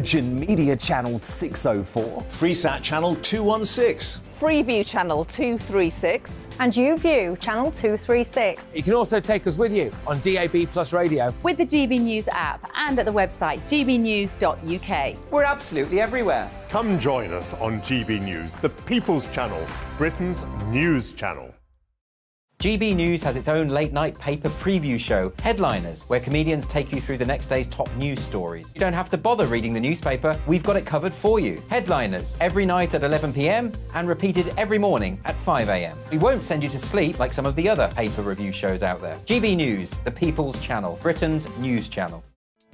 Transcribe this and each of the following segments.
Media Channel 604. Freesat Channel 216. Freeview Channel 236. And YouView Channel 236. You can also take us with you on DAB Plus Radio. With the GB News app and at the website gbnews.uk. We're absolutely everywhere. Come join us on GB News, the People's Channel, Britain's news channel. GB News has its own late-night paper preview show, Headliners, where comedians take you through the next day's top news stories. You don't have to bother reading the newspaper, we've got it covered for you. Headliners, every night at 11 p.m. and repeated every morning at 5 a.m. We won't send you to sleep like some of the other paper review shows out there. GB News, the People's Channel, Britain's news channel.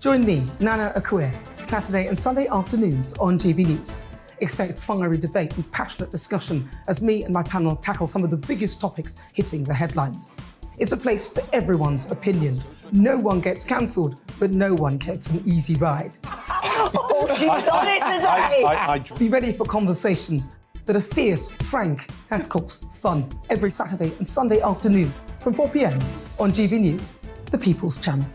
Join me, Nana Akue, Saturday and Sunday afternoons on GB News. Expect fiery debate and passionate discussion as me and my panel tackle some of the biggest topics hitting the headlines. It's a place for everyone's opinion. No one gets cancelled, but no one gets an easy ride. Oh, she's on it today! Be ready for conversations that are fierce, frank, and of course, fun. Every Saturday and Sunday afternoon from 4 p.m. on GB News, the People's Channel.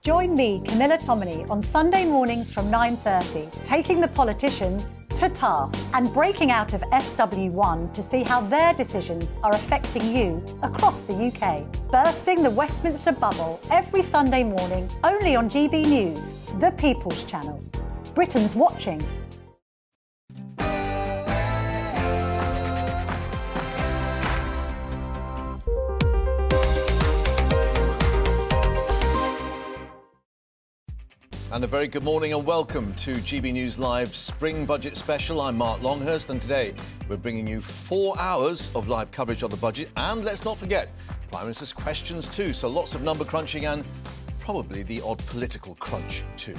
Join me, Camilla Tominey, on Sunday mornings from 9:30, taking the politicians to task and breaking out of SW1 to see how their decisions are affecting you across the UK. Bursting the Westminster bubble every Sunday morning, only on GB News, the People's Channel. Britain's watching. And a very good morning and welcome to GB News Live Spring Budget Special. I'm Mark Longhurst and today we're bringing you 4 hours of live coverage of the budget, and let's not forget Prime Minister's questions too, so lots of number crunching and probably the odd political crunch too.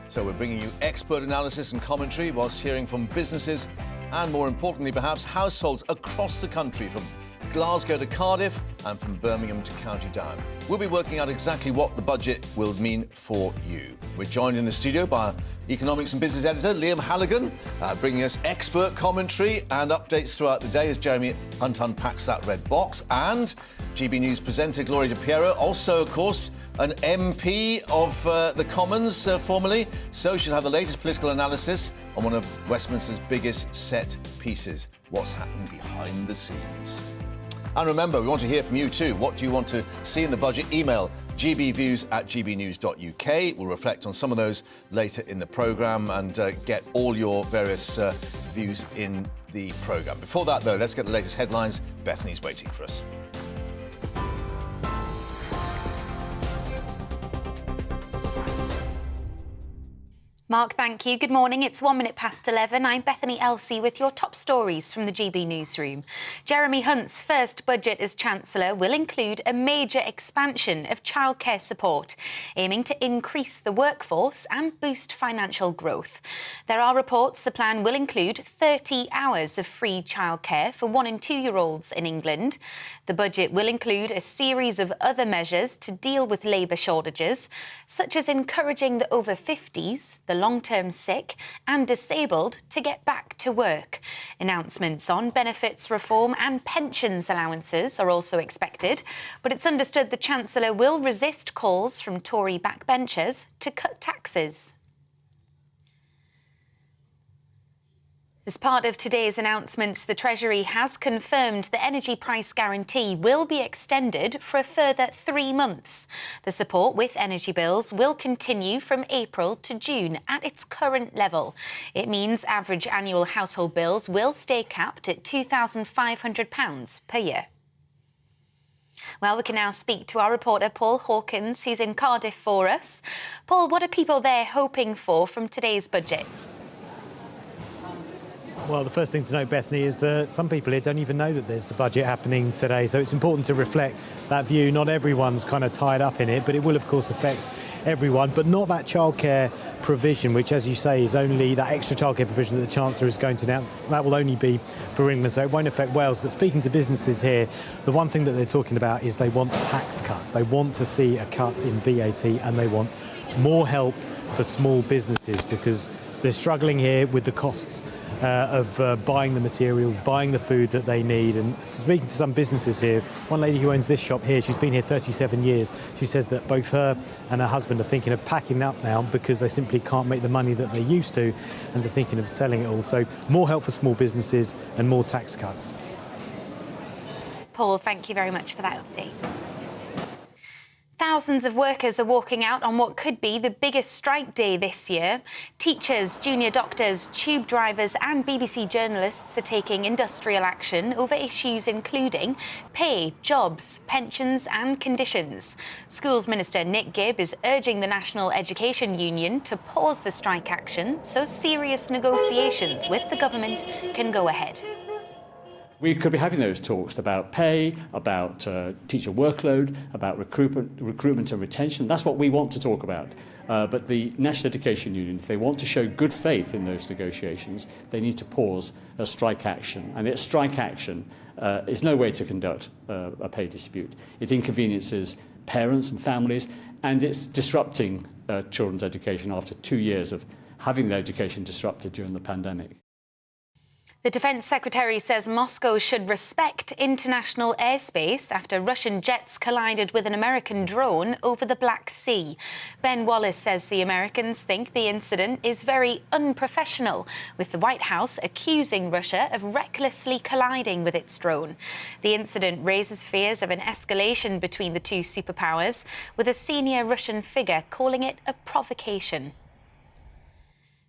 So we're bringing you expert analysis and commentary whilst hearing from businesses and, more importantly perhaps, households across the country, from Glasgow to Cardiff and from Birmingham to County Down. We'll be working out exactly what the budget will mean for you. We're joined in the studio by our economics and business editor, Liam Halligan, bringing us expert commentary and updates throughout the day as Jeremy Hunt unpacks that red box. And GB News presenter Gloria De Piero, also, of course, an MP of the Commons, formerly, so she'll have the latest political analysis on one of Westminster's biggest set pieces, what's happening behind the scenes. And remember, we want to hear from you too. What do you want to see in the budget? Email gbviews@gbnews.uk. We'll reflect on some of those later in the programme and get all your various views in the programme. Before that, though, let's get the latest headlines. Bethany's waiting for us. Mark, thank you. Good morning. It's 1 minute past 11. I'm Bethany Elsey with your top stories from the GB newsroom. Jeremy Hunt's first budget as Chancellor will include a major expansion of childcare support, aiming to increase the workforce and boost financial growth. There are reports the plan will include 30 hours of free childcare for 1- and 2-year-olds in England. The budget will include a series of other measures to deal with labour shortages, such as encouraging the over 50s, the long-term sick and disabled to get back to work. Announcements on benefits reform and pensions allowances are also expected, but it's understood the Chancellor will resist calls from Tory backbenchers to cut taxes. As part of today's announcements, the Treasury has confirmed the energy price guarantee will be extended for a further 3 months. The support with energy bills will continue from April to June at its current level. It means average annual household bills will stay capped at £2,500 per year. Well, we can now speak to our reporter Paul Hawkins, who's in Cardiff for us. Paul, what are people there hoping for from today's budget? Well, the first thing to note, Bethany, is that some people here don't even know that there's the budget happening today. So it's important to reflect that view. Not everyone's kind of tied up in it, but it will, of course, affect everyone. But not that childcare provision, which, as you say, is only that extra childcare provision that the Chancellor is going to announce. That will only be for England, so it won't affect Wales. But speaking to businesses here, the one thing that they're talking about is they want tax cuts. They want to see a cut in VAT and they want more help for small businesses because they're struggling here with the costs buying the materials, buying the food that they need. And speaking to some businesses here, one lady who owns this shop here, she's been here 37 years. She says that both her and her husband are thinking of packing up now because they simply can't make the money that they used to, and they're thinking of selling it all. So more help for small businesses and more tax cuts. Paul, thank you very much for that update. Thousands of workers are walking out on what could be the biggest strike day this year. Teachers, junior doctors, tube drivers and BBC journalists are taking industrial action over issues including pay, jobs, pensions and conditions. Schools Minister Nick Gibb is urging the National Education Union to pause the strike action so serious negotiations with the government can go ahead. We could be having those talks about pay, about teacher workload, about recruitment and retention. That's what we want to talk about. But the National Education Union, if they want to show good faith in those negotiations, they need to pause a strike action. And its strike action is no way to conduct a pay dispute. It inconveniences parents and families, and it's disrupting children's education after 2 years of having their education disrupted during the pandemic. The Defence Secretary says Moscow should respect international airspace after Russian jets collided with an American drone over the Black Sea. Ben Wallace says the Americans think the incident is very unprofessional, with the White House accusing Russia of recklessly colliding with its drone. The incident raises fears of an escalation between the two superpowers, with a senior Russian figure calling it a provocation.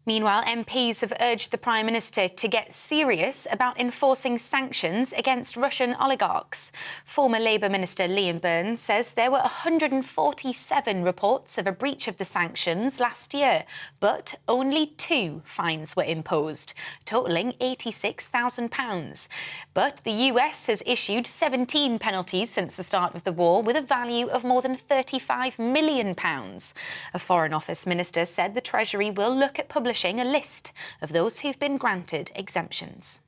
Meanwhile, MPs have urged the Prime Minister to get serious about enforcing sanctions against Russian oligarchs. Former Labour Minister Liam Burns says there were 147 reports of a breach of the sanctions last year, but only 2 fines were imposed, totalling £86,000. But the US has issued 17 penalties since the start of the war, with a value of more than £35 million. A Foreign Office minister said the Treasury will look at publishing a list of those who've been granted exemptions.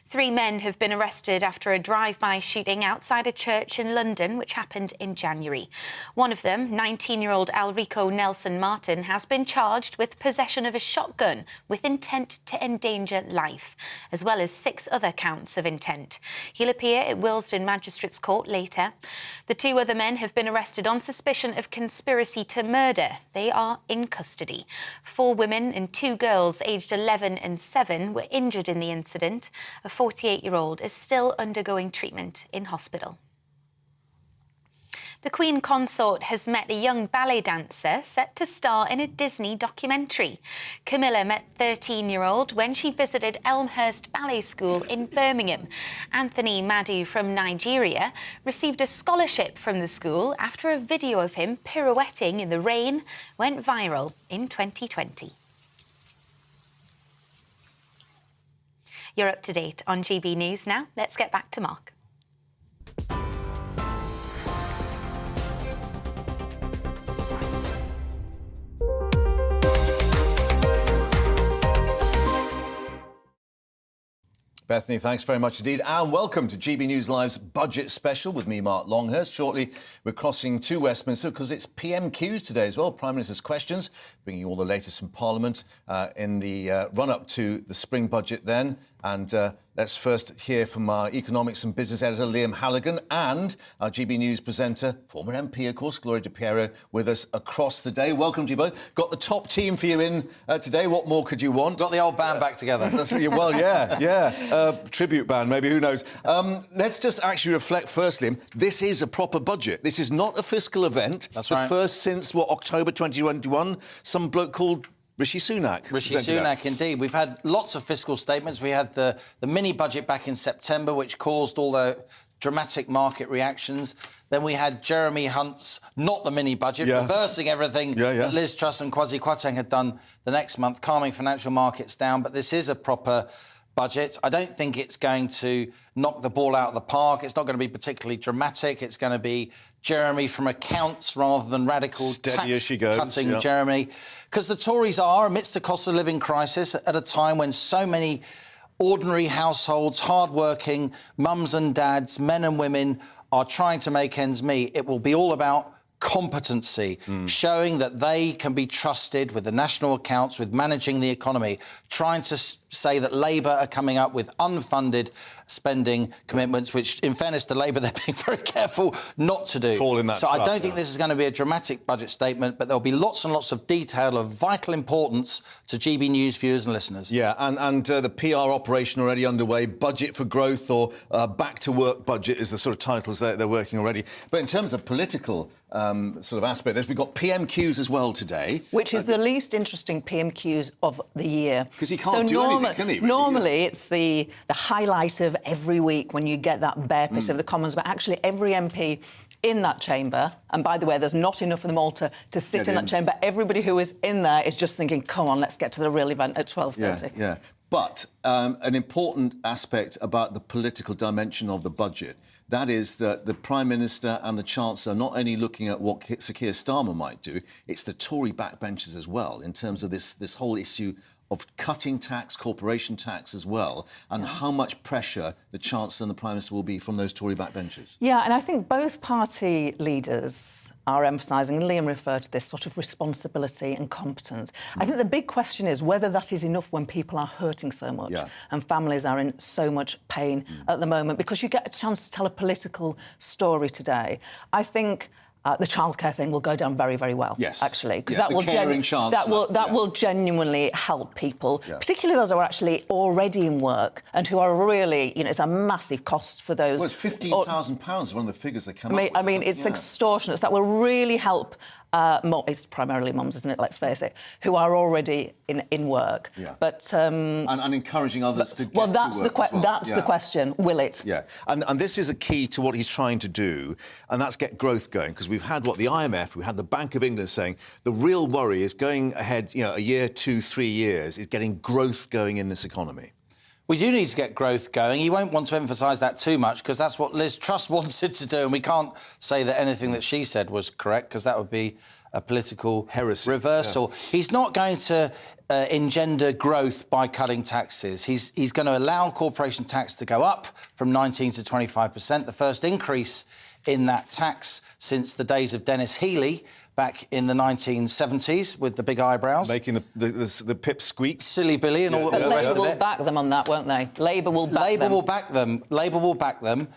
3 men have been arrested after a drive-by shooting outside a church in London, which happened in January. One of them, 19-year-old Alrico Nelson Martin, has been charged with possession of a shotgun with intent to endanger life, as well as 6 other counts of intent. He'll appear at Willesden Magistrates Court later. The 2 other men have been arrested on suspicion of conspiracy to murder. They are in custody. 4 women and 2 girls aged 11 and 7 were injured in the incident. A 48-year-old is still undergoing treatment in hospital. The Queen Consort has met a young ballet dancer set to star in a Disney documentary. Camilla met 13-year-old when she visited Elmhurst Ballet School in Birmingham. Anthony Madu from Nigeria received a scholarship from the school after a video of him pirouetting in the rain went viral in 2020. You're up to date on GB News now. Let's get back to Mark. Bethany, thanks very much indeed. And welcome to GB News Live's Budget Special with me, Mark Longhurst. Shortly, we're crossing to Westminster because it's PMQs today as well, Prime Minister's Questions, bringing you all the latest from Parliament in the run-up to the spring budget then. And let's first hear from our economics and business editor, Liam Halligan, and our GB News presenter, former MP, of course, Gloria Di Piero, with us across the day. Welcome to you both. Got the top team for you in today. What more could you want? Got the old band back together. Well, yeah. Tribute band, maybe, who knows. Let's just actually reflect first, Liam. This is a proper budget. This is not a fiscal event. That's the right. First since, October 2021? Some bloke called Rishi Sunak. Rishi Sunak, indeed. We've had lots of fiscal statements. We had the mini-budget back in September, which caused all the dramatic market reactions. Then we had Jeremy Hunt's, not the mini-budget, reversing everything that Liz Truss and Kwasi Kwarteng had done the next month, calming financial markets down. But this is a proper budget. I don't think it's going to knock the ball out of the park. It's not going to be particularly dramatic. It's going to be Jeremy from accounts rather than radical tax-cutting Jeremy. Because the Tories are, amidst the cost of living crisis, at a time when so many ordinary households, hard-working mums and dads, men and women, are trying to make ends meet. It will be all about competency, showing that they can be trusted with the national accounts, with managing the economy, trying to say that Labour are coming up with unfunded spending commitments, which, in fairness to Labour, they're being very careful not to do. Fall in that so trap, I don't think this is going to be a dramatic budget statement, but there'll be lots and lots of detail of vital importance to GB News viewers and listeners. Yeah, and the PR operation already underway. Budget for growth, or back to work budget is the sort of titles they're working already. But in terms of political sort of aspect, we've got PMQs as well today. Which is the least interesting PMQs of the year. Because he can't do anything, can he? Really? Normally, it's the highlight of every week when you get that bare pit of the Commons, but actually every MP in that chamber, and by the way, there's not enough of them all to sit in that chamber. Everybody who is in there is just thinking, come on, let's get to the real event at 12:30. Yeah. But an important aspect about the political dimension of the budget, that is that the Prime Minister and the Chancellor are not only looking at what Sir Keir Starmer might do, it's the Tory backbenchers as well, in terms of this whole issue of cutting tax, corporation tax as well, and how much pressure the Chancellor and the Prime Minister will be from those Tory backbenchers. Yeah, and I think both party leaders are emphasising, and Liam referred to this, sort of responsibility and competence. I think the big question is whether that is enough when people are hurting so much and families are in so much pain at the moment, because you get a chance to tell a political story today. I think the childcare thing will go down very, very well. Yes, actually, because that will genuinely help people, particularly those who are actually already in work and who are really, it's a massive cost for those. Well, it's £15,000 is one of the figures they come up with. I mean, it's extortionate. That will really help. It's primarily mums, isn't it? Let's face it, who are already in work. Yeah. But and encouraging others to get to work. That's the question. Will it? Yeah. And this is a key to what he's trying to do, and that's get growth going. Because we've had the IMF, we had the Bank of England saying the real worry is going ahead, a year, 2, 3 years, is getting growth going in this economy. We do need to get growth going. You won't want to emphasise that too much, because that's what Liz Truss wanted to do, and we can't say that anything that she said was correct, because that would be a political heresy reversal. Yeah. He's not going to engender growth by cutting taxes. He's going to allow corporation tax to go up from 19 to 25%, the first increase in that tax since the days of Dennis Healey back in the 1970s with the big eyebrows. Making the pip squeak. Silly Billy and all the rest of it. Labour will back them on that, won't they? Labour will back them. Labour will back them.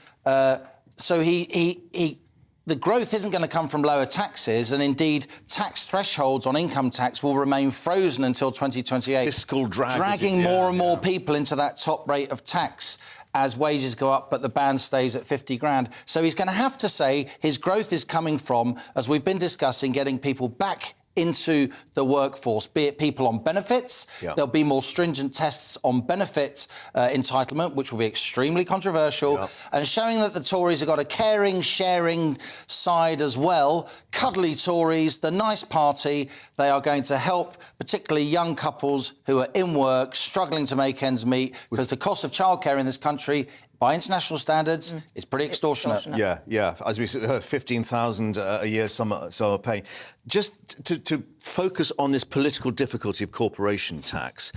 So the growth isn't going to come from lower taxes, and indeed tax thresholds on income tax will remain frozen until 2028. Fiscal drag. Dragging more and more people into that top rate of tax as wages go up, but the band stays at 50 grand. So he's going to have to say his growth is coming from, as we've been discussing, getting people back into the workforce, be it people on benefits. There'll be more stringent tests on benefit entitlement, which will be extremely controversial, and showing that the Tories have got a caring, sharing side as well. Cuddly Tories, the nice party. They are going to help particularly young couples who are in work, struggling to make ends meet, because the cost of childcare in this country, by international standards, is pretty extortionate. Yeah. As we heard, 15,000 a year some are paying. Just to focus on this political difficulty of corporation tax,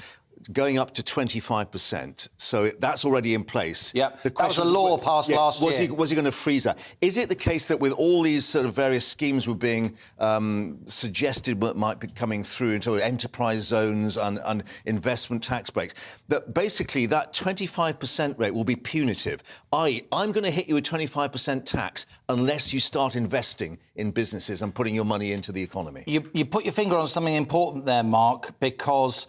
going up to 25%. So that's already in place. Yeah, that was a law passed last year. Was he going to freeze that? Is it the case that with all these sort of various schemes were being suggested that might be coming through into enterprise zones and investment tax breaks, that basically that 25% rate will be punitive? I'm going to hit you with 25% tax unless you start investing in businesses and putting your money into the economy. You put your finger on something important there, Mark, because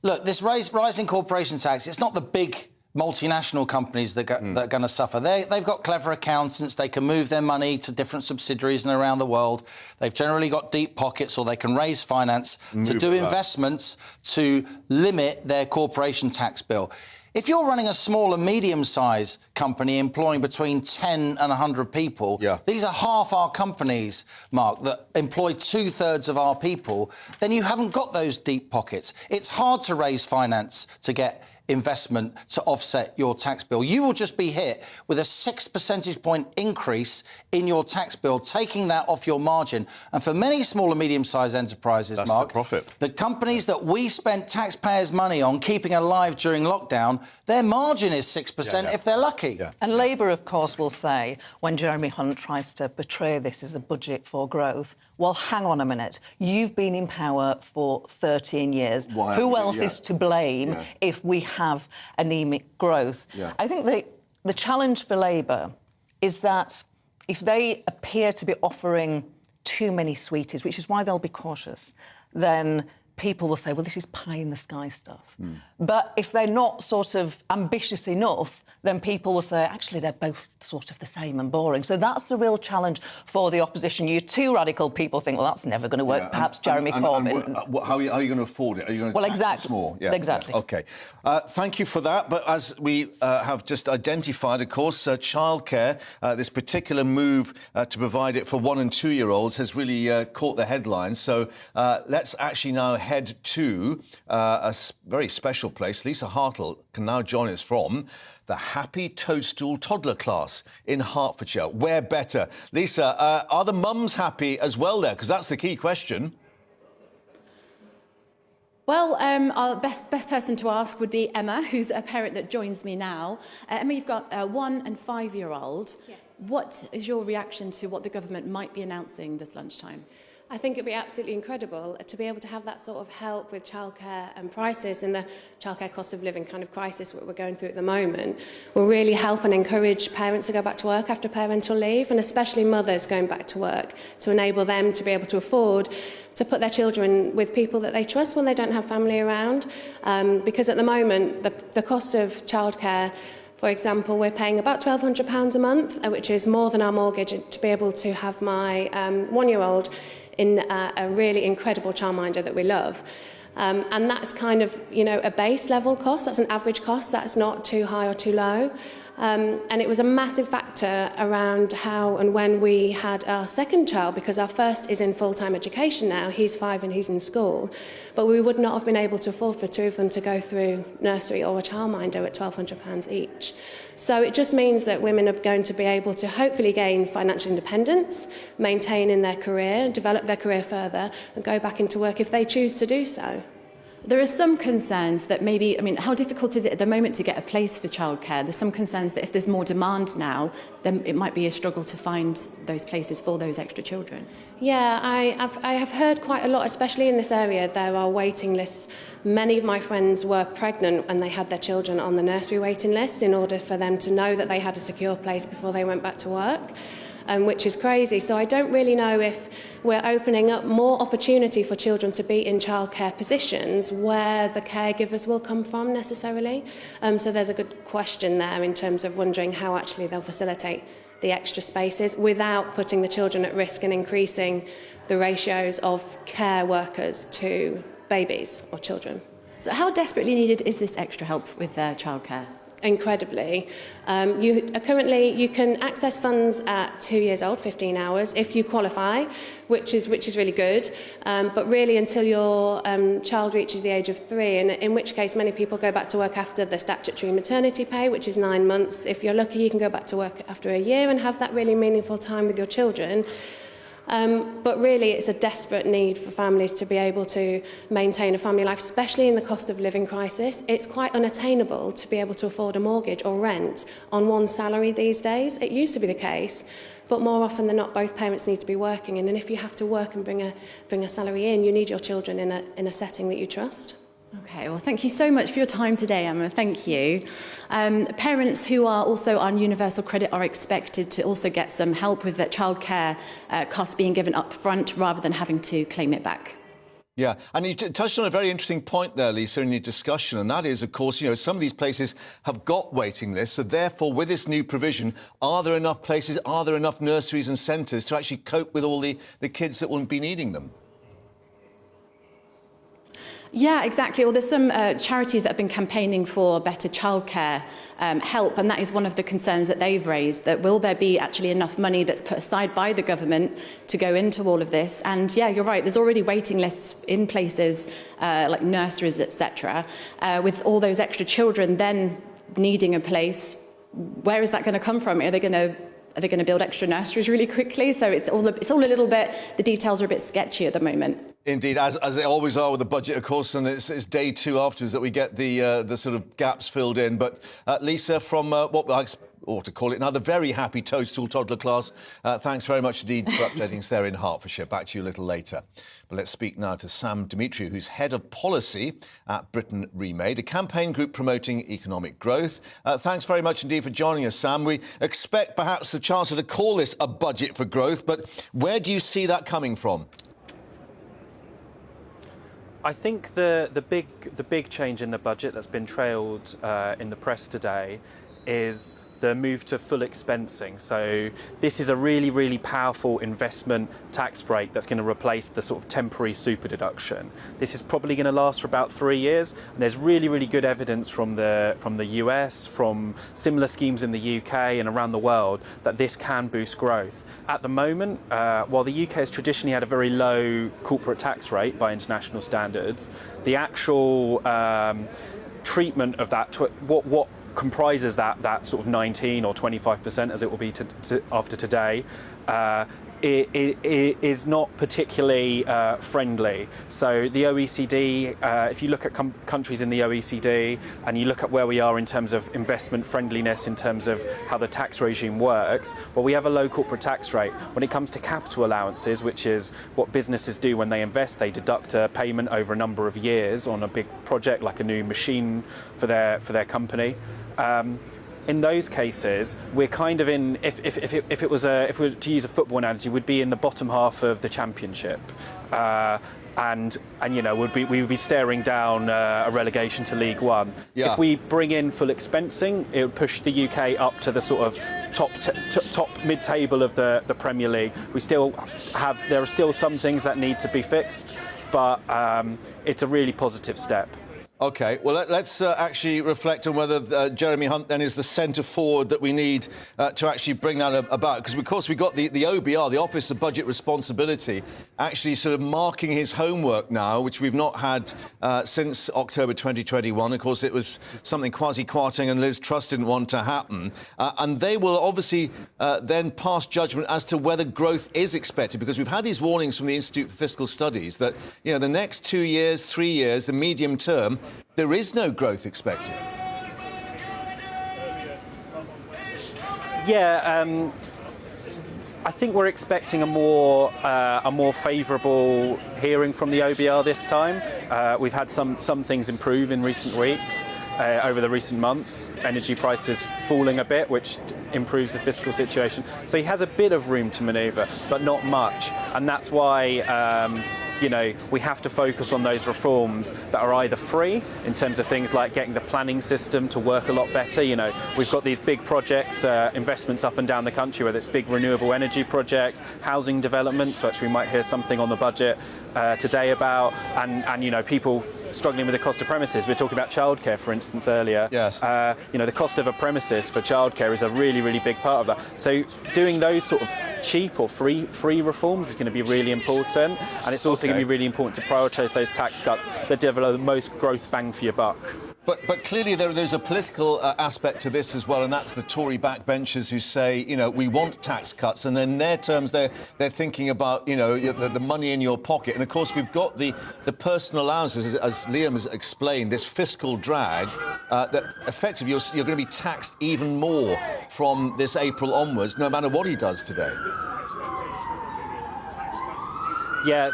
look, this rising corporation tax, it's not the big multinational companies that are going to suffer. They've got clever accountants. They can move their money to different subsidiaries and around the world. They've generally got deep pockets, or they can raise finance to do investments to limit their corporation tax bill. If you're running a small and medium-sized company employing between 10 and 100 people, these are half our companies, Mark, that employ 2/3 of our people, then you haven't got those deep pockets. It's hard to raise finance to get investment to offset your tax bill. You will just be hit with a 6 percentage point increase in your tax bill, taking that off your margin. And for many small and medium-sized enterprises, that's Mark, the profit. The companies that we spent taxpayers' money on keeping alive during lockdown, their margin is 6% if they're lucky. And Labour, of course, will say, when Jeremy Hunt tries to portray this as a budget for growth, well, hang on a minute. You've been in power for 13 years. Who else is to blame if we have anaemic growth? I think the challenge for Labour is that if they appear to be offering too many sweeties, which is why they'll be cautious, then people will say, well, this is pie-in-the-sky stuff. But if they're not sort of ambitious enough, then people will say, actually, they're both sort of the same and boring. So that's the real challenge for the opposition. You two radical people think, well, that's never going to work. Perhaps Jeremy Corbyn. How are you going to afford it? Are you going to tax exactly. us more? Exactly. OK. Thank you for that. But as we have just identified, of course, childcare, this particular move to provide it for 1- and 2-year-olds has really caught the headlines. So let's actually now head to a very special place. Lisa Hartle can now join us from the Happy Toadstool Toddler class in Hertfordshire. Where better? Lisa, are the mums happy as well there? Because that's the key question. Well, our best person to ask would be Emma, who's a parent that joins me now. Emma, you've got a 1- and 5-year-old. Yes. What is your reaction to what the government might be announcing this lunchtime? I think it'd be absolutely incredible to be able to have that sort of help with childcare and prices and the childcare cost of living kind of crisis that we're going through at the moment will really help and encourage parents to go back to work after parental leave, and especially mothers going back to work, to enable them to be able to afford to put their children with people that they trust when they don't have family around. Because at the moment, the cost of childcare, for example, we're paying about £1,200 a month, which is more than our mortgage, to be able to have my 1-year-old in a really incredible childminder that we love. And that's kind of, a base level cost. That's an average cost. That's not too high or too low. And it was a massive factor around how and when we had our second child, because our first is in full-time education now. He's 5 and he's in school. But we would not have been able to afford for 2 of them to go through nursery or a childminder at £1,200 each. So it just means that women are going to be able to hopefully gain financial independence, maintain in their career, develop their career further, and go back into work if they choose to do so. There are some concerns that maybe, how difficult is it at the moment to get a place for childcare? There's some concerns that if there's more demand now, then it might be a struggle to find those places for those extra children. Yeah, I have heard quite a lot, especially in this area. There are waiting lists. Many of my friends were pregnant and they had their children on the nursery waiting list in order for them to know that they had a secure place before they went back to work. Which is crazy. So I don't really know if we're opening up more opportunity for children to be in childcare positions where the caregivers will come from necessarily. So there's a good question there in terms of wondering how actually they'll facilitate the extra spaces without putting the children at risk and increasing the ratios of care workers to babies or children. So how desperately needed is this extra help with childcare? Incredibly. You can access funds at 2 years old, 15 hours, if you qualify, which is really good. But really until your child reaches the age of 3, and in which case many people go back to work after the statutory maternity pay, which is 9 months. If you're lucky, you can go back to work after a year and have that really meaningful time with your children. But really, it's a desperate need for families to be able to maintain a family life, especially in the cost of living crisis. It's quite unattainable to be able to afford a mortgage or rent on one salary these days. It used to be the case, but more often than not, both parents need to be working. And if you have to work and bring a salary in, you need your children in a setting that you trust. Okay, well, thank you so much for your time today, Emma. Thank you. Parents who are also on universal credit are expected to also get some help with their childcare costs being given up front rather than having to claim it back. Yeah, and you touched on a very interesting point there, Lisa, in your discussion, and that is, of course, some of these places have got waiting lists, so therefore, with this new provision, are there enough places, are there enough nurseries and centres to actually cope with all the kids that won't be needing them? Yeah, exactly. Well, there's some charities that have been campaigning for better childcare help, and that is one of the concerns that they've raised, that will there be actually enough money that's put aside by the government to go into all of this? And yeah, you're right, there's already waiting lists in places like nurseries, etc. With all those extra children then needing a place, where is that going to come from? Are they going to build extra nurseries really quickly? So it's all a little bit, the details are a bit sketchy at the moment. Indeed, as they always are with the budget, of course, and it's day two afterwards that we get the sort of gaps filled in. But Lisa, from what I ought to call it now, the very happy toadstool toddler class, thanks very much indeed for updating us there in Hertfordshire. Back to you a little later. But let's speak now to Sam Dimitriou, who's head of policy at Britain Remade, a campaign group promoting economic growth. Thanks very much indeed for joining us, Sam. We expect perhaps the Chancellor to call this a budget for growth, but where do you see that coming from? I think the big change in the budget that's been trailed in the press today is the move to full expensing. So this is a really, really powerful investment tax break that's going to replace the sort of temporary super deduction. This is probably going to last for about 3 years, and there's really, really good evidence from the US, from similar schemes in the UK and around the world, that this can boost growth. At the moment, while the UK has traditionally had a very low corporate tax rate by international standards, the actual treatment of that, what comprises that sort of 19 or 25%, as it will be after today, it is not particularly friendly. So the OECD, if you look at countries in the OECD and you look at where we are in terms of investment friendliness, in terms of how the tax regime works, well, we have a low corporate tax rate. When it comes to capital allowances, which is what businesses do when they invest, they deduct a payment over a number of years on a big project like a new machine for their company. In those cases, we're kind of in. If we were to use a football analogy, we'd be in the bottom half of the championship, and you know we would be staring down a relegation to League One. Yeah. If we bring in full expensing, it would push the UK up to the sort of top mid-table of the Premier League. There are still some things that need to be fixed, but it's a really positive step. OK, well, let's actually reflect on whether Jeremy Hunt then is the centre forward that we need to actually bring that about. Because, of course, we've got the OBR, the Office of Budget Responsibility, actually sort of marking his homework now, which we've not had since October 2021. Of course, it was something Kwasi Kwarteng and Liz Truss didn't want to happen. And they will obviously then pass judgment as to whether growth is expected, because we've had these warnings from the Institute for Fiscal Studies that, you know, the next 2 years, 3 years, the medium term, there is no growth expected. Yeah, I think we're expecting a more favourable hearing from the OBR this time. We've had some things improve in recent weeks. Over the recent months, energy prices falling a bit, which improves the fiscal situation. So he has a bit of room to manoeuvre, but not much. And that's why you know, we have to focus on those reforms that are either free, in terms of things like getting the planning system to work a lot better. You know, we've got these big projects, investments up and down the country, whether it's big renewable energy projects, housing developments, which we might hear something on the budget today about, and you know, people struggling with the cost of premises. We were talking about childcare, for instance, earlier. Yes. You know, the cost of a premises for childcare is a really, really big part of that. So doing those sort of cheap or free reforms is going to be really important, and it's also going to be really important to prioritise those tax cuts that deliver the most growth bang for your buck. But clearly there's a political aspect to this as well, and that's the Tory backbenchers who say, you know, we want tax cuts, and in their terms they're thinking about, you know, the money in your pocket. And of course we've got the personal allowances, as Liam has explained, this fiscal drag that effectively you're going to be taxed even more from this April onwards, no matter what he does today. Yeah,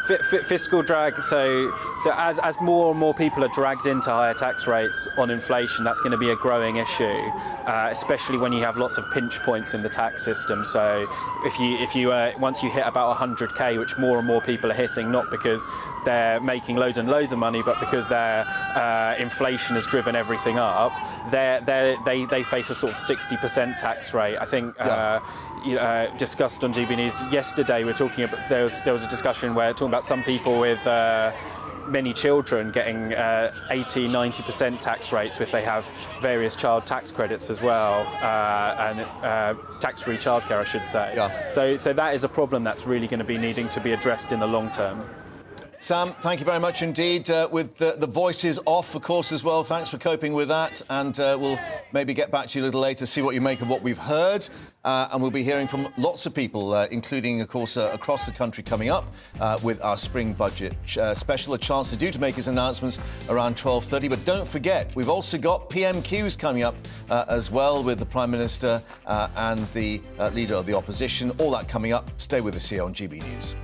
fiscal drag. So as more and more people are dragged into higher tax rates on inflation, that's going to be a growing issue, especially when you have lots of pinch points in the tax system. So if you once you hit about 100k, which more and more people are hitting, not because they're making loads and loads of money, but because their inflation has driven everything up, they face a sort of 60% tax rate. I think discussed on GB News yesterday. We're talking about there was a discussion where talking about some people with many children getting 80, 90% tax rates if they have various child tax credits as well, and tax-free childcare, I should say. Yeah. So that is a problem that's really going to be needing to be addressed in the long term. Sam, thank you very much indeed. With the voices off, of course, as well. Thanks for coping with that. And we'll maybe get back to you a little later, see what you make of what we've heard. And we'll be hearing from lots of people, including, of course, across the country coming up with our spring budget special. A Chancellor due to make his announcements around 12:30. But don't forget, we've also got PMQs coming up as well, with the Prime Minister and the Leader of the Opposition. All that coming up. Stay with us here on GB News.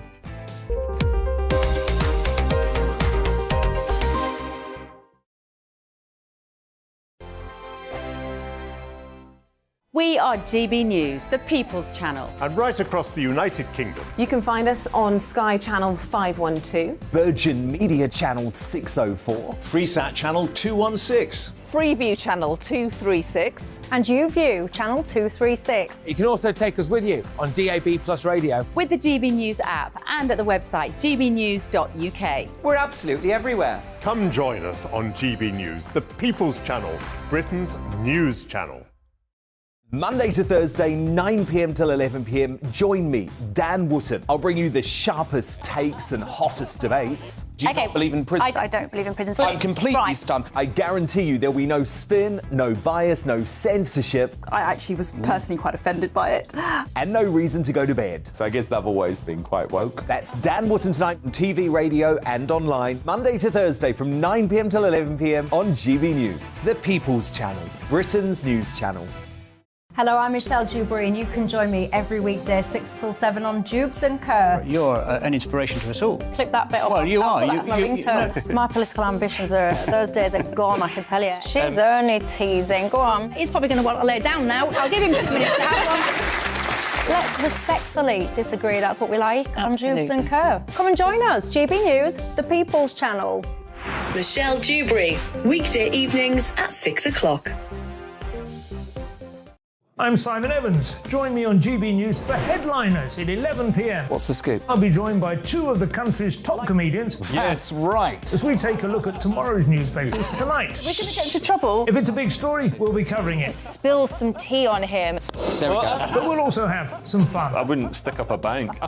We are GB News, the People's Channel. And right across the United Kingdom. You can find us on Sky Channel 512. Virgin Media Channel 604. Freesat Channel 216. Freeview Channel 236. And YouView Channel 236. You can also take us with you on DAB Plus Radio. With the GB News app and at the website gbnews.uk. We're absolutely everywhere. Come join us on GB News, the People's Channel, Britain's news channel. Monday to Thursday, 9 p.m. till 11 p.m. Join me, Dan Wootton. I'll bring you the sharpest takes and hottest debates. Do you not believe in prison? I don't believe in prison. I'm completely stunned. I guarantee you there'll be no spin, no bias, no censorship. I actually was personally quite offended by it. And no reason to go to bed. So I guess they've always been quite woke. That's Dan Wootton tonight on TV, radio and online. Monday to Thursday from 9 p.m. till 11 p.m. on GB News. The People's Channel, Britain's news channel. Hello, I'm Michelle Dewberry, and you can join me every weekday 6 till 7 on Jubes and Kerr. You're an inspiration to us all. Clip that bit up. Well, you are. That's my ringtone. My political ambitions those days are gone, I can tell you. She's only teasing. Go on. He's probably going to want to lay down now. I'll give him 2 minutes to have one. Let's respectfully disagree. That's what we like on Jubes and Kerr. Come and join us. GB News, the People's Channel. Michelle Dewberry, weekday evenings at 6 o'clock. I'm Simon Evans. Join me on GB News for Headliners at 11 p.m. What's the scoop? I'll be joined by 2 of the country's top comedians. That's right. As we take a look at tomorrow's newspapers tonight. We're going to get into trouble. If it's a big story, we'll be covering it. Spill some tea on him. There we go. But we'll also have some fun. I wouldn't stick up a bank.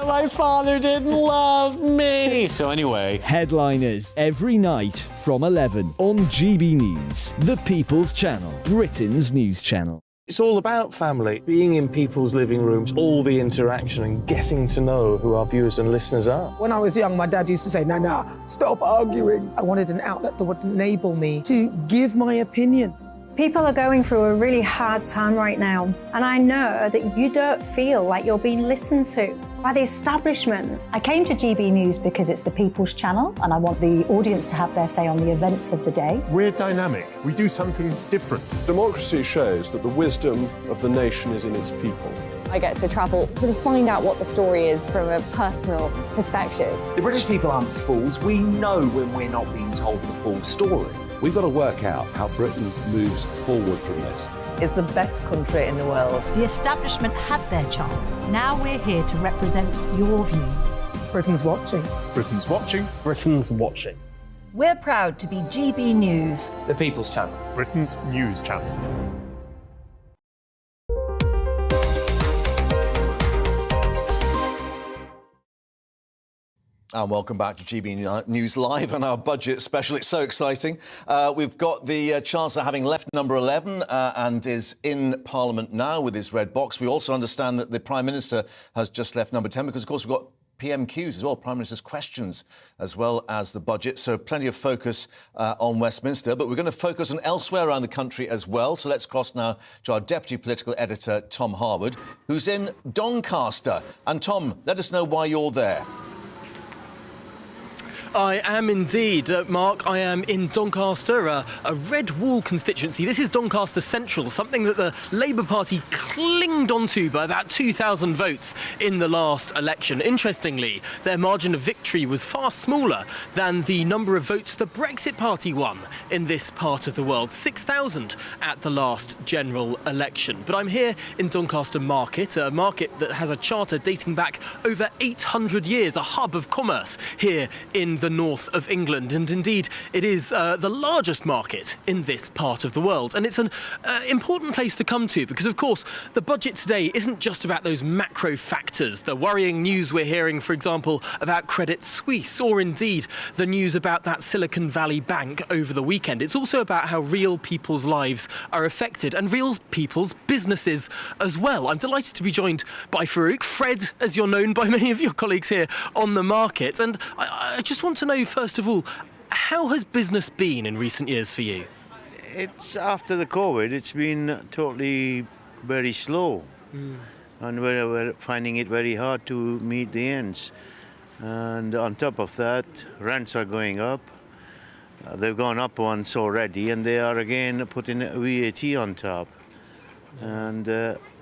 My father didn't love me. So anyway. Headliners every night from 11 on GB News, the People's Channel, Britain's news channel. It's all about family, being in people's living rooms, all the interaction and getting to know who our viewers and listeners are. When I was young, my dad used to say, no, stop arguing. I wanted an outlet that would enable me to give my opinion. People are going through a really hard time right now, and I know that you don't feel like you're being listened to by the establishment. I came to GB News because it's the People's Channel, and I want the audience to have their say on the events of the day. We're dynamic. We do something different. Democracy shows that the wisdom of the nation is in its people. I get to travel to find out what the story is from a personal perspective. The British people aren't fools. We know when we're not being told the full story. We've got to work out how Britain moves forward from this. It's the best country in the world. The establishment had their chance. Now we're here to represent your views. Britain's watching. Britain's watching. Britain's watching. We're proud to be GB News, The People's Channel, Britain's news channel. And welcome back to GB News Live and our budget special. It's so exciting. We've got the Chancellor having left number 11 and is in Parliament now with his red box. We also understand that the Prime Minister has just left number 10 because, of course, we've got PMQs as well, Prime Minister's questions, as well as the budget. So plenty of focus on Westminster. But we're going to focus on elsewhere around the country as well. So let's cross now to our Deputy Political Editor, Tom Harwood, who's in Doncaster. And Tom, let us know why you're there. I am indeed, Mark. I am in Doncaster, a red wall constituency. This is Doncaster Central, something that the Labour Party clinged onto by about 2,000 votes in the last election. Interestingly, their margin of victory was far smaller than the number of votes the Brexit Party won in this part of the world, 6,000 at the last general election. But I'm here in Doncaster Market, a market that has a charter dating back over 800 years, a hub of commerce here in in the north of England, and indeed it is the largest market in this part of the world, and it's an important place to come to because, of course, the budget today isn't just about those macro factors, the worrying news we're hearing, for example, about Credit Suisse, or indeed the news about that Silicon Valley bank over the weekend. It's also about how real people's lives are affected and real people's businesses as well. I'm delighted to be joined by Farouk, Fred, as you're known by many of your colleagues here on the market. And I just want to know, first of all, how has business been in recent years for you? It's after the COVID, it's been totally very slow. And we're finding it very hard to meet the ends. And on top of that, rents are going up. They've gone up once already, and they are again putting VAT on top. And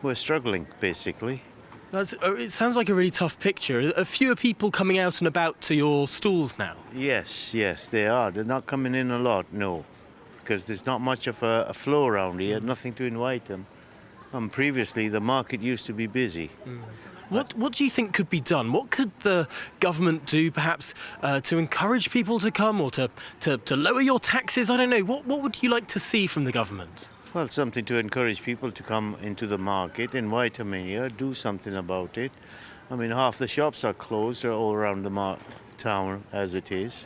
we're struggling, basically. It sounds like a really tough picture. Are fewer people coming out and about to your stalls now? Yes, they are. They're not coming in a lot, no, because there's not much of a flow around here, nothing to invite them. Previously, the market used to be busy. What do you think could be done? What could the government do, perhaps, to encourage people to come, or to lower your taxes? I don't know. What would you like to see from the government? Well, something to encourage people to come into the market, invite them in here, do something about it. I mean, half the shops are closed all around the town as it is,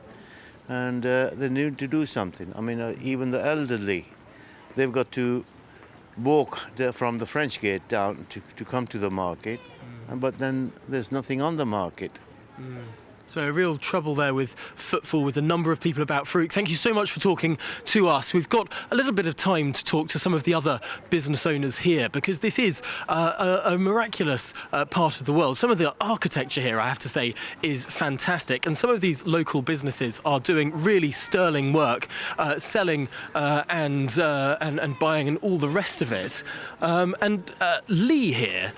and they need to do something. I mean, even the elderly, they've got to walk from the French Gate down to come to the market, but then there's nothing on the market. So a real trouble there with footfall, with a number of people about. Farouk, thank you so much for talking to us. We've got a little bit of time to talk to some of the other business owners here, because this is a miraculous part of the world. Some of the architecture here, I have to say, is fantastic, and some of these local businesses are doing really sterling work, selling and buying and all the rest of it. Lee here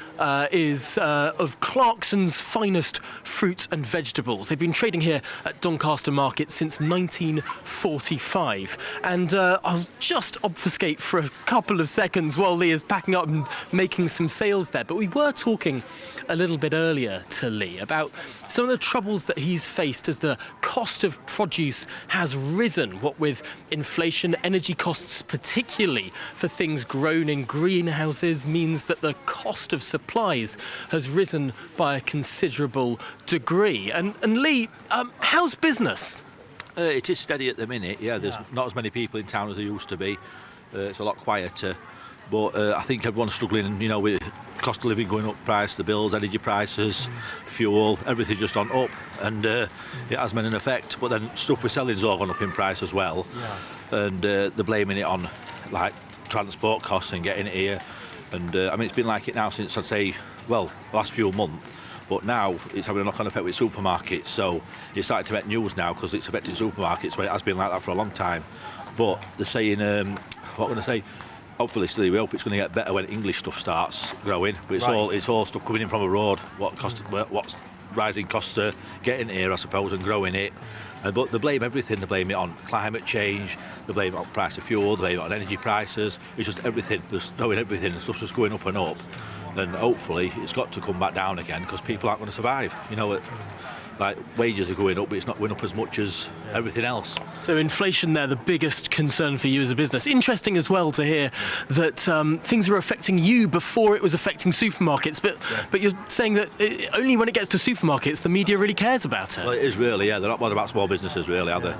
is of Clarkson's finest fruit and vegetables. They've been trading here at Doncaster Market since 1945. And I'll just obfuscate for a couple of seconds while Lee is packing up and making some sales there. But we were talking a little bit earlier to Lee about some of the troubles that he's faced as the cost of produce has risen, what with inflation, energy costs particularly for things grown in greenhouses, means that the cost of supplies has risen by a considerable degree. And Lee, how's business? It is steady at the minute, there's not as many people in town as there used to be. It's a lot quieter, but I think everyone's struggling, with cost of living going up, price, the bills, energy prices, fuel, everything's just on up, and it has been an effect. But then stuff we're selling's all gone up in price as well, and they're blaming it on like transport costs and getting it here. And it's been like it now since, I'd say, the last few months. But now it's having a knock-on effect with supermarkets, so it's starting to make news now because it's affecting supermarkets, but it has been like that for a long time. But they're saying, what can I say? Hopefully, we hope it's going to get better when English stuff starts growing. But it's all stuff coming in from abroad. What's rising costs are getting here, I suppose, and growing it. But they blame everything. They blame it on climate change. They blame it on price of fuel. They blame it on energy prices. It's just everything. They're throwing everything, and stuff's just going up and up. And hopefully it's got to come back down again because people aren't going to survive. Like wages are going up, but it's not going up as much as everything else. So inflation there, the biggest concern for you as a business. Interesting as well to hear that things are affecting you before it was affecting supermarkets. But you're saying that only when it gets to supermarkets, the media really cares about it. Well, it is really, They're not bothered about small businesses, really, are they?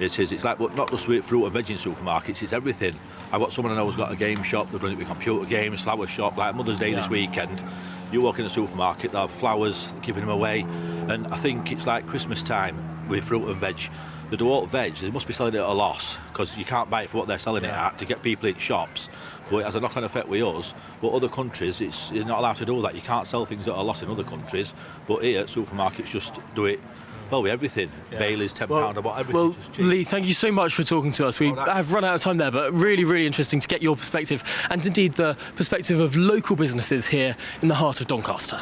It is. It's like not just fruit and veg in supermarkets, it's everything. I've got someone I know who's got a game shop, they've run it with computer games, flower shop, like Mother's Day this weekend. You walk in a supermarket, they'll have flowers, giving them away. And I think it's like Christmas time with fruit and veg. They do all veg, they must be selling it at a loss because you can't buy it for what they're selling it at to get people in shops. But it has a knock-on effect with us. But other countries, you're not allowed to do that. You can't sell things at a loss in other countries. But here, supermarkets just do it. With everything. Bailey's £10 or whatever. Well, Lee, thank you so much for talking to us. We have run out of time there, but really, really interesting to get your perspective and indeed the perspective of local businesses here in the heart of Doncaster.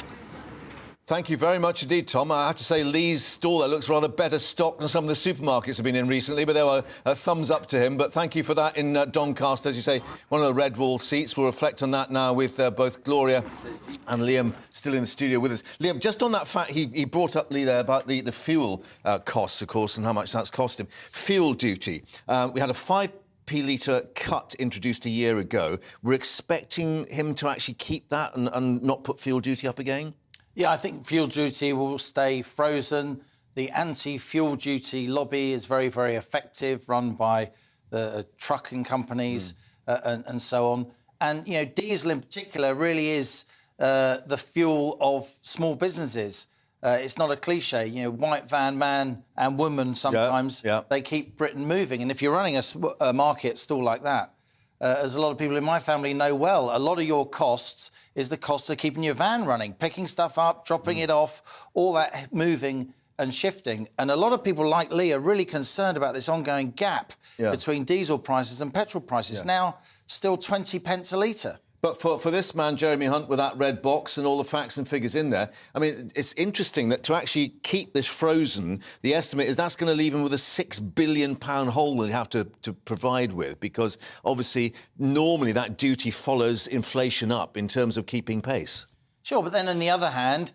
Thank you very much indeed, Tom. I have to say, Lee's stall there looks rather better stocked than some of the supermarkets have been in recently, but there were a thumbs up to him. But thank you for that in Doncaster. As you say, one of the red wall seats. We'll reflect on that now with both Gloria and Liam still in the studio with us. Liam, just on that fact, he brought up, Lee, there about the fuel costs, of course, and how much that's cost him. Fuel duty. We had a 5p litre cut introduced a year ago. We're expecting him to actually keep that and not put fuel duty up again? Yeah, I think fuel duty will stay frozen. The anti-fuel duty lobby is very, very effective, run by the trucking companies and so on. And, you know, diesel in particular really is the fuel of small businesses. It's not a cliche. You know, white van man and woman sometimes, they keep Britain moving. And if you're running a market stall like that, as a lot of people in my family know well, a lot of your costs is the cost of keeping your van running, picking stuff up, dropping it off, all that moving and shifting. And a lot of people like Lee are really concerned about this ongoing gap between diesel prices and petrol prices. Now, still 20 pence a litre. But for this man, Jeremy Hunt, with that red box and all the facts and figures in there, I mean, it's interesting that to actually keep this frozen, the estimate is that's going to leave him with a £6 billion hole that he'll have to provide with, because obviously, normally that duty follows inflation up in terms of keeping pace. Sure, but then on the other hand,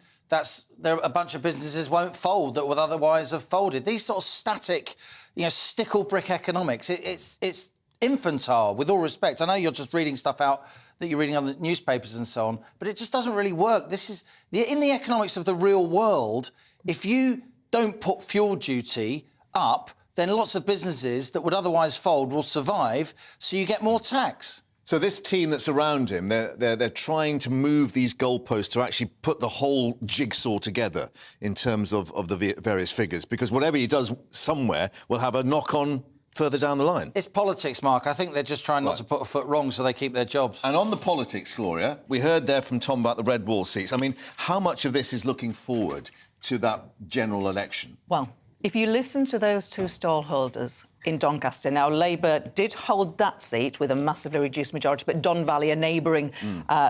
there a bunch of businesses won't fold that would otherwise have folded. These sort of static, you know, stickle brick economics, it's infantile, with all respect. I know you're just reading stuff out that you're reading on the newspapers and so on, but it just doesn't really work. This is in the economics of the real world. If you don't put fuel duty up, then lots of businesses that would otherwise fold will survive, so you get more tax. So this team that's around him, they're trying to move these goalposts to actually put the whole jigsaw together in terms of the various figures, because whatever he does somewhere will have a knock-on further down the line. It's politics, Mark. I think they're just trying not to put a foot wrong so they keep their jobs. And on the politics, Gloria, we heard there from Tom about the red wall seats. I mean, how much of this is looking forward to that general election? Well, if you listen to those two stallholders in Doncaster, now Labour did hold that seat with a massively reduced majority, but Don Valley, a neighbouring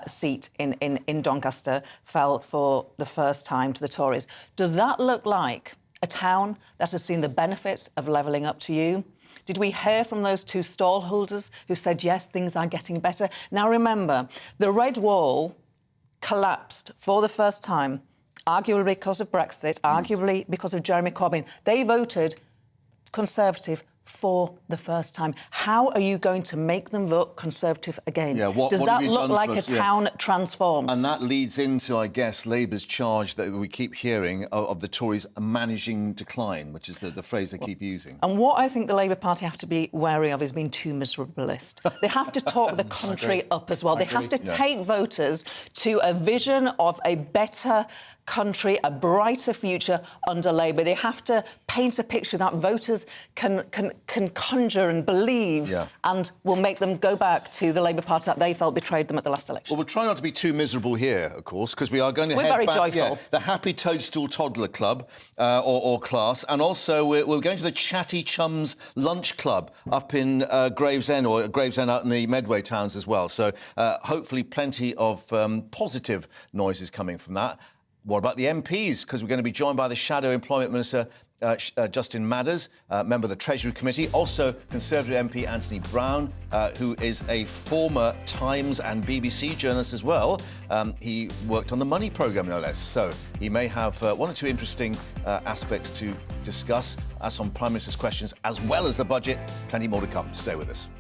seat in Doncaster, fell for the first time to the Tories. Does that look like a town that has seen the benefits of levelling up to you? Did we hear from those two stallholders who said, yes, things are getting better? Now, remember, the Red Wall collapsed for the first time, arguably because of Brexit, arguably because of Jeremy Corbyn. They voted Conservative for the first time. How are you going to make them vote Conservative again? Does that look like a town transformed? And that leads into, I guess, Labour's charge that we keep hearing of the Tories managing decline, which is the phrase they keep using. And what I think the Labour Party have to be wary of is being too miserabilist. They have to talk the country up as well. They have to take voters to a vision of a better country, a brighter future under Labour. They have to paint a picture that voters can conjure and believe and will make them go back to the Labour Party that they felt betrayed them at the last election. Well, we'll try not to be too miserable here, of course, because we are going to head very back... joyful. The Happy Toadstool Toddler Club or class, and also we're going to the Chatty Chums Lunch Club up in Gravesend, or Gravesend out in the Medway towns as well. So hopefully plenty of positive noises coming from that. What about the MPs? Because we're going to be joined by the Shadow Employment Minister, Justin Madders, member of the Treasury Committee, also Conservative MP Anthony Brown, who is a former Times and BBC journalist as well. He worked on the Money programme, no less. So he may have one or two interesting aspects to discuss. That's on Prime Minister's questions, as well as the budget. Plenty more to come. Stay with us.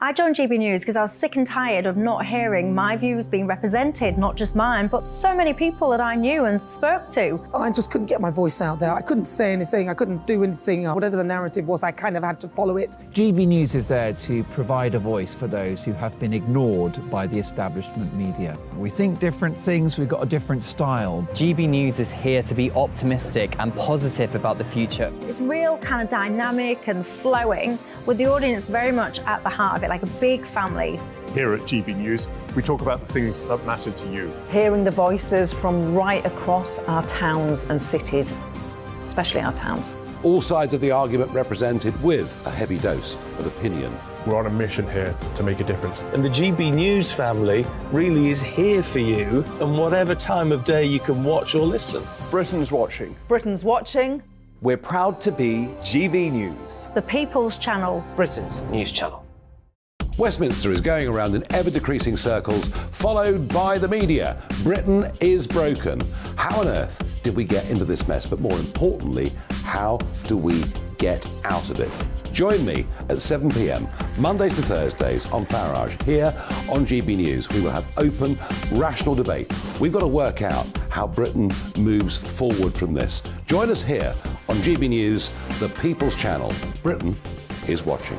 I joined GB News because I was sick and tired of not hearing my views being represented, not just mine, but so many people that I knew and spoke to. I just couldn't get my voice out there. I couldn't say anything. I couldn't do anything. Whatever the narrative was, I kind of had to follow it. GB News is there to provide a voice for those who have been ignored by the establishment media. We think different things, we've got a different style. GB News is here to be optimistic and positive about the future. It's real kind of dynamic and flowing, with the audience very much at the heart of it, like a big family. Here at GB News, we talk about the things that matter to you. Hearing the voices from right across our towns and cities. especially our towns. All sides of the argument represented with a heavy dose of opinion. We're on a mission here to make a difference. And the GB News family really is here for you, and whatever time of day you can watch or listen. Britain's watching. Britain's watching. We're proud to be GB News. The People's Channel. Britain's news channel. Westminster is going around in ever-decreasing circles, followed by the media. Britain is broken. How on earth did we get into this mess? But more importantly, how do we get out of it? Join me at 7 p.m, Mondays to Thursdays on Farage, here on GB News. We will have open, rational debate. We've got to work out how Britain moves forward from this. Join us here on GB News, the People's Channel. Britain is watching.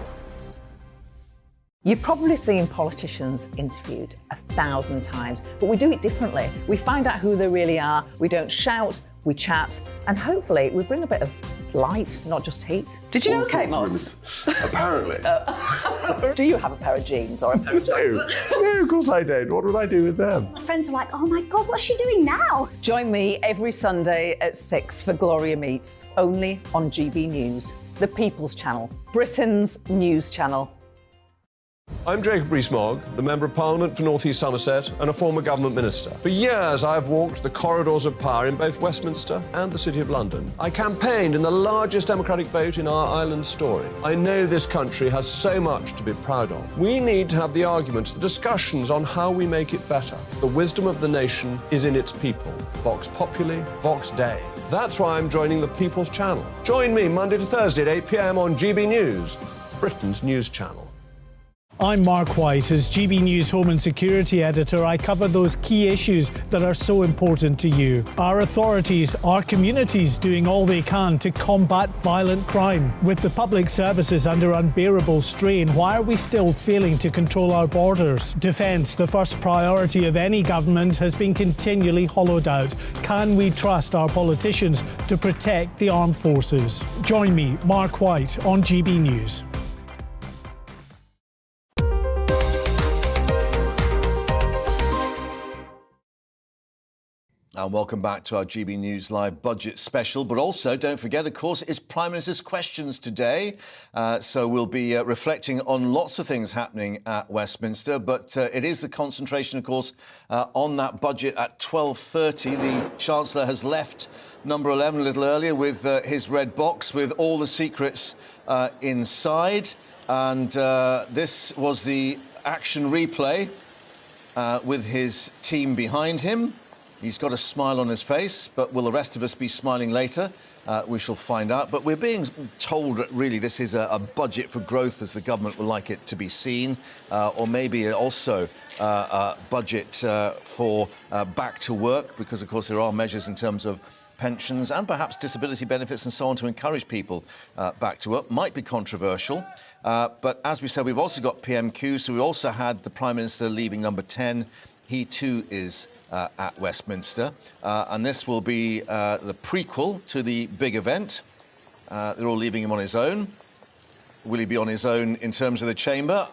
You've probably seen politicians interviewed 1,000 times, but we do it differently. We find out who they really are, we don't shout, we chat, and hopefully we bring a bit of light, not just heat. Did you know Kate Moss? Apparently. Do you have a pair of jeans or a pair of jeans? No, of course I don't. What would I do with them? My friends are like, oh my God, what's she doing now? Join me every Sunday at 6 for Gloria Meets, only on GB News, the People's Channel, Britain's news channel. I'm Jacob Rees-Mogg, the Member of Parliament for North East Somerset and a former government minister. For years, I've walked the corridors of power in both Westminster and the City of London. I campaigned in the largest democratic vote in our island's story. I know this country has so much to be proud of. We need to have the arguments, the discussions on how we make it better. The wisdom of the nation is in its people. Vox Populi, Vox Dei. That's why I'm joining the People's Channel. Join me Monday to Thursday at 8 p.m. on GB News, Britain's news channel. I'm Mark White. As GB News Home and Security Editor, I cover those key issues that are so important to you. Our authorities, our communities doing all they can to combat violent crime. With the public services under unbearable strain, why are we still failing to control our borders? Defence, the first priority of any government, has been continually hollowed out. Can we trust our politicians to protect the armed forces? Join me, Mark White, on GB News. And welcome back to our GB News Live budget special. But also, don't forget, of course, it's Prime Minister's Questions today. So we'll be reflecting on lots of things happening at Westminster. But it is the concentration, of course, on that budget at 12:30. The Chancellor has left number 11 a little earlier with his red box with all the secrets inside. And this was the action replay with his team behind him. He's got a smile on his face, but will the rest of us be smiling later? We shall find out. But we're being told that really this is a budget for growth as the government would like it to be seen, or maybe also a budget for back to work, because, of course, there are measures in terms of pensions and perhaps disability benefits and so on to encourage people back to work. Might be controversial. But as we said, we've also got PMQs. So we also had the Prime Minister leaving number 10. He too is at Westminster. And this will be the prequel to the big event. They're all leaving him on his own. Will he be on his own in terms of the chamber?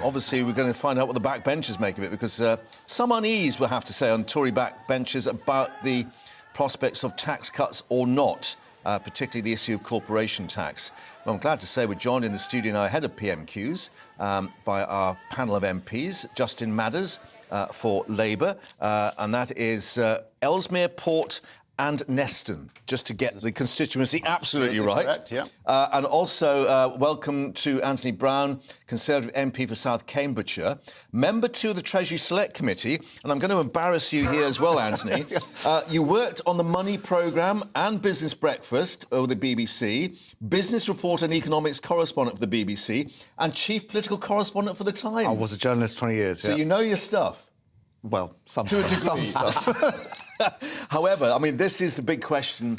Obviously, we're going to find out what the backbenchers make of it, because some unease, we'll have to say, on Tory backbenchers about the prospects of tax cuts or not, particularly the issue of corporation tax. Well, I'm glad to say we're joined in the studio now ahead of PMQs by our panel of MPs, Justin Madders for Labour, and that is Ellesmere, Port and Neston, just to get the constituency absolutely right. Correct, yeah. And also, welcome to Anthony Brown, Conservative MP for South Cambridgeshire, member to the Treasury Select Committee, and I'm going to embarrass you here as well, Anthony. You worked on the Money Programme and Business Breakfast with the BBC, business reporter and economics correspondent for the BBC, and chief political correspondent for The Times. I was a journalist 20 years, So you know your stuff? Well, some to a stuff. degree. Some stuff. However, I mean, this is the big question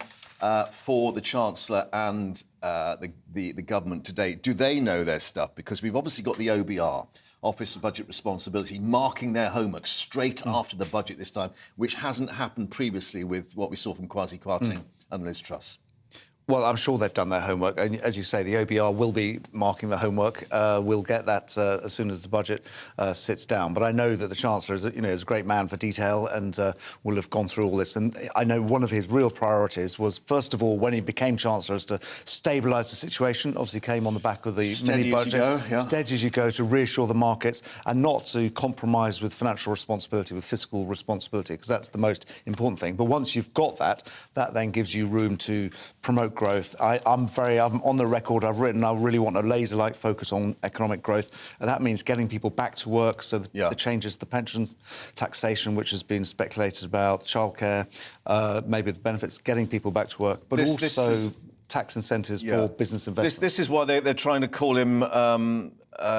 for the Chancellor and the government today. Do they know their stuff? Because we've obviously got the OBR, Office of Budget Responsibility, marking their homework straight after the budget this time, which hasn't happened previously with what we saw from Kwasi Kwarteng and Liz Truss. Well, I'm sure they've done their homework. And as you say, the OBR will be marking the homework. We'll get that as soon as the budget sits down. But I know that the Chancellor is a great man for detail and will have gone through all this. And I know one of his real priorities was, first of all, when he became Chancellor, is to stabilise the situation. Obviously came on the back of the mini-budget. Steady as you go, to reassure the markets and not to compromise with financial responsibility, with fiscal responsibility, because that's the most important thing. But once you've got that, that then gives you room to promote growth. I'm on the record. I've written I really want a laser-like focus on economic growth, and that means getting people back to work. So the changes, the pensions taxation, which has been speculated about, childcare, maybe the benefits, getting people back to work, but also tax incentives for business investment. This is why they're trying to call him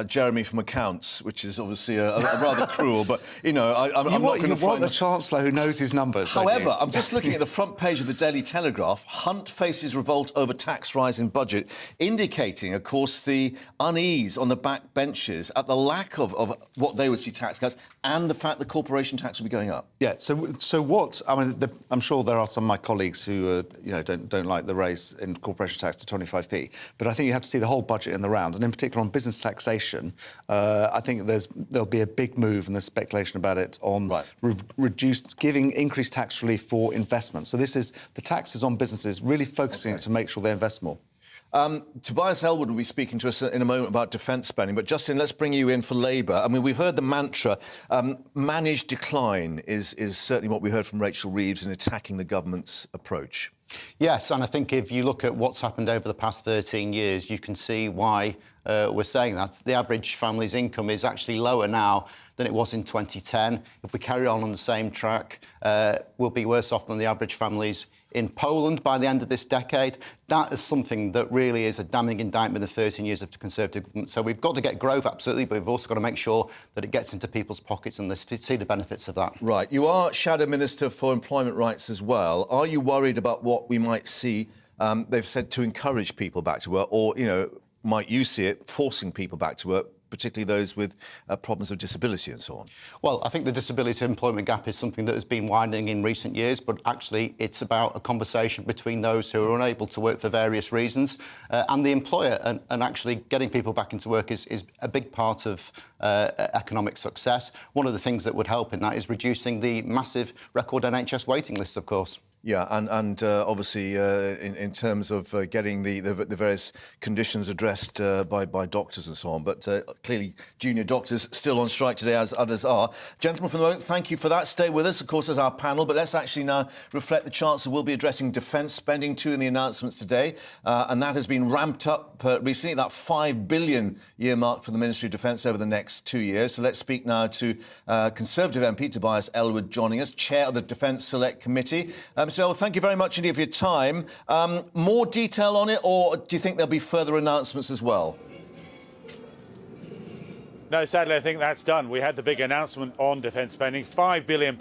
Jeremy from Accounts, which is obviously a rather cruel, but, I'm not going to... You want the Chancellor who knows his numbers, However, I'm just looking at the front page of the Daily Telegraph. Hunt faces revolt over tax rise in budget, indicating, of course, the unease on the back benches at the lack of what they would see tax cuts and the fact the corporation tax will be going up. Yeah, so what... I mean, I'm sure there are some of my colleagues who, don't like the raise in corporation tax to 25p, but I think you have to see the whole budget in the round, and in particular on business taxation. I think there'll be a big move, and there's speculation about it, on giving increased tax relief for investment. So this is the taxes on businesses, really focusing to make sure they invest more. Tobias Elwood will be speaking to us in a moment about defence spending, but Justin, let's bring you in for Labour. I mean, we've heard the mantra, managed decline is certainly what we heard from Rachel Reeves in attacking the government's approach. Yes, and I think if you look at what's happened over the past 13 years, you can see why we're saying that. The average family's income is actually lower now than it was in 2010. If we carry on the same track, we'll be worse off than the average families in Poland by the end of this decade. That is something that really is a damning indictment of 13 years of the Conservative government. So we've got to get growth, absolutely, but we've also got to make sure that it gets into people's pockets and they see the benefits of that. Right. You are Shadow Minister for Employment Rights as well. Are you worried about what we might see, they've said, to encourage people back to work, or, might you see it forcing people back to work, particularly those with problems of disability and so on? Well, I think the disability employment gap is something that has been widening in recent years, but actually it's about a conversation between those who are unable to work for various reasons and the employer, and actually getting people back into work is a big part of economic success. One of the things that would help in that is reducing the massive record NHS waiting list, of course. Yeah, and obviously in terms of getting the various conditions addressed by doctors and so on, but clearly junior doctors still on strike today, as others are. Gentlemen, from the moment, thank you for that. Stay with us, of course, as our panel, but let's actually now reflect. The Chancellor will be addressing defence spending too in the announcements today, and that has been ramped up recently, that $5 billion earmarked for the Ministry of Defence over the next 2 years. So let's speak now to Conservative MP Tobias Elwood joining us, Chair of the Defence Select Committee. Mr. Elwood, thank you very much indeed for your time. More detail on it, or do you think there'll be further announcements as well? No, sadly, I think that's done. We had the big announcement on defence spending, £5 billion,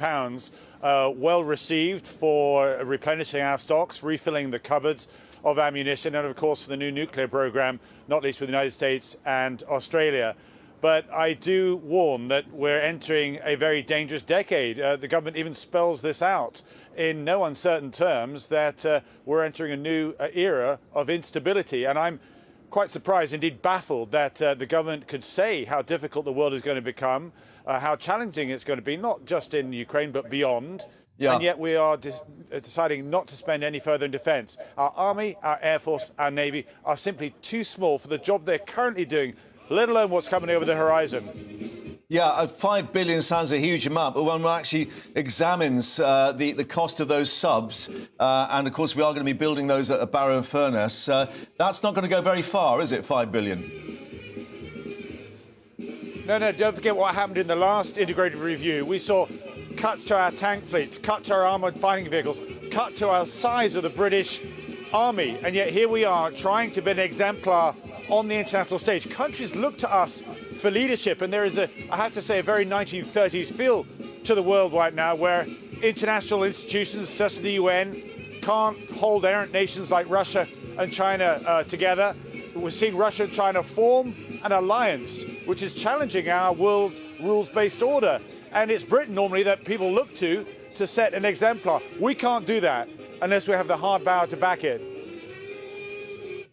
well received for replenishing our stocks, refilling the cupboards of ammunition, and of course for the new nuclear programme, not least with the United States and Australia. But I do warn that we're entering a very dangerous decade. The government even spells this out in no uncertain terms, that we're entering a new era of instability. And I'm quite surprised, indeed baffled, that the government could say how difficult the world is going to become, how challenging it's going to be, not just in Ukraine, but beyond. Yeah. And yet we are deciding not to spend any further in defence. Our Army, our Air Force, our Navy are simply too small for the job they're currently doing, let alone what's coming over the horizon. Yeah, $5 billion sounds a huge amount, but when one actually examines the cost of those subs, and of course we are going to be building those at Barrow and Furness, that's not going to go very far, is it, $5 billion? No, don't forget what happened in the last integrated review. We saw cuts to our tank fleets, cut to our armoured fighting vehicles, cut to our size of the British Army, and yet here we are trying to be an exemplar on the international stage. Countries look to us for leadership, and there is I have to say, a very 1930s feel to the world right now, where international institutions such as the UN can't hold errant nations like Russia and China together. We're seeing Russia and China form an alliance which is challenging our world rules-based order, and it's Britain normally that people look to set an exemplar. We can't do that unless we have the hard power to back it.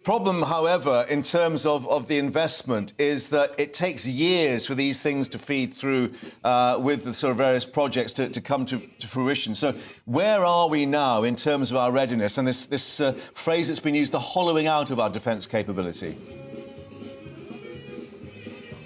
Problem, however, in terms of the investment is that it takes years for these things to feed through with the sort of various projects to come to fruition. So where are we now in terms of our readiness and this phrase that's been used, the hollowing out of our defence capability?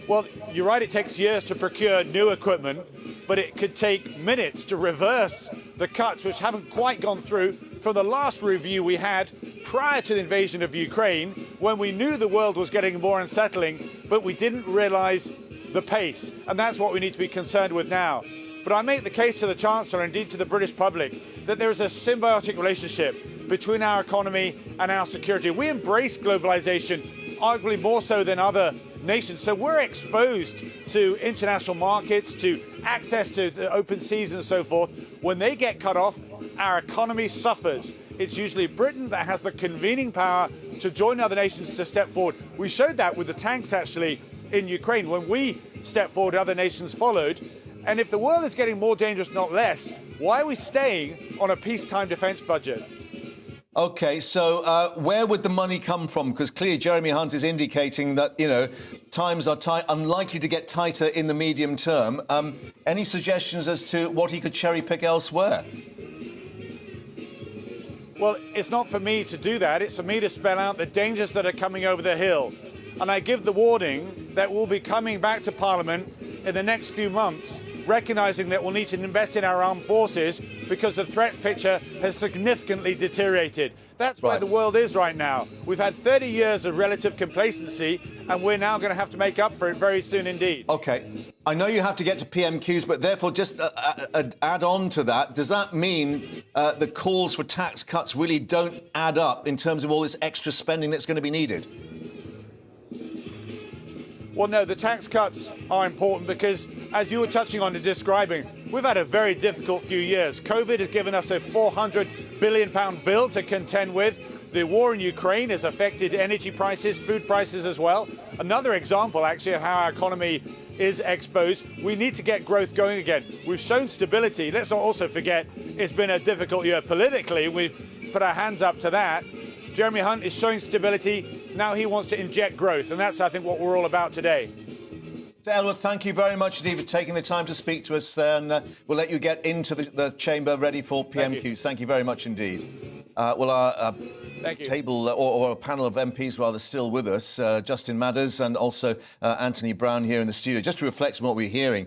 Well, you're right, it takes years to procure new equipment, but it could take minutes to reverse the cuts which haven't quite gone through from the last review we had prior to the invasion of Ukraine, when we knew the world was getting more unsettling, but we didn't realise the pace. And that's what we need to be concerned with now. But I make the case to the Chancellor, indeed to the British public, that there is a symbiotic relationship between our economy and our security. We embrace globalisation, arguably more so than other nations. So we're exposed to international markets, to access to the open seas and so forth. When they get cut off, our economy suffers. It's usually Britain that has the convening power to join other nations to step forward. We showed that with the tanks, actually, in Ukraine. When we stepped forward, other nations followed. And if the world is getting more dangerous, not less, why are we staying on a peacetime defence budget? OK, so where would the money come from? Because clearly Jeremy Hunt is indicating that, you know, times are tight, unlikely to get tighter in the medium term. Any suggestions as to what he could cherry-pick elsewhere? Well, it's not for me to do that. It's for me to spell out the dangers that are coming over the hill. And I give the warning that we'll be coming back to Parliament in the next few months, recognising that we'll need to invest in our armed forces because the threat picture has significantly deteriorated. That's where the world is right now. We've had 30 years of relative complacency, and we're now going to have to make up for it very soon indeed. OK. I know you have to get to PMQs, but therefore just add on to that. Does that mean the calls for tax cuts really don't add up in terms of all this extra spending that's going to be needed? Well, no, the tax cuts are important because, as you were touching on and describing, we've had a very difficult few years. COVID has given us a £400 billion bill to contend with. The war in Ukraine has affected energy prices, food prices as well. Another example, actually, of how our economy is exposed. We need to get growth going again. We've shown stability. Let's not also forget it's been a difficult year politically. We've put our hands up to that. Jeremy Hunt is showing stability. Now he wants to inject growth, and that's, I think, what we're all about today. So, Elwood, thank you very much indeed for taking the time to speak to us there, and we'll let you get into the chamber ready for PMQs. Thank you very much indeed. Well, our table or a panel of MPs rather still with us, Justin Madders and also Anthony Brown here in the studio. Just to reflect on what we're hearing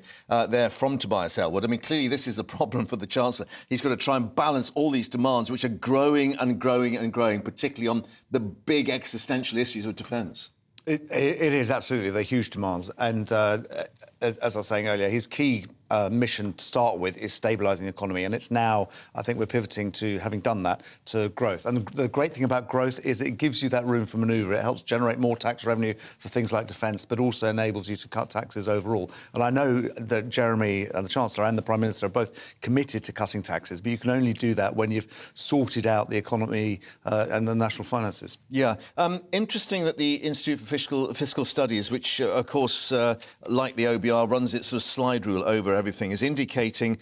there from Tobias Elwood, I mean, clearly this is the problem for the Chancellor. He's got to try and balance all these demands, which are growing and growing and growing, particularly on the big existential issues of defence. It is, absolutely. They're huge demands. And as I was saying earlier, his key mission to start with is stabilising the economy. And it's now, I think we're pivoting to, having done that, to growth. And the great thing about growth is it gives you that room for manoeuvre. It helps generate more tax revenue for things like defence, but also enables you to cut taxes overall. And I know that Jeremy, the Chancellor and the Prime Minister are both committed to cutting taxes, but you can only do that when you've sorted out the economy and the national finances. Yeah. Interesting that the Institute for Fiscal Studies, which, of course, like the OBR, runs its sort of slide rule over everything, is indicating,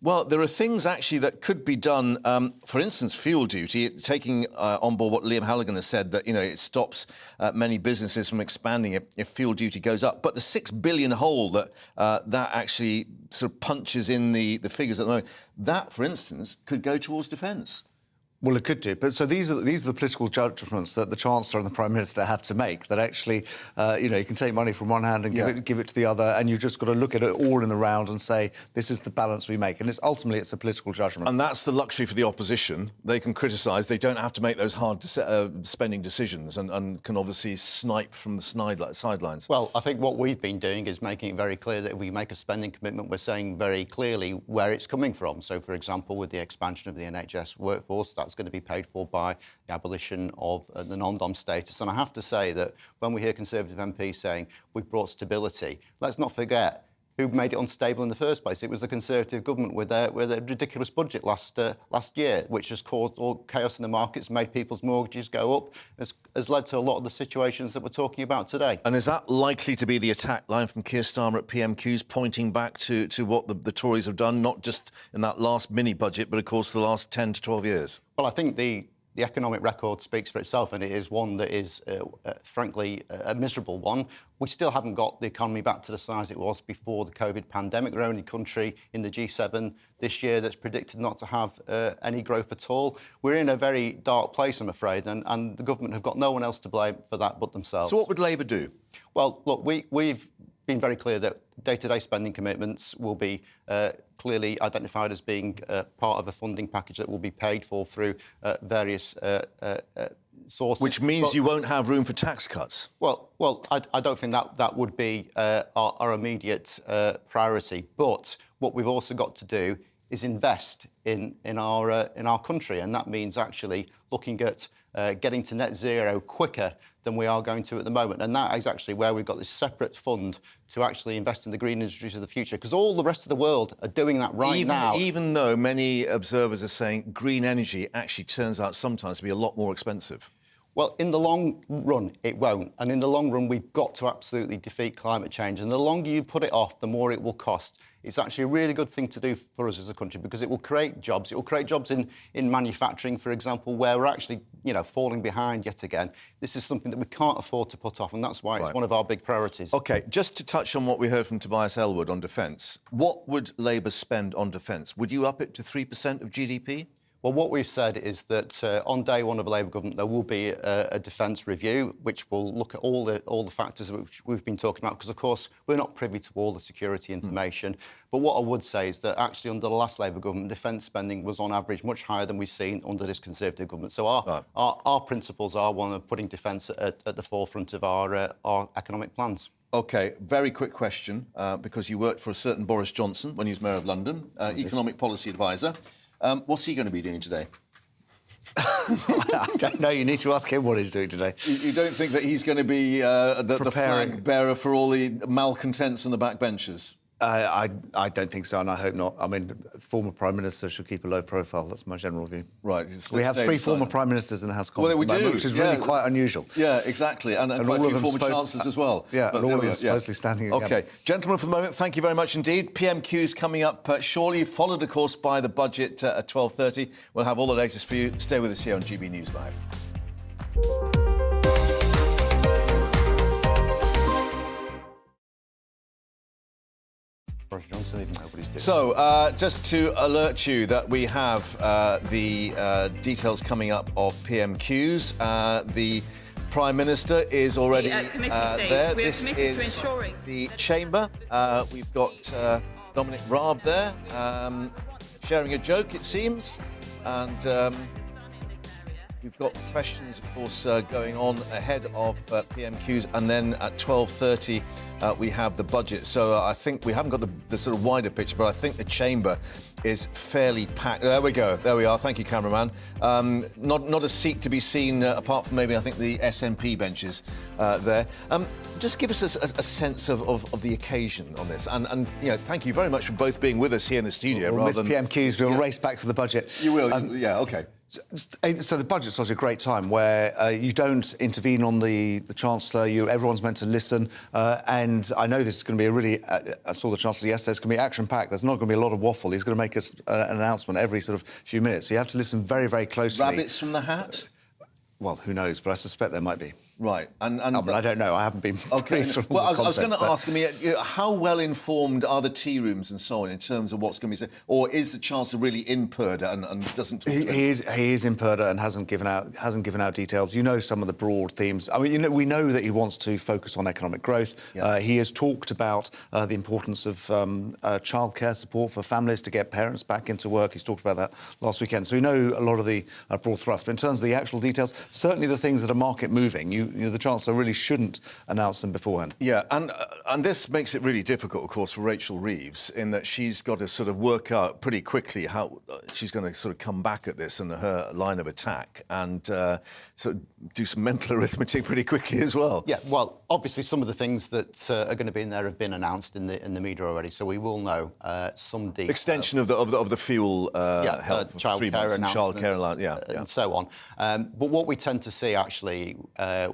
well, there are things actually that could be done. For instance, fuel duty, taking on board what Liam Halligan has said, that, you know, it stops many businesses from expanding if fuel duty goes up. But the $6 billion hole that that actually sort of punches in the figures at the moment, that, for instance, could go towards defence. Well, it could do. But so these are the political judgments that the Chancellor and the Prime Minister have to make, that actually, you know, you can take money from one hand and give it to the other, and you've just got to look at it all in the round and say, this is the balance we make. And ultimately, it's a political judgment. And that's the luxury for the opposition. They can criticise. They don't have to make those hard spending decisions and can obviously snipe from the sidelines. Well, I think what we've been doing is making it very clear that if we make a spending commitment, we're saying very clearly where it's coming from. So, for example, with the expansion of the NHS workforce, that's going to be paid for by the abolition of the non-dom status. And I have to say that when we hear Conservative MPs saying we've brought stability, let's not forget who made it unstable in the first place. It was the Conservative government with their ridiculous budget last year, which has caused all chaos in the markets, made people's mortgages go up, has led to a lot of the situations that we're talking about today. And is that likely to be the attack line from Keir Starmer at PMQs, pointing back to what the Tories have done, not just in that last mini-budget, but, of course, the last 10 to 12 years? Well, I think the the economic record speaks for itself, and it is one that is, frankly, a miserable one. We still haven't got the economy back to the size it was before the COVID pandemic. We're the only country in the G7 this year that's predicted not to have any growth at all. We're in a very dark place, I'm afraid, and the government have got no one else to blame for that but themselves. So what would Labour do? Well, look, we've been very clear that day-to-day spending commitments will be clearly identified as being part of a funding package that will be paid for through various sources. Which means you won't have room for tax cuts. Well, I don't think that would be our immediate priority. But what we've also got to do is invest in our country, and that means actually looking at getting to net zero quicker than we are going to at the moment. And that is actually where we've got this separate fund to actually invest in the green industries of the future, because all the rest of the world are doing that now. Even though many observers are saying green energy actually turns out sometimes to be a lot more expensive. Well, in the long run, it won't. And in the long run, we've got to absolutely defeat climate change. And the longer you put it off, the more it will cost. It's actually a really good thing to do for us as a country, because it will create jobs. It will create jobs in manufacturing, for example, where we're actually, falling behind yet again. This is something that we can't afford to put off, and that's why it's one of our big priorities. OK, just to touch on what we heard from Tobias Ellwood on defence, what would Labour spend on defence? Would you up it to 3% of GDP? Well, what we've said is that on day one of a Labour government, there will be a defence review, which will look at all the factors which we've been talking about, because, of course, we're not privy to all the security information. But what I would say is that actually under the last Labour government, defence spending was on average much higher than we've seen under this Conservative government. So our principles are one of putting defence at the forefront of our economic plans. OK, very quick question, because you worked for a certain Boris Johnson when he was Mayor of London, economic policy advisor. What's he going to be doing today? I don't know. You need to ask him what he's doing today. You don't think that he's going to be the flag bearer for all the malcontents and the backbenchers? I don't think so, and I hope not. I mean, former Prime Minister should keep a low profile. That's my general view. Right. We have 3 former Prime Ministers in the House of Commons, we do, which is really quite unusual. Yeah, exactly, and quite a few former Chancellors as well. Yeah, and all of them supposedly standing again. OK, gentlemen, for the moment, thank you very much indeed. PMQs coming up shortly, followed, of course, by the budget at 12:30. We'll have all the latest for you. Stay with us here on GB News Live. So, just to alert you that we have the details coming up of PMQs. The Prime Minister is already there. This is the chamber. We've got Dominic Raab there, sharing a joke, it seems. And we've got questions, of course, going on ahead of PMQs, and then at 12:30 we have the budget. So I think we haven't got the sort of wider picture, but I think the chamber is fairly packed. There we go. There we are. Thank you, cameraman. Not a seat to be seen apart from maybe I think the SNP benches there. Just give us a sense of the occasion on this, and thank you very much for both being with us here in the studio. We'll miss PMQs. We'll race back to the budget. You will. Yeah. OK. So the budget's such a great time where you don't intervene on the Chancellor. Everyone's meant to listen. And I know this is going to be a really... I saw the Chancellor yesterday. It's going to be action-packed. There's not going to be a lot of waffle. He's going to make us an announcement every sort of few minutes. So you have to listen very, very closely. Rabbits from the hat? Well, who knows? But I suspect there might be. Right. And I don't know. I haven't been briefed on well, all the I was going to contents, ask, how well informed are the tea rooms and so on in terms of what's going to be said? Or is the Chancellor really in purdah and doesn't talk to he is in purdah and hasn't given out details. You know some of the broad themes. I mean, we know that he wants to focus on economic growth. Yeah. He has talked about the importance of childcare support for families to get parents back into work. He's talked about that last weekend. So we know a lot of the broad thrust. But in terms of the actual details, certainly the things that are market moving, the Chancellor really shouldn't announce them beforehand. Yeah, and this makes it really difficult, of course, for Rachel Reeves, in that she's got to sort of work out pretty quickly how she's going to sort of come back at this and her line of attack, and sort of do some mental arithmetic pretty quickly as well. Yeah, well, obviously some of the things that are going to be in there have been announced in the media already, so we will know some detail. Extension of the fuel help, childcare and childcare, and so on. But what we we tend to see actually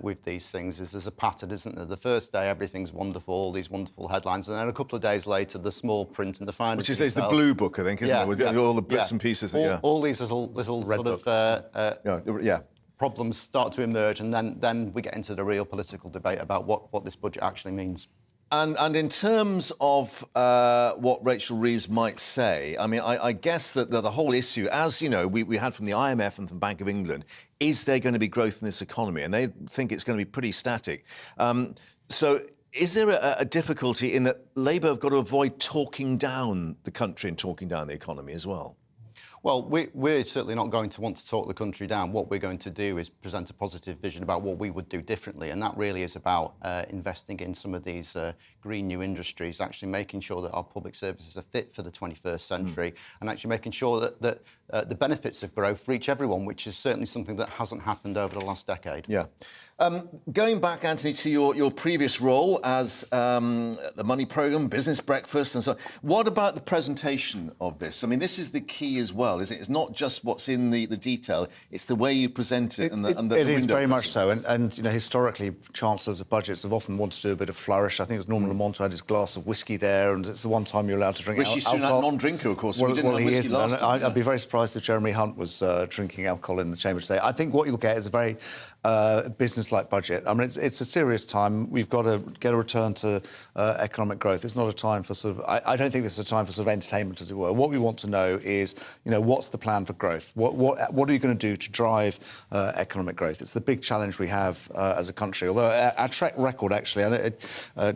with these things is there's a pattern, isn't there? The first day everything's wonderful, all these wonderful headlines, and then a couple of days later the small print and the finer Which is the blue book, I think, isn't it? With all the bits and pieces. All these little sort of problems start to emerge, and then we get into the real political debate about what this budget actually means. And in terms of what Rachel Reeves might say, I mean, I guess that the whole issue, as you know, we had from the IMF and from the Bank of England, is there going to be growth in this economy? And they think it's going to be pretty static. So is there a difficulty in that Labour have got to avoid talking down the country and talking down the economy as well? Well, we're certainly not going to want to talk the country down. What we're going to do is present a positive vision about what we would do differently, and that really is about investing in some of these green new industries, actually making sure that our public services are fit for the 21st century, and actually making sure that the benefits of growth reach everyone, which is certainly something that hasn't happened over the last decade. Yeah. Going back, Anthony, to your previous role as the Money Programme, Business Breakfast and so on, what about the presentation of this? I mean, this is the key as well, isn't it? It's not just what's in the detail, it's the way you present it. It is very much so. And you know, historically, Chancellors of budgets have often wanted to do a bit of flourish. I think it was Norman Lamont who had his glass of whiskey there, and it's the one time you're allowed to drink Rishi alcohol. Sunak, non-drinker, of course. Well, we didn't have he whiskey isn't. last time. I'd be very surprised if Jeremy Hunt was drinking alcohol in the chamber today. I think what you'll get is a very business-like budget. I mean, it's a serious time. We've got to get a return to economic growth. It's not a time for sort of... I don't think this is a time for sort of entertainment, as it were. What we want to know is, you know, what's the plan for growth? What are you going to do to drive economic growth? It's the big challenge we have as a country. Although our track record, actually,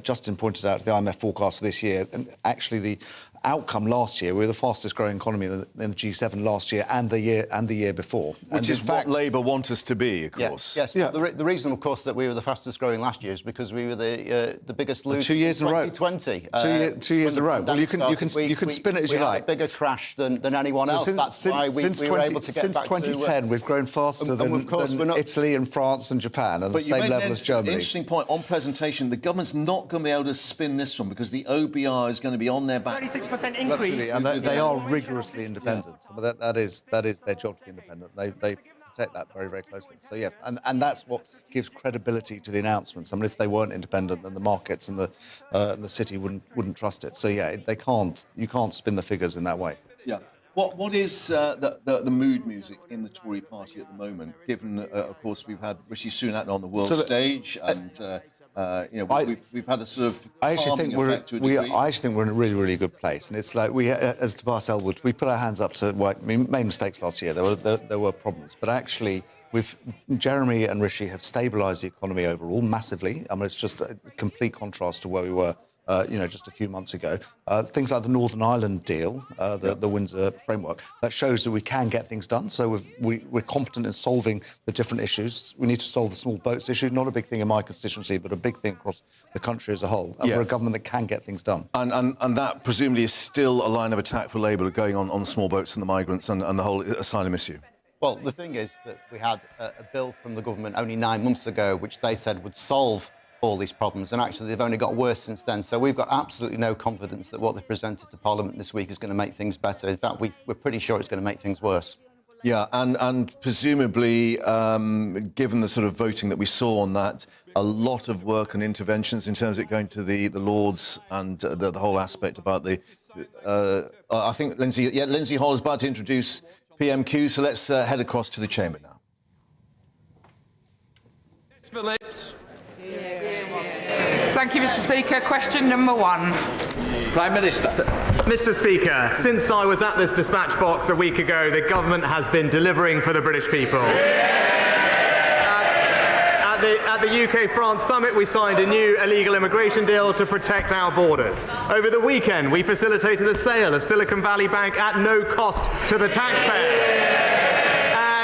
Justin pointed out the IMF forecast for this year, and actually the outcome last year, we were the fastest growing economy in the G7 last year and the year before. Which is what Labour want us to be, of course. Yes. Yeah. The reason, of course, that we were the fastest growing last year is because we were the biggest loser 2 years in a row. 2020. 2 years in a row. Well, you can spin it as you like. We had a bigger crash than anyone else. That's why we were able to get since back 2010, we've grown faster than Italy and France and Japan, and the same level as Germany. An interesting point on presentation. The government's not going to be able to spin this one because the OBR is going to be on their back. 36% increase. And they are rigorously independent. Yeah. That is their job to be independent. They protect that very, very closely. So yes, and that's what gives credibility to the announcements. I mean, if they weren't independent, then the markets and the city wouldn't trust it. So yeah, you can't spin the figures in that way. Yeah. What is the mood music in the Tory party at the moment? Given, of course, we've had Rishi Sunak on the world stage, and you know, we've had a sort of calming effect to a degree. I actually think we're in a really, really good place, and it's like we, as Tobias Ellwood, we put our hands up to. Well, we made mistakes last year. There were problems, but actually, Jeremy and Rishi have stabilised the economy overall massively. I mean, it's just a complete contrast to where we were. Just a few months ago. Things like the Northern Ireland deal, the Windsor framework, that shows that we can get things done. So we're competent in solving the different issues. We need to solve the small boats issue, not a big thing in my constituency, but a big thing across the country as a whole. And we're a government that can get things done. And that presumably is still a line of attack for Labour going on the small boats and the migrants and the whole asylum issue. Well, the thing is that we had a bill from the government only 9 months ago, which they said would solve all these problems, and actually they've only got worse since then. So we've got absolutely no confidence that what they've presented to Parliament this week is going to make things better. In fact, we're pretty sure it's going to make things worse. Yeah, and presumably, given the sort of voting that we saw on that, a lot of work and interventions in terms of it going to the Lords and the whole aspect about the... I think Lindsay Hall is about to introduce PMQs, so let's head across to the Chamber now. Phillips. Thank you, Mr. Speaker. Question number 1. Prime Minister. Mr. Speaker, since I was at this dispatch box a week ago, the government has been delivering for the British people. At the UK-France summit, we signed a new illegal immigration deal to protect our borders. Over the weekend, we facilitated the sale of Silicon Valley Bank at no cost to the taxpayer.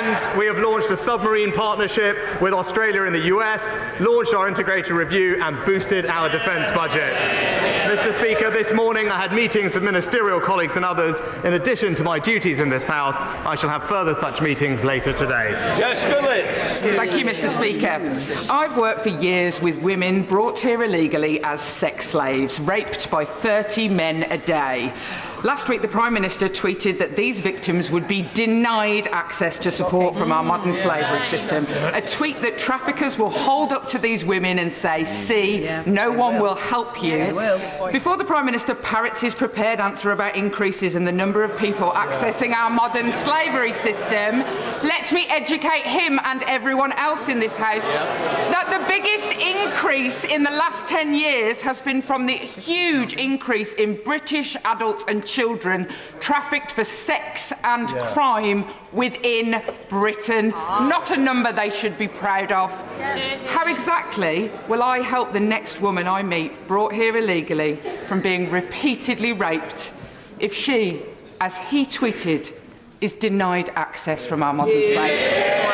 And we have launched a submarine partnership with Australia and the US, launched our integrated review and boosted our defence budget. Mr. Speaker, this morning I had meetings with ministerial colleagues and others. In addition to my duties in this House, I shall have further such meetings later today. Jessica Litz. Thank you, Mr. Speaker. I've worked for years with women brought here illegally as sex slaves, raped by 30 men a day. Last week, the Prime Minister tweeted that these victims would be denied access to support from our modern slavery system. A tweet that traffickers will hold up to these women and say, see, no one will help you. Before the Prime Minister parrots his prepared answer about increases in the number of people accessing our modern slavery system, let me educate him and everyone else in this House that the biggest increase in the last 10 years has been from the huge increase in British adults and children trafficked for sex and crime within Britain. Not a number they should be proud of. How exactly will I help the next woman I meet brought here illegally from being repeatedly raped if she, as he tweeted, is denied access from our modern state?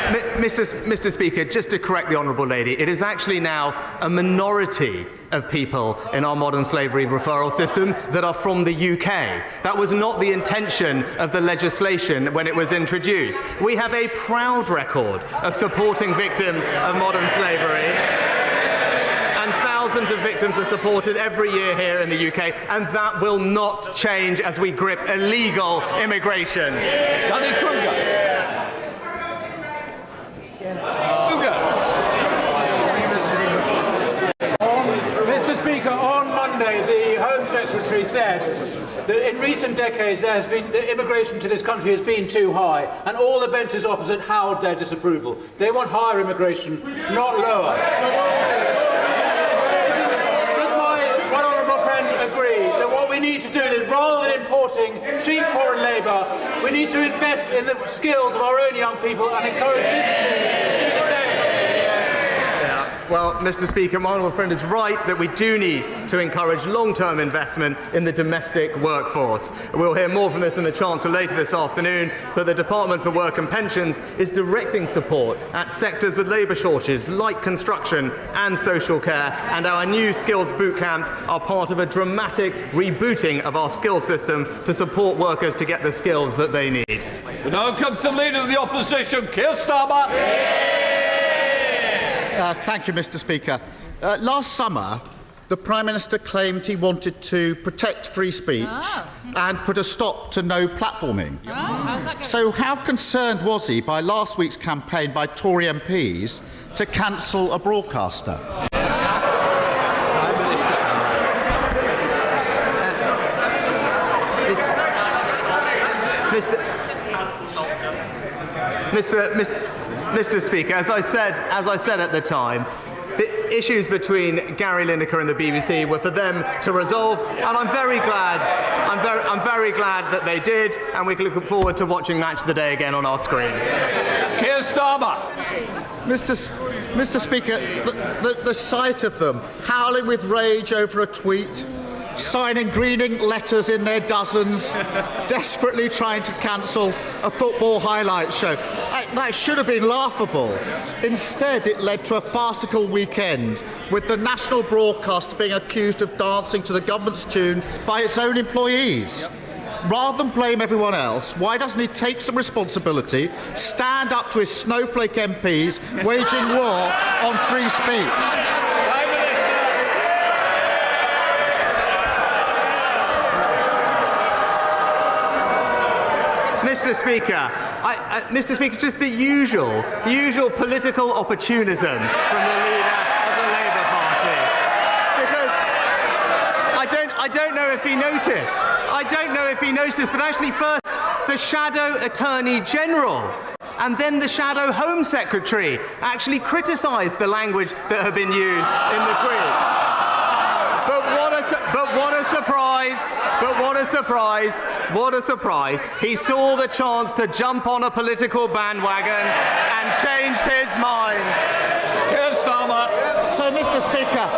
Mr. Speaker, just to correct the Honourable Lady, it is actually now a minority of people in our modern slavery referral system that are from the UK. That was not the intention of the legislation when it was introduced. We have a proud record of supporting victims of modern slavery. And thousands of victims are supported every year here in the UK, and that will not change as we grip illegal immigration. Danny Kruger. Mr. Speaker, on Monday, the Home Secretary said that in recent decades the immigration to this country has been too high, and all the benches opposite howled their disapproval. They want higher immigration, not lower. Does my one honourable friend agree that what we need to do is, rather than importing cheap foreign labour, we need to invest in the skills of our own young people and encourage businesses to do the same? Well, Mr. Speaker, my honourable friend is right that we do need to encourage long-term investment in the domestic workforce. We'll hear more from this in the Chancellor later this afternoon, but the Department for Work and Pensions is directing support at sectors with labour shortages like construction and social care, and our new skills boot camps are part of a dramatic rebooting of our skills system to support workers to get the skills that they need. We now come to the Leader of the Opposition, Keir Starmer. Thank you, Mr. Speaker. Last summer, the Prime Minister claimed he wanted to protect free speech and put a stop to no platforming. So how concerned was he by last week's campaign by Tory MPs to cancel a broadcaster? Mr. Speaker, as I said at the time, the issues between Gary Lineker and the BBC were for them to resolve, and I'm very glad that they did, and we can look forward to watching Match of the Day again on our screens. Keir Starmer. Mr. Speaker, the sight of them howling with rage over a tweet, signing greening letters in their dozens, desperately trying to cancel a football highlight show. That should have been laughable. Instead, it led to a farcical weekend, with the national broadcast being accused of dancing to the government's tune by its own employees. Rather than blame everyone else, why doesn't he take some responsibility, stand up to his snowflake MPs waging war on free speech? Mr. Speaker, just the usual political opportunism from the leader of the Labour Party. Because I don't know if he noticed. But actually first the Shadow Attorney General and then the Shadow Home Secretary actually criticised the language that had been used in the tweet. But what a surprise. He saw the chance to jump on a political bandwagon and changed his mind. Keir Starmer. So, Mr. Speaker,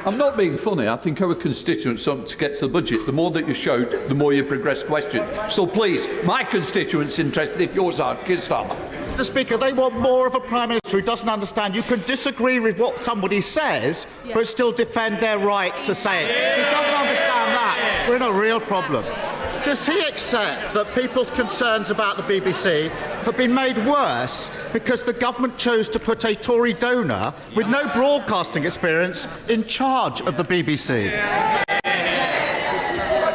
I'm not being funny. I think our constituents want to get to the budget. The more that you shout, the more you progress questions. So please, my constituents interested if yours are. Keir Starmer. Mr. Speaker, they want more of a Prime Minister who doesn't understand you can disagree with what somebody says, but still defend their right to say it. He doesn't understand that. We're in a real problem. Does he accept that people's concerns about the BBC have been made worse because the government chose to put a Tory donor with no broadcasting experience in charge of the BBC?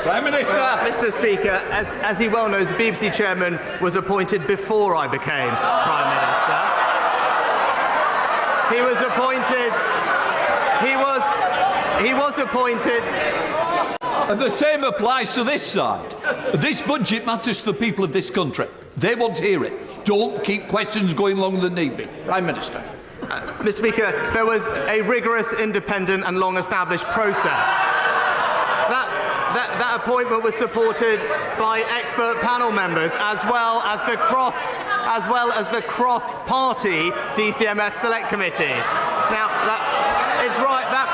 Prime Minister. Mr. Speaker, as he well knows, the BBC chairman was appointed before I became Prime Minister. He was appointed. He was appointed. And the same applies to this side. This budget matters to the people of this country. They want to hear it. Don't keep questions going longer than need be. Prime Minister. Mr. Speaker, there was a rigorous, independent and long-established process. That appointment was supported by expert panel members, as well as the cross-party DCMS Select Committee. Now, it's right. That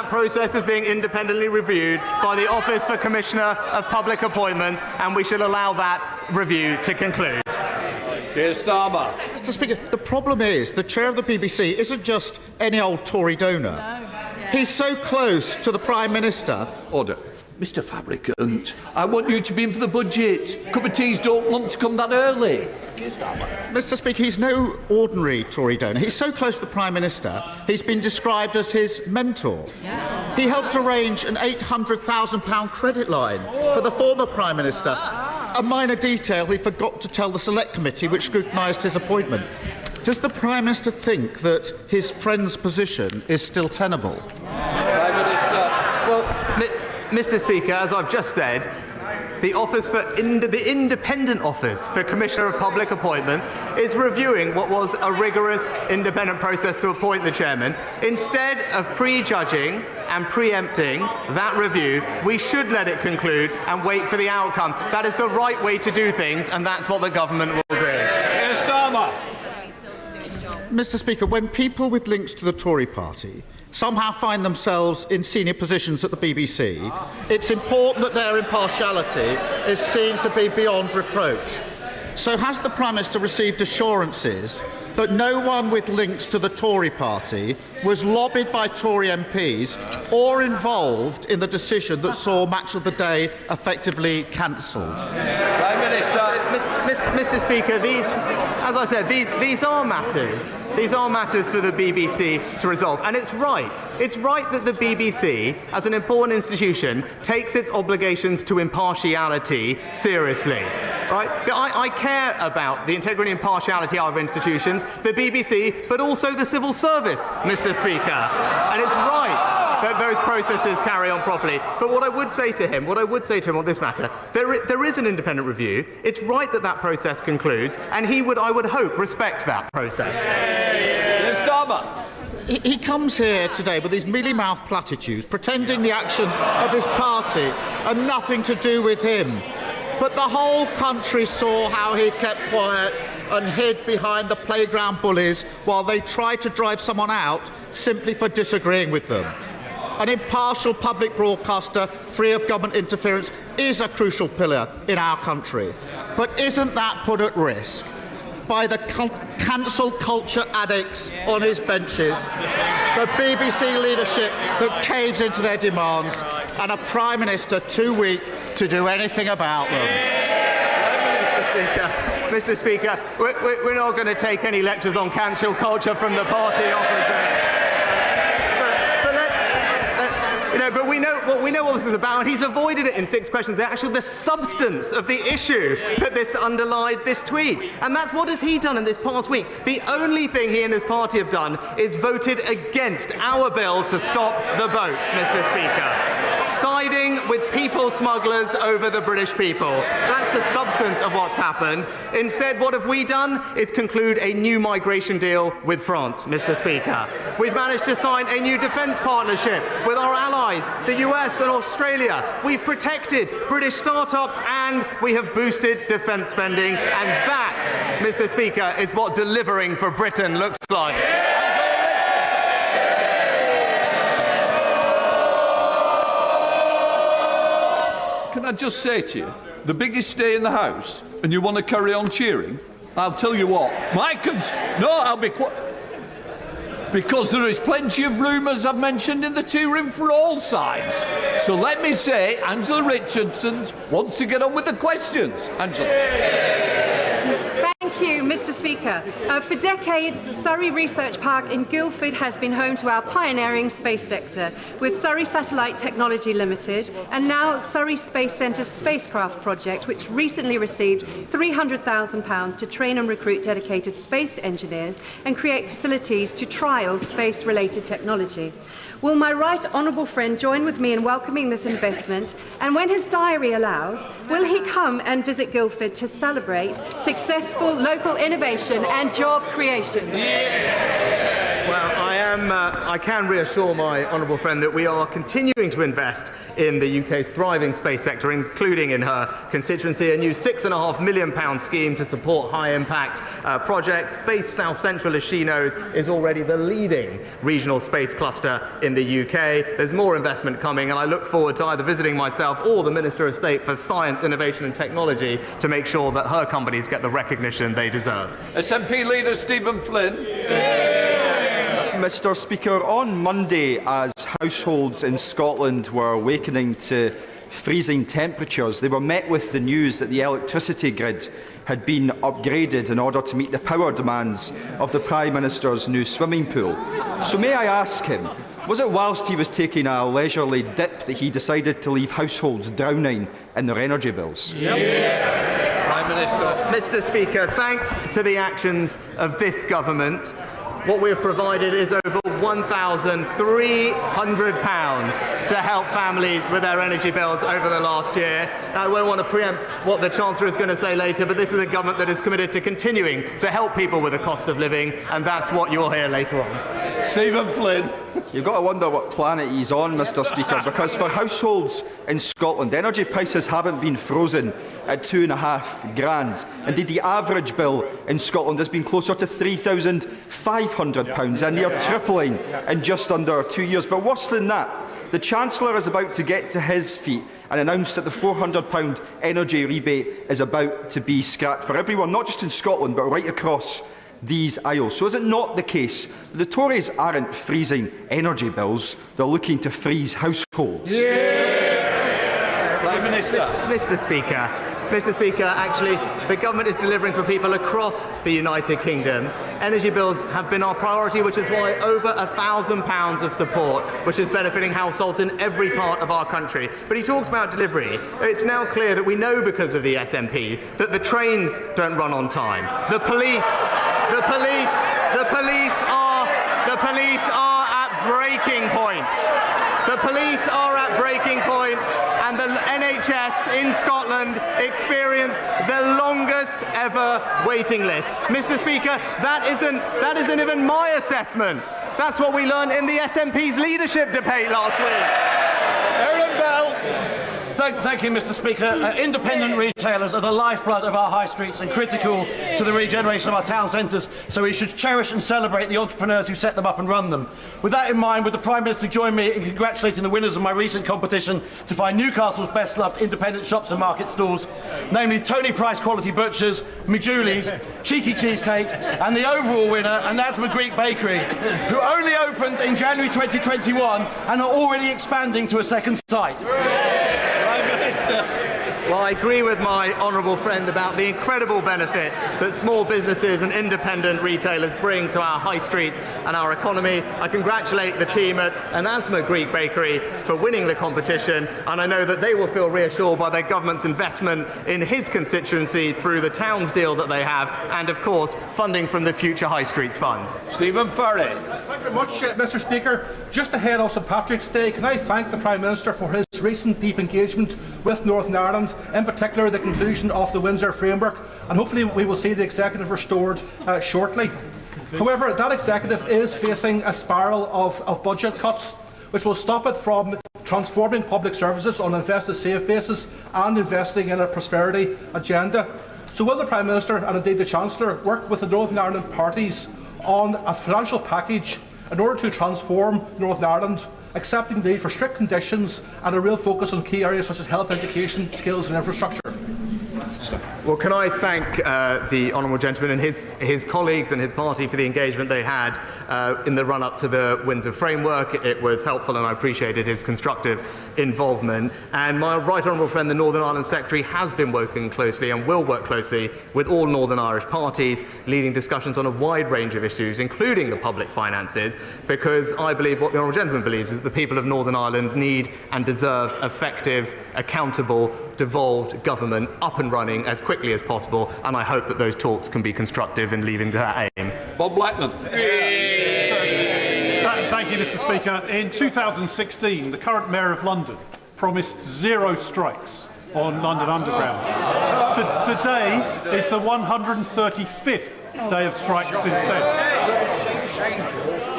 process is being independently reviewed by the Office for Commissioner of Public Appointments, and we should allow that review to conclude. Keir Starmer. Mr. Speaker, the problem is the chair of the BBC isn't just any old Tory donor. He's so close to the Prime Minister. Order. Mr. Fabricant, I want you to be in for the budget. Cup of teas don't want to come that early. Mr. Speaker, he's no ordinary Tory donor. He's so close to the Prime Minister, he's been described as his mentor. Yeah. He helped arrange an £800,000 credit line for the former Prime Minister, a minor detail he forgot to tell the Select Committee, which scrutinised his appointment. Does the Prime Minister think that his friend's position is still tenable? Prime Minister. Well, Mr. Speaker, as I've just said, the Independent Office for Commissioner of Public Appointments is reviewing what was a rigorous, independent process to appoint the chairman. Instead of prejudging and preempting that review, we should let it conclude and wait for the outcome. That is the right way to do things, and that's what the government will do. Keir Starmer. Mr. Speaker, when people with links to the Tory party somehow find themselves in senior positions at the BBC, it's important that their impartiality is seen to be beyond reproach. So has the Prime Minister received assurances that no one with links to the Tory party was lobbied by Tory MPs or involved in the decision that saw Match of the Day effectively cancelled? Prime Minister. Mr. Speaker, as I said, these are matters. These are matters for the BBC to resolve. And it's right. It's right that the BBC, as an important institution, takes its obligations to impartiality seriously. Right? I care about the integrity and impartiality of our institutions, the BBC, but also the civil service, Mr. Speaker. And it's right that those processes carry on properly. But what I would say to him on this matter, there is an independent review. It's right that that process concludes, and he would, I would hope, respect that process. He comes here today with these mealy-mouthed platitudes, pretending the actions of his party are nothing to do with him. But the whole country saw how he kept quiet and hid behind the playground bullies while they tried to drive someone out simply for disagreeing with them. An impartial public broadcaster, free of government interference, is a crucial pillar in our country. But isn't that put at risk by the cancel culture addicts on his benches, the BBC leadership that caves into their demands, and a Prime Minister too weak to do anything about them? Mr. Speaker, we're not going to take any lectures on cancel culture from the party opposite. But we know what this is about, and he's avoided it in 6 questions. The substance of the issue that this underlied this tweet. And that's what has he done in this past week. The only thing he and his party have done is voted against our bill to stop the boats, Mr. Speaker. Siding with people smugglers over the British people. That's the substance of what's happened. Instead, what have we done is conclude a new migration deal with France, Mr. Speaker. We've managed to sign a new defence partnership with our allies, the US and Australia. We've protected British start-ups and we have boosted defence spending. And that, Mr. Speaker, is what delivering for Britain looks like. Can I just say to you, the biggest day in the House, and you want to carry on cheering? I'll tell you what, I'll be quiet. because there is plenty of rumours I've mentioned in the two-room for all sides. So let me say, Angela Richardson wants to get on with the questions. Angela. Thank you, Mr. Speaker. For decades, Surrey Research Park in Guildford has been home to our pioneering space sector, with Surrey Satellite Technology Limited and now Surrey Space Centre's spacecraft project, which recently received £300,000 to train and recruit dedicated space engineers and create facilities to trial space-related technology. Will my right honourable friend join with me in welcoming this investment? And when his diary allows, will he come and visit Guildford to celebrate successful local innovation and job creation? Well, I can reassure my honourable friend that we are continuing to invest in the UK's thriving space sector, including in her constituency. A new £6.5 million scheme to support high-impact projects. Space South Central, as she knows, is already the leading regional space cluster in the UK. There's more investment coming, and I look forward to either visiting myself or the Minister of State for Science, Innovation and Technology to make sure that her companies get the recognition they deserve. SNP leader Stephen Flynn. Mr. Speaker, on Monday, as households in Scotland were awakening to freezing temperatures, they were met with the news that the electricity grid had been upgraded in order to meet the power demands of the Prime Minister's new swimming pool. So may I ask him, was it whilst he was taking a leisurely dip that he decided to leave households drowning in their energy bills? Prime Minister. Mr. Speaker, thanks to the actions of this government, what we have provided is over £1,300 to help families with their energy bills over the last year. Now, I won't want to preempt what the Chancellor is going to say later, but this is a government that is committed to continuing to help people with the cost of living, and that's what you'll hear later on. Stephen Flynn. You've got to wonder what planet he's on, Mr. Speaker, because for households in Scotland, energy prices haven't been frozen at £2,500. Indeed, the average bill in Scotland has been closer to £3,500, a near tripling in just under 2 years. But worse than that, the Chancellor is about to get to his feet and announce that the £400 energy rebate is about to be scrapped for everyone, not just in Scotland, but right across these aisles. So is it not the case that the Tories aren't freezing energy bills, they're looking to freeze households? Mr. Speaker, actually, the government is delivering for people across the United Kingdom. Energy bills have been our priority, which is why over £1,000 of support, which is benefiting households in every part of our country. But he talks about delivery. It's now clear that we know, because of the SNP, that the trains don't run on time. The police are at breaking point. The police are at breaking point, and the NHS in Scotland experience the longest ever waiting list. Mr. Speaker, that isn't even my assessment. That's what we learned in the SNP's leadership debate last week. Aaron Bell. Thank you, Mr. Speaker. Independent retailers are the lifeblood of our high streets and critical to the regeneration of our town centres, so we should cherish and celebrate the entrepreneurs who set them up and run them. With that in mind, would the Prime Minister join me in congratulating the winners of my recent competition to find Newcastle's best-loved independent shops and market stalls, namely Tony Price Quality Butchers, Mijouli's, Cheeky Cheesecakes, and the overall winner, Anasma Greek Bakery, who only opened in January 2021 and are already expanding to a second site. Well, I agree with my honourable friend about the incredible benefit that small businesses and independent retailers bring to our high streets and our economy. I congratulate the team at Anasma Greek Bakery for winning the competition, and I know that they will feel reassured by their government's investment in his constituency through the Towns deal that they have, and of course funding from the Future High Streets Fund. Stephen Furry. Thank you very much, Mr. Speaker. Just ahead of St Patrick's Day, can I thank the Prime Minister for his recent deep engagement with Northern Ireland, in particular the conclusion of the Windsor Framework, and hopefully we will see the executive restored shortly. However, that executive is facing a spiral of budget cuts, which will stop it from transforming public services on an invest-to-save basis and investing in a prosperity agenda. So will the Prime Minister and indeed the Chancellor work with the Northern Ireland parties on a financial package in order to transform Northern Ireland, accepting the need for strict conditions and a real focus on key areas such as health, education, skills and infrastructure? Well, can I thank the honourable gentleman and his colleagues and his party for the engagement they had in the run-up to the Windsor Framework. It was helpful and I appreciated his constructive involvement. And my right honourable friend, the Northern Ireland Secretary, has been working closely and will work closely with all Northern Irish parties, leading discussions on a wide range of issues, including the public finances, because I believe what the honourable gentleman believes is that the people of Northern Ireland need and deserve effective, accountable, devolved government up and running as quickly as possible, and I hope that those talks can be constructive in leading to that aim. Bob Blackman. Thank you, Mr. Speaker. In 2016, the current Mayor of London promised 0 strikes on London Underground. Today is the 135th day of strikes since then.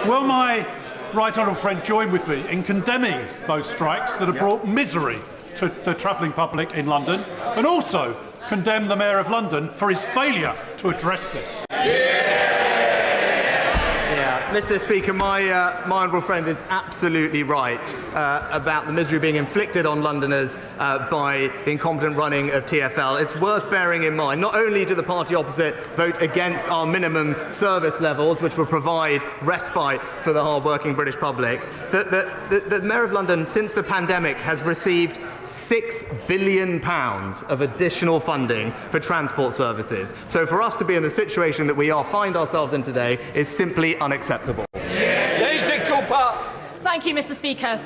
Will my right honourable friend join with me in condemning those strikes that have brought misery to the travelling public in London, and also condemn the Mayor of London for his failure to address this? Mr. Speaker, my honourable friend is absolutely right about the misery being inflicted on Londoners by the incompetent running of TfL. It's worth bearing in mind, not only do the party opposite vote against our minimum service levels, which will provide respite for the hard-working British public, that the Mayor of London, since the pandemic, has received £6 billion of additional funding for transport services. So for us to be in the situation that we find ourselves in today is simply unacceptable. Thank you, Mr. Speaker.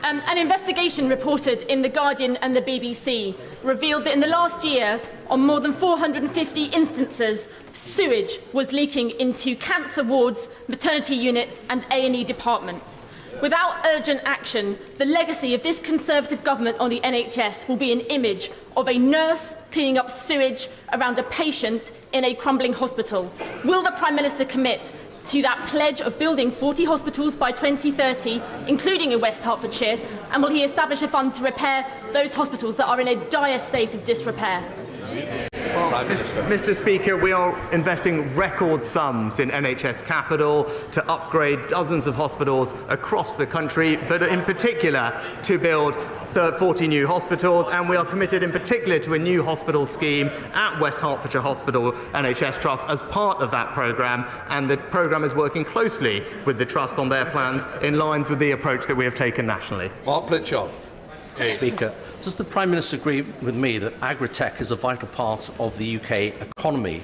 An investigation reported in The Guardian and the BBC revealed that in the last year, on more than 450 instances, sewage was leaking into cancer wards, maternity units and A&E departments. Without urgent action, the legacy of this Conservative government on the NHS will be an image of a nurse cleaning up sewage around a patient in a crumbling hospital. Will the Prime Minister commit to that pledge of building 40 hospitals by 2030, including in West Hertfordshire, and will he establish a fund to repair those hospitals that are in a dire state of disrepair? Mr. Speaker, we are investing record sums in NHS Capital to upgrade dozens of hospitals across the country, but in particular to build 40 new hospitals, and we are committed in particular to a new hospital scheme at West Hertfordshire Hospital NHS Trust as part of that programme, and the programme is working closely with the Trust on their plans in line with the approach that we have taken nationally. Mark Plitchard. Speaker, does the Prime Minister agree with me that agri-tech is a vital part of the UK economy,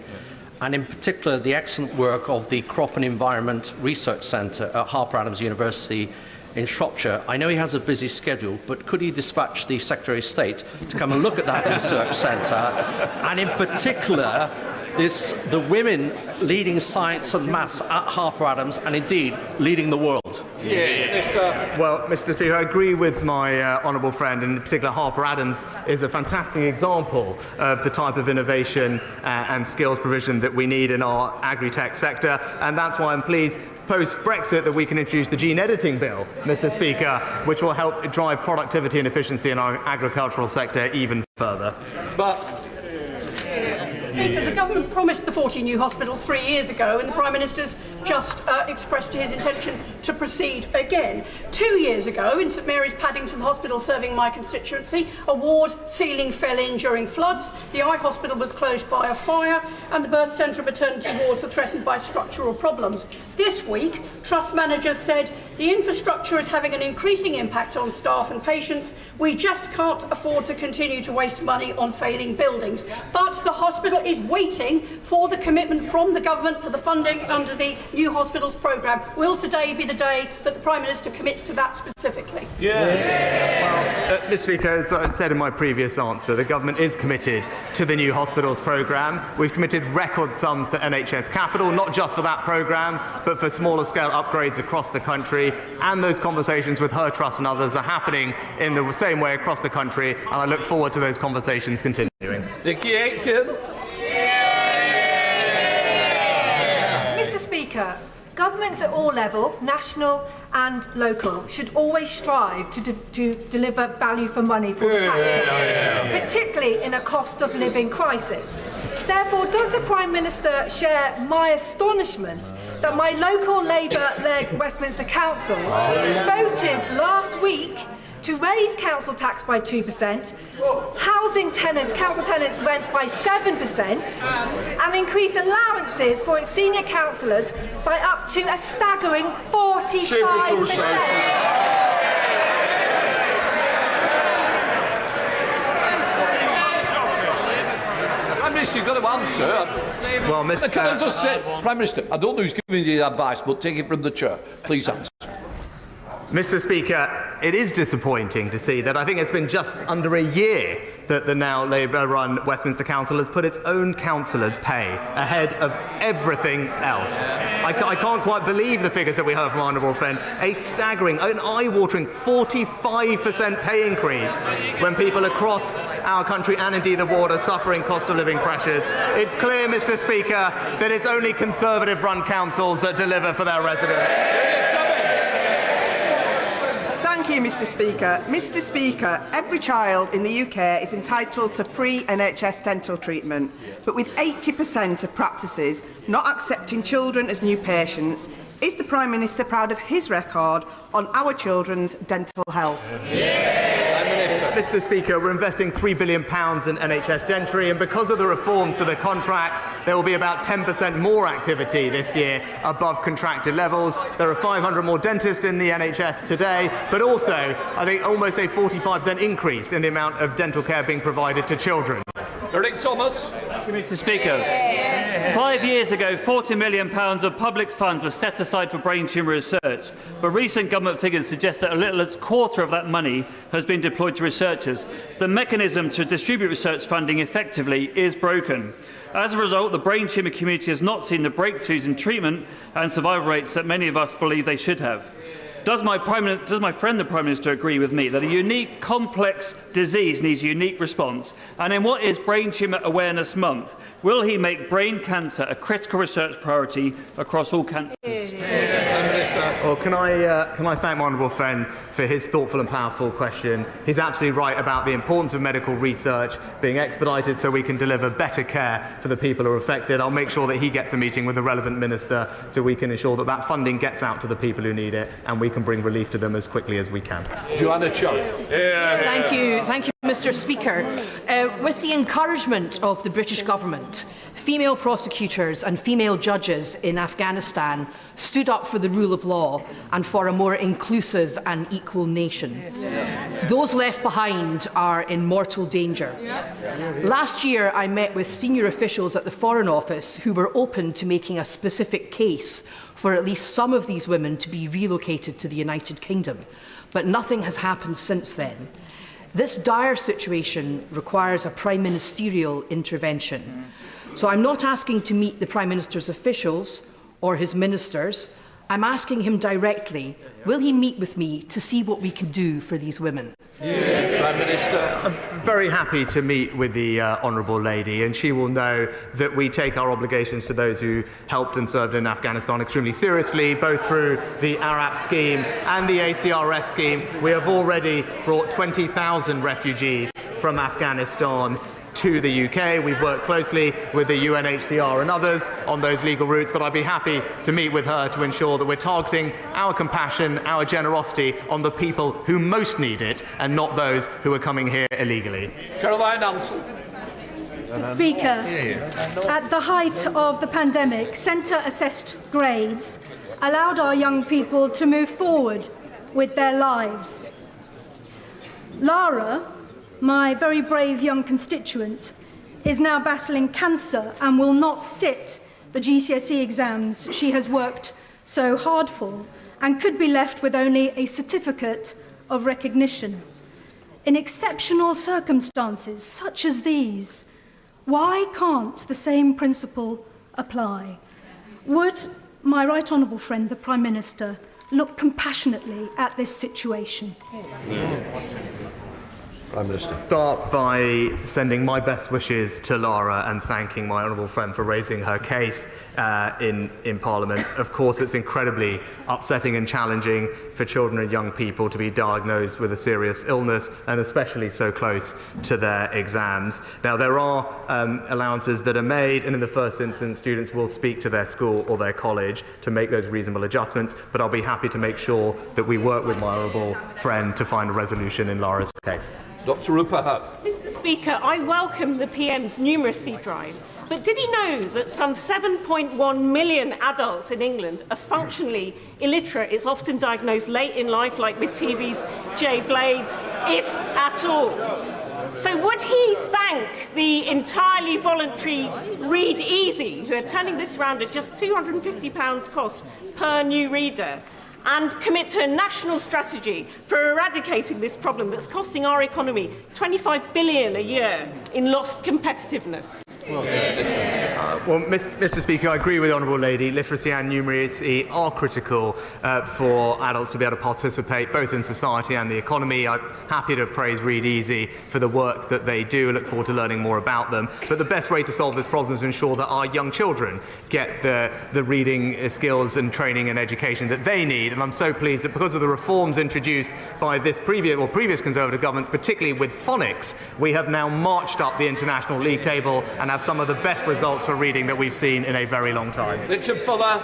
and in particular the excellent work of the Crop and Environment Research Centre at Harper Adams University in Shropshire? I know he has a busy schedule, but could he dispatch the Secretary of State to come and look at that research centre, and in particular the women leading science and maths at Harper Adams, and indeed leading the world? Well, Mr. Speaker, I agree with my honourable friend, and in particular Harper Adams is a fantastic example of the type of innovation and skills provision that we need in our agri-tech sector, and that's why I'm pleased post-Brexit that we can introduce the gene editing bill, Mr. Speaker, which will help drive productivity and efficiency in our agricultural sector even further. Speaker, the government promised the 40 new hospitals 3 years ago, and the Prime Minister's just expressed his intention to proceed again. 2 years ago, in St Mary's Paddington Hospital serving my constituency, a ward ceiling fell in during floods, the eye hospital was closed by a fire, and the birth centre and maternity wards are threatened by structural problems. This week, Trust managers said the infrastructure is having an increasing impact on staff and patients. We just can't afford to continue to waste money on failing buildings. But the hospital is waiting for the commitment from the government for the funding under the New Hospitals programme. Will today be the day that the Prime Minister commits to that specifically? Mr. Speaker, as I said in my previous answer, the government is committed to the New Hospitals programme. We've committed record sums to NHS Capital, not just for that programme, but for smaller scale upgrades across the country, and those conversations with her trust and others are happening in the same way across the country, and I look forward to those conversations continuing. Nicky Aitken. Mr. Speaker, governments at all levels, national and local, should always strive to deliver value for money for the taxpayer, particularly in a cost of living crisis. Therefore, does the Prime Minister share my astonishment that my local Labour-led Westminster Council voted last week to raise council tax by 2%, council tenants' rents by 7%, and increase allowances for its senior councillors by up to a staggering 45%. You've got to answer. Well, Mr. Can I just say, Prime Minister, I don't know who's giving you the advice, but take it from the chair. Please answer. Mr. Speaker, it is disappointing to see that I think it's been just under a year that the now Labour-run Westminster Council has put its own councillors' pay ahead of everything else. I can't quite believe the figures that we heard from Honourable Friend. A staggering, an eye-watering 45% pay increase when people across our country and indeed the ward are suffering cost of living pressures. It's clear, Mr. Speaker, that it's only Conservative-run councils that deliver for their residents. Thank you, Mr. Speaker. Mr. Speaker, every child in the UK is entitled to free NHS dental treatment, but with 80% of practices not accepting children as new patients, is the Prime Minister proud of his record on our children's dental health? Mr. Speaker, we're investing £3 billion in NHS dentistry, and because of the reforms to the contract, there will be about 10% more activity this year above contracted levels. There are 500 more dentists in the NHS today, but also, I think, almost a 45% increase in the amount of dental care being provided to children. Eric Thomas. Mr. Speaker, 5 years ago, £40 million of public funds were set aside for brain tumour research, but recent government figures suggest that a little as a quarter of that money has been deployed to researchers. The mechanism to distribute research funding effectively is broken. As a result, the brain tumour community has not seen the breakthroughs in treatment and survival rates that many of us believe they should have. Does my friend the Prime Minister agree with me that a unique, complex disease needs a unique response? And in what is Brain Tumour Awareness Month, will he make brain cancer a critical research priority across all cancers? Well, can I thank my honourable friend for his thoughtful and powerful question. He's absolutely right about the importance of medical research being expedited so we can deliver better care for the people who are affected. I'll make sure that he gets a meeting with the relevant minister so we can ensure that that funding gets out to the people who need it and we can bring relief to them as quickly as we can. Joanna Chung. Thank you, Mr. Speaker. With the encouragement of the British government, female prosecutors and female judges in Afghanistan stood up for the rule of law and for a more inclusive and equal nation. Those left behind are in mortal danger. Last year, I met with senior officials at the Foreign Office who were open to making a specific case for at least some of these women to be relocated to the United Kingdom, but nothing has happened since then. This dire situation requires a Prime Ministerial intervention. So I'm not asking to meet the Prime Minister's officials or his ministers. I'm asking him directly, will he meet with me to see what we can do for these women? Prime Minister. I'm very happy to meet with the Honourable Lady, and she will know that we take our obligations to those who helped and served in Afghanistan extremely seriously, both through the ARAP scheme and the ACRS scheme. We have already brought 20,000 refugees from Afghanistan to the UK. We've worked closely with the UNHCR and others on those legal routes, but I'd be happy to meet with her to ensure that we're targeting our compassion, our generosity on the people who most need it and not those who are coming here illegally. Caroline Ansell. Mr. Speaker, at the height of the pandemic, centre-assessed grades allowed our young people to move forward with their lives. Lara, my very brave young constituent, is now battling cancer and will not sit the GCSE exams she has worked so hard for and could be left with only a certificate of recognition. In exceptional circumstances such as these, why can't the same principle apply? Would my right honourable friend, the Prime Minister, look compassionately at this situation? Prime Minister. Start by sending my best wishes to Lara and thanking my honourable friend for raising her case in Parliament. Of course, it's incredibly upsetting and challenging for children and young people to be diagnosed with a serious illness, and especially so close to their exams. Now, there are allowances that are made, and in the first instance, students will speak to their school or their college to make those reasonable adjustments, but I'll be happy to make sure that we work with my honourable friend to find a resolution in Lara's case. Dr. Rupahat. Mr. Speaker, I welcome the PM's numeracy drive, but did he know that some 7.1 million adults in England are functionally illiterate? It's often diagnosed late in life, like with TV's J Blades, if at all. So would he thank the entirely voluntary Read Easy, who are turning this round at just £250 cost per new reader, and commit to a national strategy for eradicating this problem that's costing our economy $25 billion a year in lost competitiveness? Well, Mr. Speaker, I agree with the Honourable Lady. Literacy and numeracy are critical for adults to be able to participate both in society and the economy. I'm happy to praise Read Easy for the work that they do. I look forward to learning more about them. But the best way to solve this problem is to ensure that our young children get the reading skills and training and education that they need. And I'm so pleased that because of the reforms introduced by this previous Conservative governments, particularly with phonics, we have now marched up the international league table and have some of the best results for reading that we've seen in a very long time. Richard Fuller.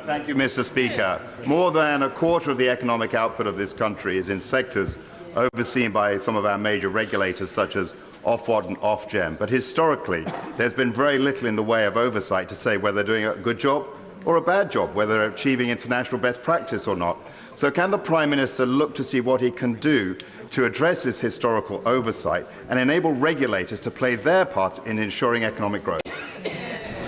Thank you, Mr. Speaker. More than a quarter of the economic output of this country is in sectors overseen by some of our major regulators, such as Ofwat and Ofgem. But historically, there's been very little in the way of oversight to say whether they're doing a good job or a bad job, whether they're achieving international best practice or not. So can the Prime Minister look to see what he can do to address this historical oversight and enable regulators to play their part in ensuring economic growth?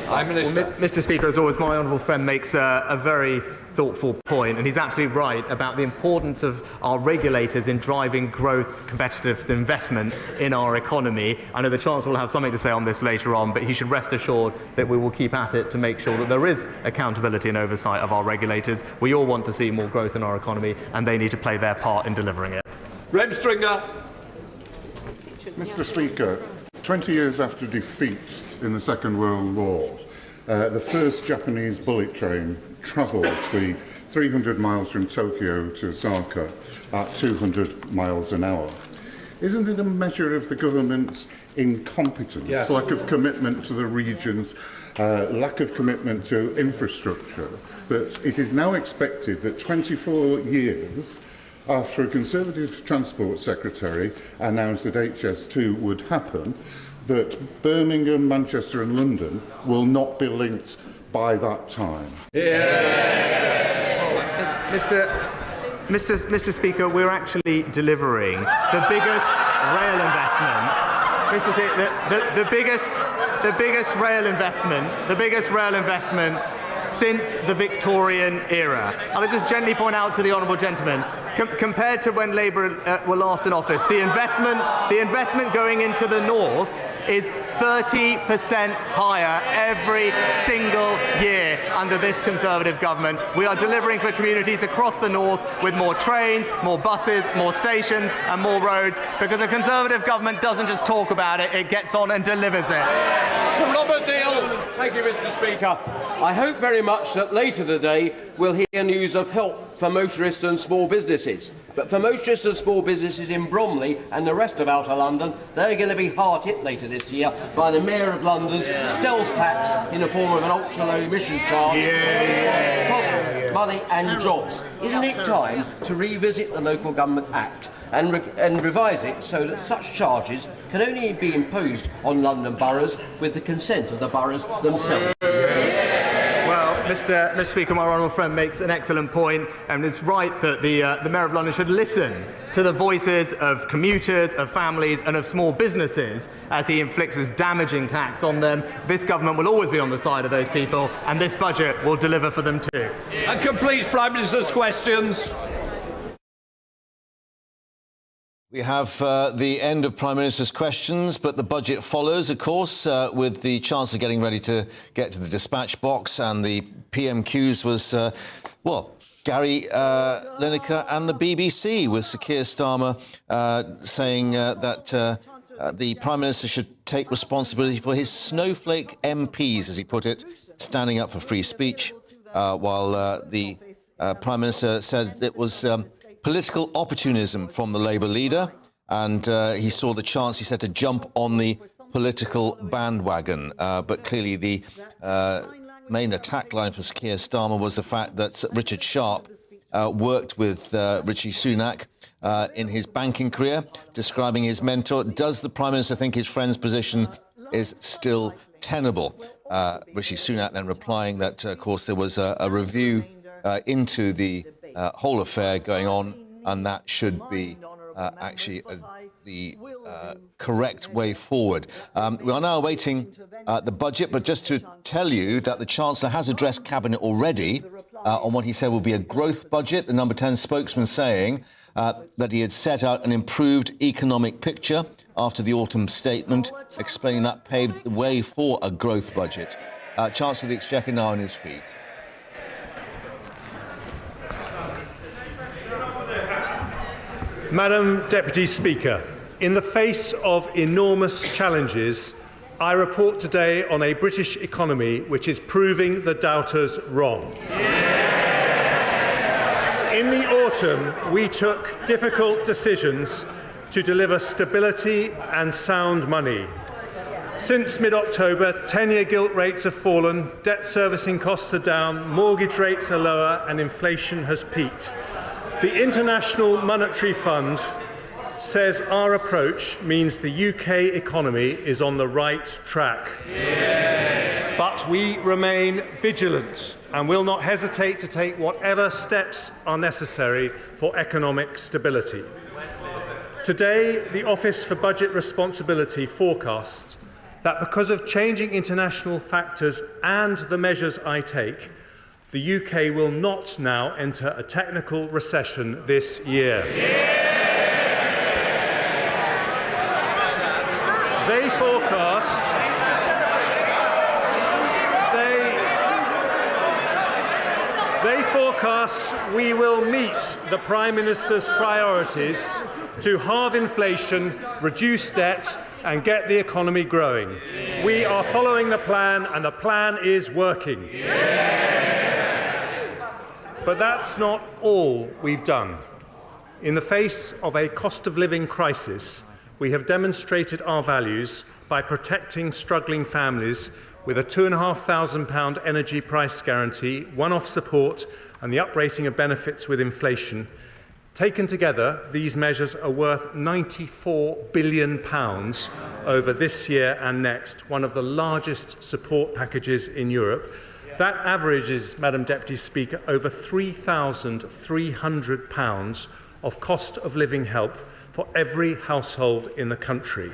Well, Mr. Speaker, as always, my honourable friend makes a very thoughtful point, and he's absolutely right about the importance of our regulators in driving growth, competitive investment in our economy. I know the Chancellor will have something to say on this later on, but he should rest assured that we will keep at it to make sure that there is accountability and oversight of our regulators. We all want to see more growth in our economy, and they need to play their part in delivering it. Reb Stringer. Mr. Speaker, 20 years after defeat in the Second World War, the first Japanese bullet train travelled the 300 miles from Tokyo to Osaka at 200 miles an hour. Isn't it a measure of the government's incompetence, yes, lack of commitment to the regions, lack of commitment to infrastructure, that it is now expected that 24 years after a Conservative Transport Secretary announced that HS2 would happen, that Birmingham, Manchester and London will not be linked by that time? Mr. Speaker, we're actually delivering the biggest rail investment. Mr. Speaker, the biggest rail investment since the Victorian era. I'll just gently point out to the honourable gentleman, compared to when Labour were last in office, the investment going into the north is 30% higher every single year under this Conservative government. We are delivering for communities across the north with more trains, more buses, more stations and more roads, because the Conservative government doesn't just talk about it, it gets on and delivers it. Sir Robert Neal. Thank you, Mr. Speaker. I hope very much that later today we'll hear news of help for motorists and small businesses. But for motorists and small businesses in Bromley and the rest of Outer London, they're going to be hard hit later this year by the Mayor of London's stealth tax in the form of an ultra-low emission charge. Costs money and jobs. Isn't it time to revisit the Local Government Act and revise it so that such charges can only be imposed on London boroughs with the consent of the boroughs themselves? Mr. Speaker, my honourable friend makes an excellent point, and it's right that the Mayor of London should listen to the voices of commuters, of families and of small businesses as he inflicts his damaging tax on them. This government will always be on the side of those people, and this budget will deliver for them too. And completes Prime Minister's questions. We have the end of Prime Minister's questions, but the budget follows, of course, with the Chancellor getting ready to get to the dispatch box, and the PMQs was, Gary Lineker and the BBC, with Sir Keir Starmer saying that the Prime Minister should take responsibility for his snowflake MPs, as he put it, standing up for free speech, while the Prime Minister said it was political opportunism from the Labour leader, and he saw the chance, he said, to jump on the political bandwagon. But clearly the main attack line for Keir Starmer was the fact that Richard Sharp worked with Rishi Sunak in his banking career, describing his mentor. Does the Prime Minister think his friend's position is still tenable? Rishi Sunak then replying that, of course, there was a review into the whole affair going on, and that should be actually the correct way forward. We are now awaiting the budget, but just to tell you that the Chancellor has addressed Cabinet already on what he said will be a growth budget. The Number 10 spokesman saying that he had set out an improved economic picture after the autumn statement, explaining that paved the way for a growth budget. Chancellor of the Exchequer now on his feet. Madam Deputy Speaker, in the face of enormous challenges, I report today on a British economy which is proving the doubters wrong. In the autumn, we took difficult decisions to deliver stability and sound money. Since mid-October, 10-year gilt rates have fallen, debt servicing costs are down, mortgage rates are lower, and inflation has peaked. The International Monetary Fund says our approach means the UK economy is on the right track. Yeah. But we remain vigilant and will not hesitate to take whatever steps are necessary for economic stability. Today, the Office for Budget Responsibility forecasts that because of changing international factors and the measures I take, the UK will not now enter a technical recession this year. Yeah. They forecast we will meet the Prime Minister's priorities to halve inflation, reduce debt and get the economy growing. Yeah. We are following the plan and the plan is working. Yeah. But that's not all we've done. In the face of a cost of living crisis, we have demonstrated our values by protecting struggling families with a £2,500 energy price guarantee, one-off support and the uprating of benefits with inflation. Taken together, these measures are worth £94 billion over this year and next, one of the largest support packages in Europe. That averages, Madam Deputy Speaker, over £3,300 of cost of living help for every household in the country.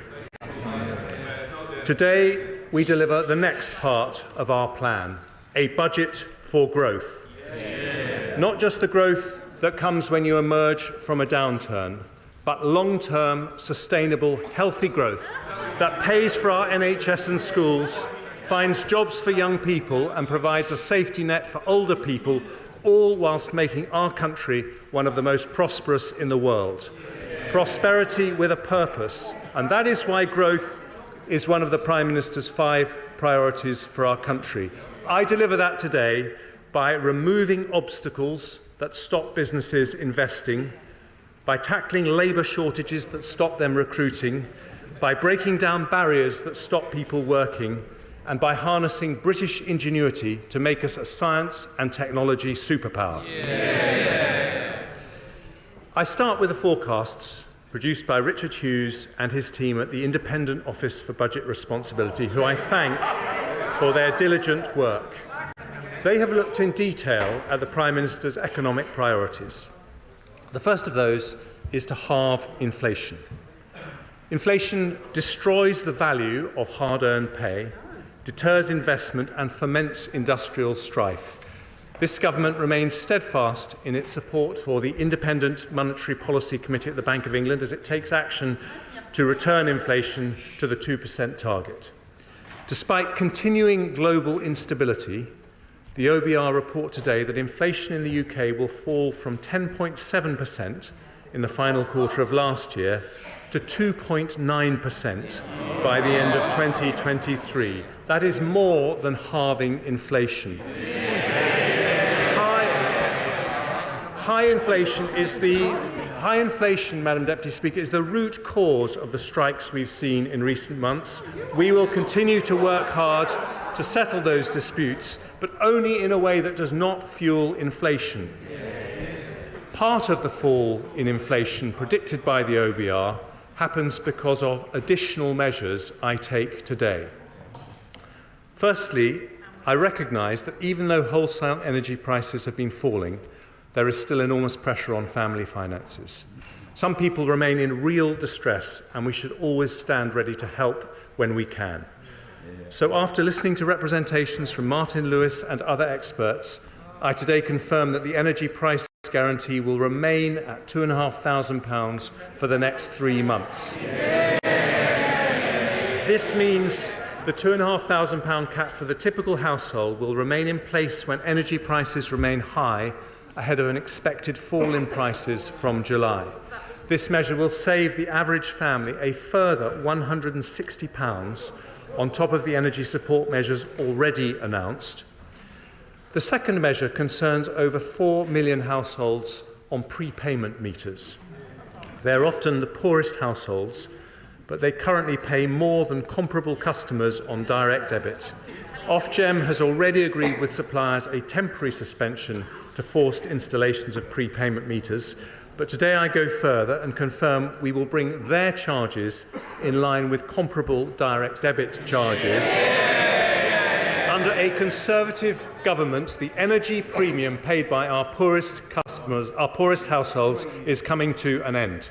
Today, we deliver the next part of our plan, a budget for growth. Yeah. Not just the growth that comes when you emerge from a downturn, but long-term, sustainable, healthy growth that pays for our NHS and schools, finds jobs for young people and provides a safety net for older people, all whilst making our country one of the most prosperous in the world. Prosperity with a purpose, and that is why growth is one of the Prime Minister's 5 priorities for our country. I deliver that today by removing obstacles that stop businesses investing, by tackling labour shortages that stop them recruiting, by breaking down barriers that stop people working, and by harnessing British ingenuity to make us a science and technology superpower. Yeah. I start with the forecasts produced by Richard Hughes and his team at the Independent Office for Budget Responsibility, who I thank for their diligent work. They have looked in detail at the Prime Minister's economic priorities. The first of those is to halve inflation. Inflation destroys the value of hard-earned pay, deters investment and foments industrial strife. This government remains steadfast in its support for the Independent Monetary Policy Committee at the Bank of England as it takes action to return inflation to the 2% target. Despite continuing global instability, the OBR report today that inflation in the UK will fall from 10.7% in the final quarter of last year to 2.9% by the end of 2023. That is more than halving inflation. High inflation, Madam Deputy Speaker, is the root cause of the strikes we've seen in recent months. We will continue to work hard to settle those disputes, but only in a way that does not fuel inflation. Part of the fall in inflation predicted by the OBR happens because of additional measures I take today. Firstly, I recognise that even though wholesale energy prices have been falling, there is still enormous pressure on family finances. Some people remain in real distress, and we should always stand ready to help when we can. So after listening to representations from Martin Lewis and other experts, I today confirm that the energy price guarantee will remain at £2,500 for the next 3 months. This means the £2,500 cap for the typical household will remain in place when energy prices remain high ahead of an expected fall in prices from July. This measure will save the average family a further £160 on top of the energy support measures already announced. The second measure concerns over 4 million households on prepayment meters. They're often the poorest households, but they currently pay more than comparable customers on direct debit. Ofgem has already agreed with suppliers a temporary suspension to forced installations of prepayment meters, but today I go further and confirm we will bring their charges in line with comparable direct debit charges. Under a Conservative government, the energy premium paid by our poorest customers, our poorest households, is coming to an end.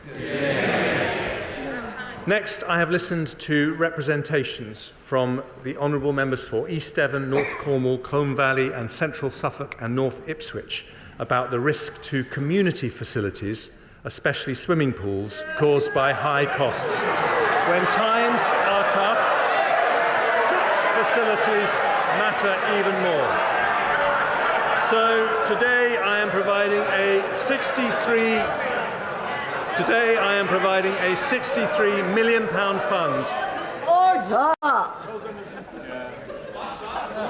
Next, I have listened to representations from the honourable members for East Devon, North Cornwall, Combe Valley and Central Suffolk and North Ipswich about the risk to community facilities, especially swimming pools, caused by high costs. When times are tough, such facilities matter even more. So today I am providing a £63 million fund. Order!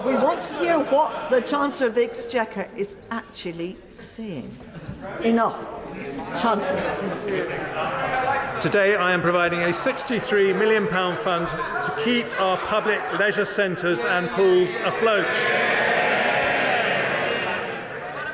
We want to hear what the Chancellor of the Exchequer is actually saying. Enough. Chancellor. Today I am providing a £63 million fund to keep our public leisure centres and pools afloat.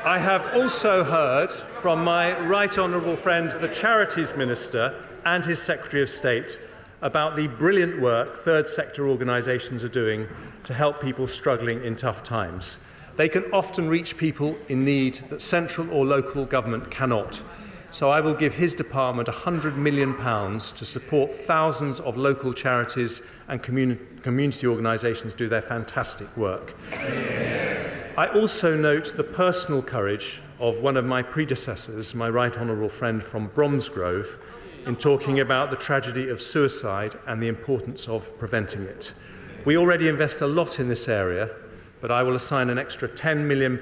I have also heard from my right honourable friend, the Charities Minister, and his Secretary of State about the brilliant work third sector organisations are doing to help people struggling in tough times. They can often reach people in need that central or local government cannot. So I will give his department £100 million to support thousands of local charities and community organisations do their fantastic work. I also note the personal courage of one of my predecessors, my right honourable friend from Bromsgrove, in talking about the tragedy of suicide and the importance of preventing it. We already invest a lot in this area, but I will assign an extra £10 million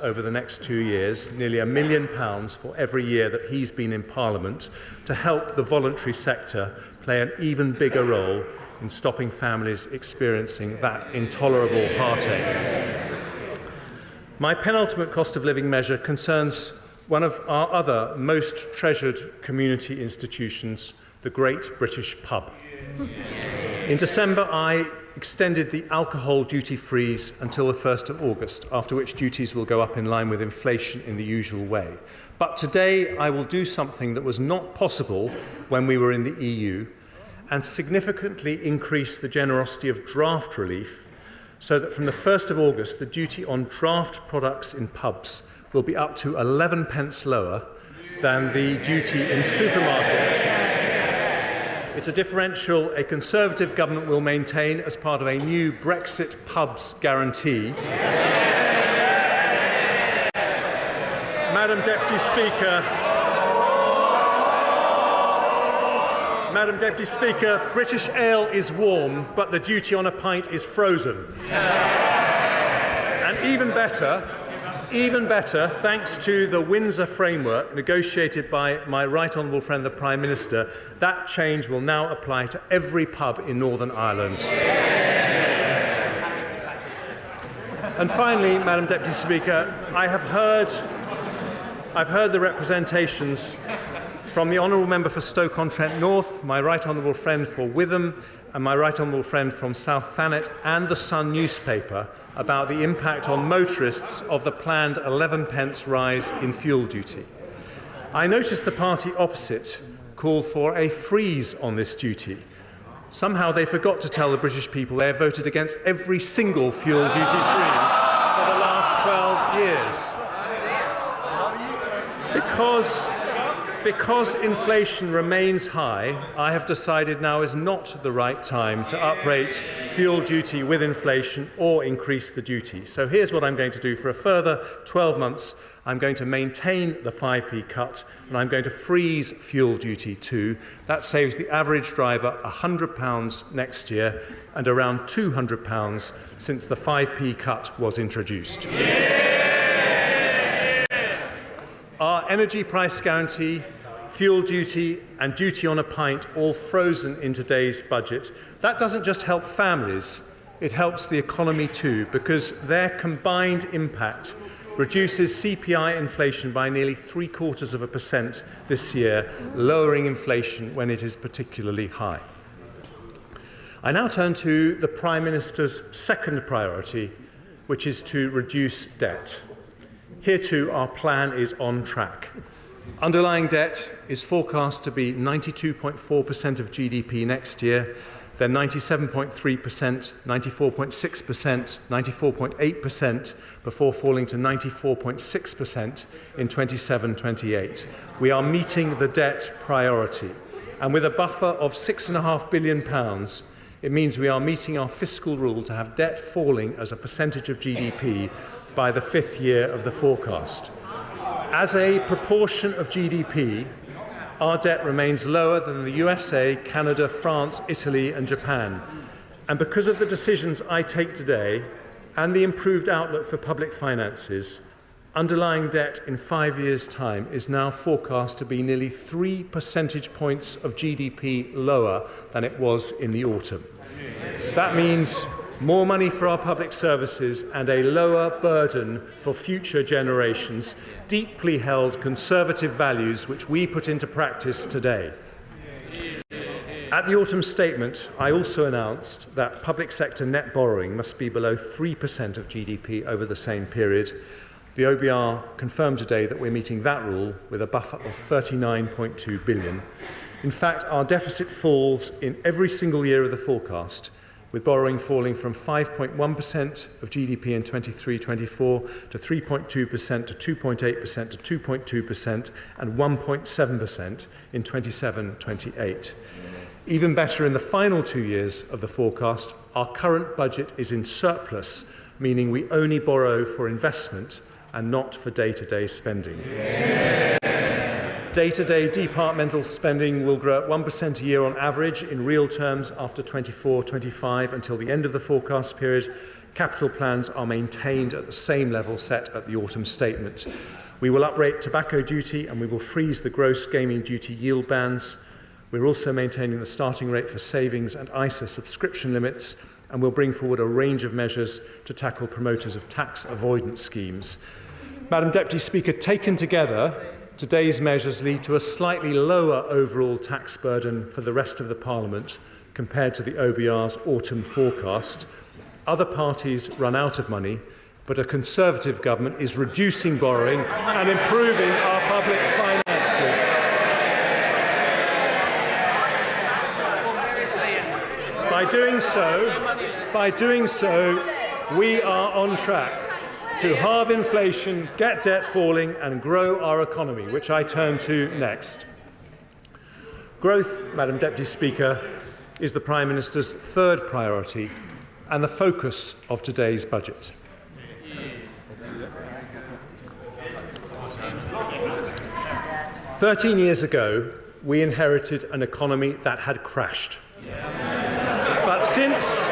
over the next 2 years, nearly £1 million for every year that he's been in Parliament, to help the voluntary sector play an even bigger role in stopping families experiencing that intolerable heartache. My penultimate cost of living measure concerns one of our other most treasured community institutions, the Great British Pub. In December, I extended the alcohol duty freeze until the 1st of August, after which duties will go up in line with inflation in the usual way. But today I will do something that was not possible when we were in the EU and significantly increase the generosity of draft relief so that from the 1st of August, the duty on draft products in pubs will be up to 11 pence lower than the duty in supermarkets. It's a differential a Conservative government will maintain as part of a new Brexit pubs guarantee. Madam Deputy Speaker, British ale is warm, but the duty on a pint is frozen. And Even better, thanks to the Windsor framework negotiated by my right honourable friend the Prime Minister, that change will now apply to every pub in Northern Ireland. And finally, Madam Deputy Speaker, I've heard the representations from the Honourable Member for Stoke-on-Trent North, my right honourable friend for Witham, and my right honourable friend from South Thanet and the Sun newspaper about the impact on motorists of the planned 11p rise in fuel duty. I noticed the party opposite call for a freeze on this duty. Somehow they forgot to tell the British people they have voted against every single fuel duty freeze for the last 12 years. Because inflation remains high, I have decided now is not the right time to uprate fuel duty with inflation or increase the duty. So here's what I'm going to do for a further 12 months. I'm going to maintain the 5p cut and I'm going to freeze fuel duty too. That saves the average driver £100 next year and around £200 since the 5p cut was introduced. Our energy price guarantee, fuel duty and duty on a pint all frozen in today's budget. That doesn't just help families, it helps the economy too, because their combined impact reduces CPI inflation by nearly 0.75% this year, lowering inflation when it is particularly high. I now turn to the Prime Minister's second priority, which is to reduce debt. Here too, our plan is on track. Underlying debt is forecast to be 92.4% of GDP next year, then 97.3%, 94.6%, 94.8%, before falling to 94.6% in 27-28. We are meeting the debt priority. And with a buffer of £6.5 billion, it means we are meeting our fiscal rule to have debt falling as a percentage of GDP by the 5th year of the forecast. As a proportion of GDP, our debt remains lower than the USA, Canada, France, Italy and Japan. And because of the decisions I take today and the improved outlook for public finances, underlying debt in 5 years' time is now forecast to be nearly 3 percentage points of GDP lower than it was in the autumn. That means more money for our public services and a lower burden for future generations, deeply held conservative values which we put into practice today. At the autumn statement, I also announced that public sector net borrowing must be below 3% of GDP over the same period. The OBR confirmed today that we're meeting that rule with a buffer of £39.2 billion. In fact, our deficit falls in every single year of the forecast, with borrowing falling from 5.1% of GDP in 23-24 to 3.2% to 2.8% to 2.2% and 1.7% in 27-28. Even better, in the final 2 years of the forecast, our current budget is in surplus, meaning we only borrow for investment and not for day-to-day spending. Day-to-day departmental spending will grow at 1% a year on average in real terms after 24-25 until the end of the forecast period. Capital plans are maintained at the same level set at the autumn statement. We will uprate tobacco duty and we will freeze the gross gaming duty yield bands. We're also maintaining the starting rate for savings and ISA subscription limits, and we'll bring forward a range of measures to tackle promoters of tax avoidance schemes. Madam Deputy Speaker, taken together, today's measures lead to a slightly lower overall tax burden for the rest of the Parliament compared to the OBR's autumn forecast. Other parties run out of money, but a Conservative government is reducing borrowing and improving our public finances. By doing so, we are on track to halve inflation, get debt falling and grow our economy, which I turn to next. Growth, Madam Deputy Speaker, is the Prime Minister's third priority and the focus of today's budget. "13 years ago, we inherited an economy that had crashed. But since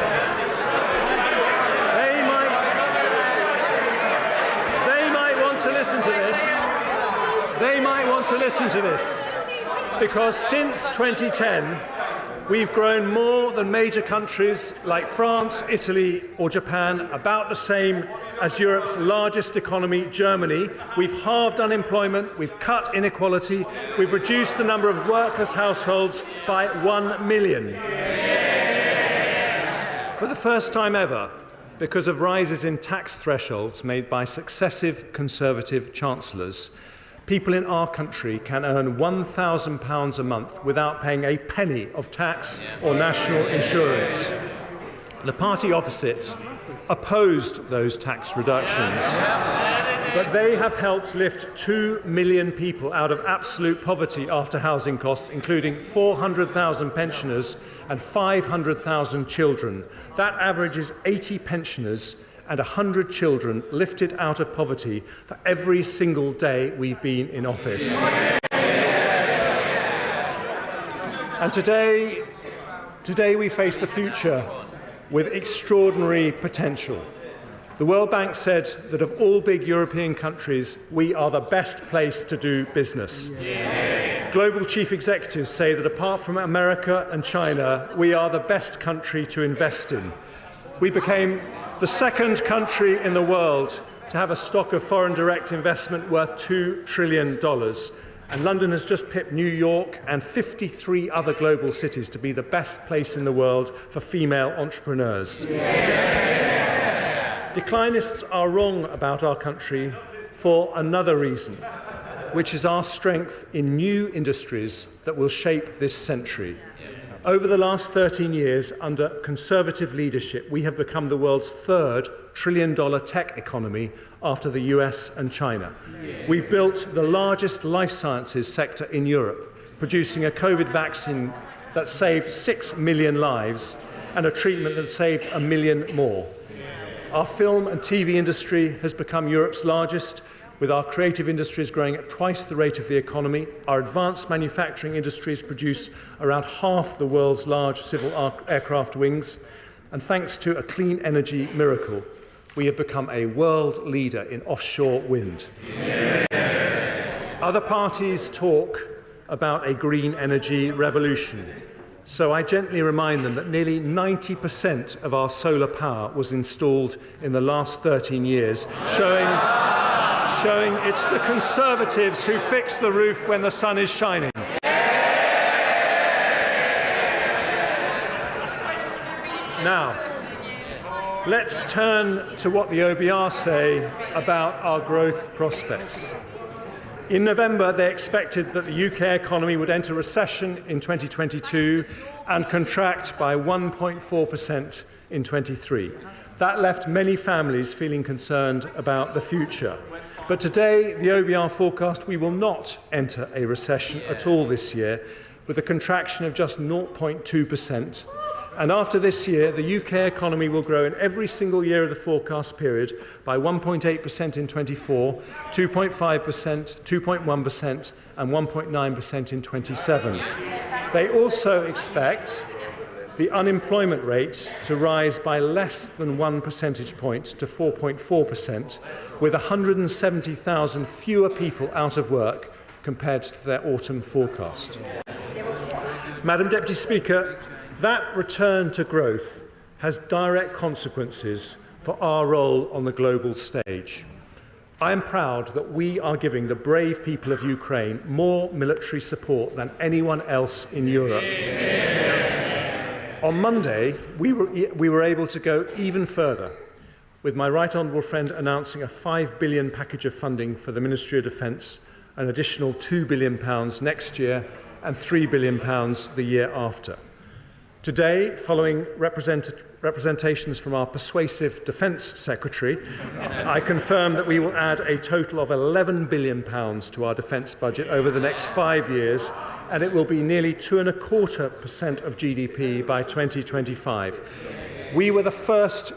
listen to this. They might want to listen to this, because since 2010, we've grown more than major countries like France, Italy or Japan, about the same as Europe's largest economy, Germany. We've halved unemployment, we've cut inequality, we've reduced the number of workless households by 1 million. For the first time ever, because of rises in tax thresholds made by successive Conservative chancellors, people in our country can earn £1,000 a month without paying a penny of tax or national insurance. The party opposite opposed those tax reductions, but they have helped lift 2 million people out of absolute poverty after housing costs, including 400,000 pensioners and 500,000 children. That averages 80 pensioners and 100 children lifted out of poverty for every single day we've been in office. And today we face the future with extraordinary potential. The World Bank said that of all big European countries, we are the best place to do business. Global chief executives say that apart from America and China, we are the best country to invest in. We became the second country in the world to have a stock of foreign direct investment worth $2 trillion. And London has just pipped New York and 53 other global cities to be the best place in the world for female entrepreneurs. Declinists are wrong about our country for another reason, which is our strength in new industries that will shape this century. Over the last 13 years, under Conservative leadership, we have become the world's third trillion-dollar tech economy after the US and China. We've built the largest life sciences sector in Europe, producing a COVID vaccine that saved 6 million lives and a treatment that saved 1 million more. Our film and TV industry has become Europe's largest, with our creative industries growing at twice the rate of the economy. Our advanced manufacturing industries produce around half the world's large civil aircraft wings. And thanks to a clean energy miracle, we have become a world leader in offshore wind. Other parties talk about a green energy revolution. So I gently remind them that nearly 90% of our solar power was installed in the last 13 years, showing it's the Conservatives who fix the roof when the sun is shining. Now, let's turn to what the OBR say about our growth prospects. In November, they expected that the UK economy would enter recession in 2022 and contract by 1.4% in 23. That left many families feeling concerned about the future. But today, the OBR forecast we will not enter a recession at all this year, with a contraction of just 0.2%. And after this year, the UK economy will grow in every single year of the forecast period by 1.8% in 24, 2.5%, 2.1% and 1.9% in 27. They also expect the unemployment rate to rise by less than 1 percentage point to 4.4%, with 170,000 fewer people out of work compared to their autumn forecast. Madam Deputy Speaker, that return to growth has direct consequences for our role on the global stage. I am proud that we are giving the brave people of Ukraine more military support than anyone else in Europe. On Monday, we were able to go even further, with my right honourable friend announcing a £5 billion package of funding for the Ministry of Defence, an additional £2 billion next year and £3 billion the year after. Today, following representations from our persuasive Defence Secretary, I confirm that we will add a total of £11 billion to our defence budget over the next 5 years, and it will be nearly 2.25% of GDP by 2025. We were the first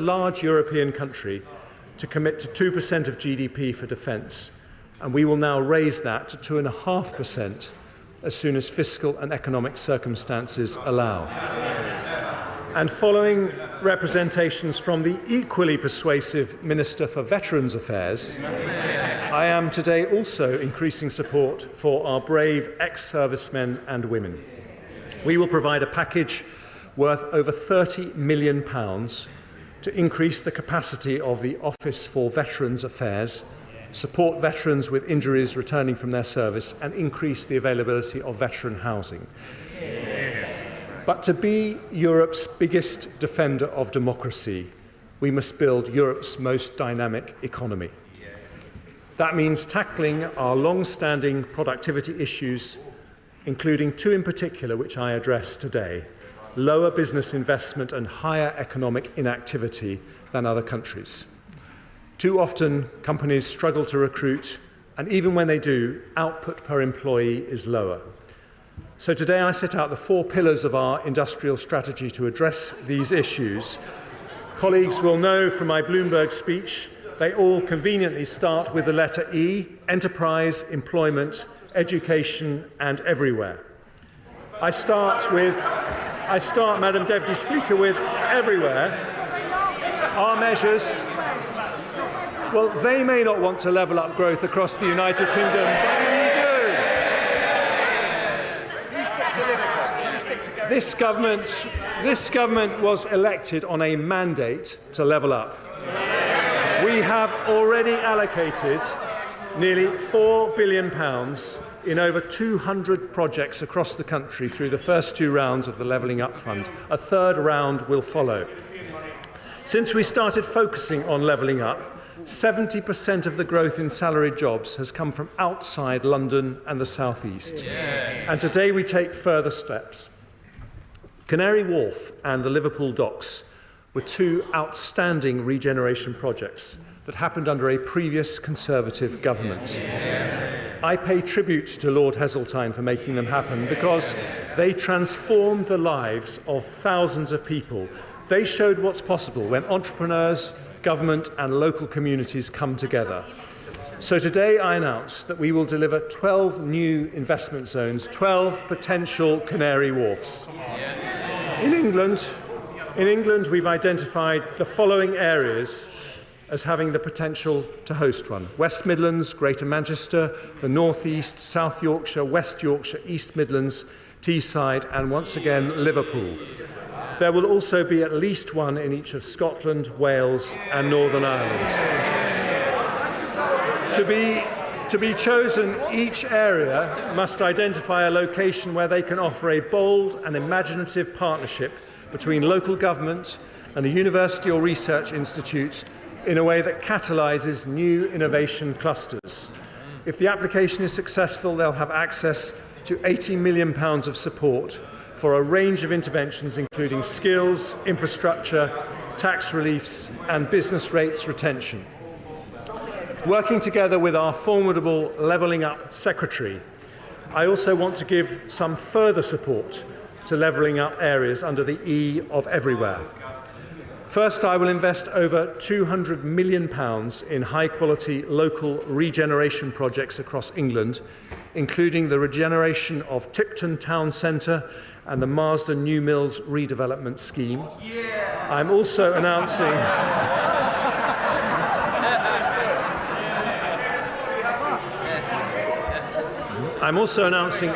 large European country to commit to 2% of GDP for defence, and we will now raise that to 2.5% as soon as fiscal and economic circumstances allow. And following representations from the equally persuasive Minister for Veterans Affairs, I am today also increasing support for our brave ex-servicemen and women. We will provide a package worth over £30 million to increase the capacity of the Office for Veterans Affairs, support veterans with injuries returning from their service, and increase the availability of veteran housing. But to be Europe's biggest defender of democracy, we must build Europe's most dynamic economy. That means tackling our long-standing productivity issues, including two in particular which I address today: lower business investment and higher economic inactivity than other countries. Too often, companies struggle to recruit, and even when they do, output per employee is lower. So today I set out the 4 pillars of our industrial strategy to address these issues. Colleagues will know from my Bloomberg speech, they all conveniently start with the letter E: enterprise, employment, education and everywhere. I start, Madam Deputy Speaker, with everywhere. Our measures, well, they may not want to level up growth across the United Kingdom, but we do. This government was elected on a mandate to level up. We have already allocated nearly £4 billion in over 200 projects across the country through the first 2 rounds of the Levelling Up Fund. A third round will follow. Since we started focusing on levelling up, 70% of the growth in salaried jobs has come from outside London and the South East. And today we take further steps. Canary Wharf and the Liverpool Docks were 2 outstanding regeneration projects that happened under a previous Conservative government. I pay tribute to Lord Heseltine for making them happen because they transformed the lives of thousands of people. They showed what's possible when entrepreneurs, government and local communities come together. So today I announce that we will deliver 12 new investment zones, 12 potential Canary Wharfs. In England, we've identified the following areas as having the potential to host one: West Midlands, Greater Manchester, the North East, South Yorkshire, West Yorkshire, East Midlands, Teesside and once again Liverpool. There will also be at least one in each of Scotland, Wales and Northern Ireland. To be chosen, each area must identify a location where they can offer a bold and imaginative partnership between local government and a university or research institute in a way that catalyses new innovation clusters. If the application is successful, they'll have access to £80 million of support for a range of interventions including skills, infrastructure, tax reliefs and business rates retention. Working together with our formidable Levelling Up Secretary, I also want to give some further support to levelling up areas under the E of everywhere. First, I will invest over £200 million in high-quality local regeneration projects across England, including the regeneration of Tipton Town Centre and the Marsden New Mills redevelopment scheme. I'm also announcing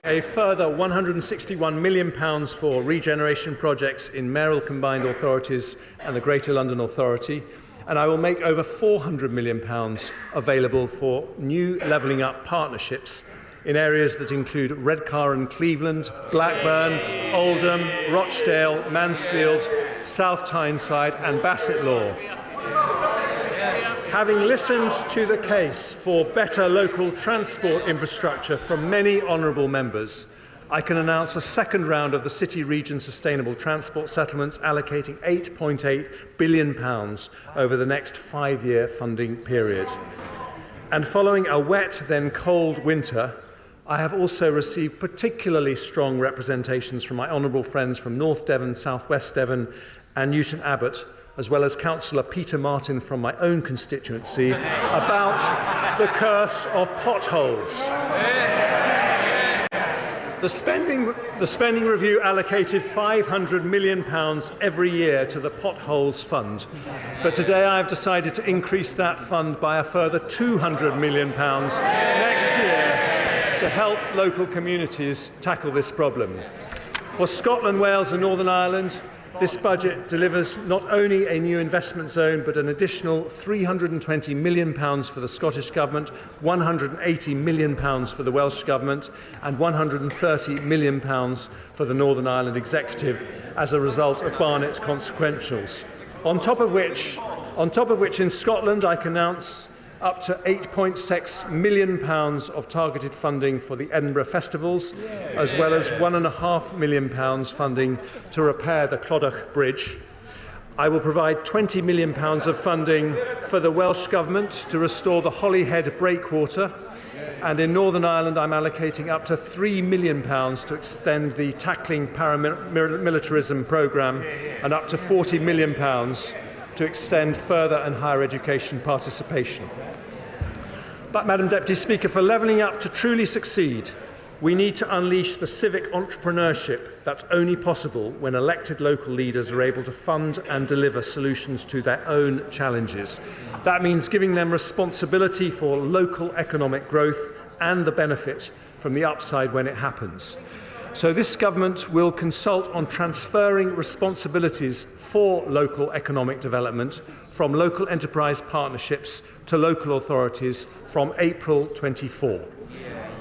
a further £161 million for regeneration projects in mayoral combined authorities and the Greater London Authority, and I will make over £400 million available for new levelling up partnerships in areas that include Redcar and Cleveland, Blackburn, Oldham, Rochdale, Mansfield, South Tyneside and Bassetlaw. Having listened to the case for better local transport infrastructure from many honourable members, I can announce a second round of the City Region Sustainable Transport Settlements allocating £8.8 billion over the next 5-year funding period. And following a wet, then cold winter, I have also received particularly strong representations from my honourable friends from North Devon, South West Devon and Newton Abbot, as well as Councillor Peter Martin from my own constituency, about the curse of potholes. The spending review allocated £500 million every year to the Potholes Fund, but today I have decided to increase that fund by a further £200 million next year to help local communities tackle this problem. For Scotland, Wales and Northern Ireland, this budget delivers not only a new investment zone, but an additional £320 million for the Scottish Government, £180 million for the Welsh Government, and £130 million for the Northern Ireland Executive as a result of Barnett's consequentials. On top of which in Scotland I can announce up to £8.6 million of targeted funding for the Edinburgh Festivals, as well as £1.5 million funding to repair the Clodagh Bridge. I will provide £20 million of funding for the Welsh Government to restore the Holyhead breakwater, and in Northern Ireland I'm allocating up to £3 million to extend the Tackling Paramilitarism programme and up to £40 million to extend further and higher education participation. But, Madam Deputy Speaker, for levelling up to truly succeed, we need to unleash the civic entrepreneurship that's only possible when elected local leaders are able to fund and deliver solutions to their own challenges. That means giving them responsibility for local economic growth and the benefit from the upside when it happens. So this government will consult on transferring responsibilities for local economic development from local enterprise partnerships to local authorities from April 24.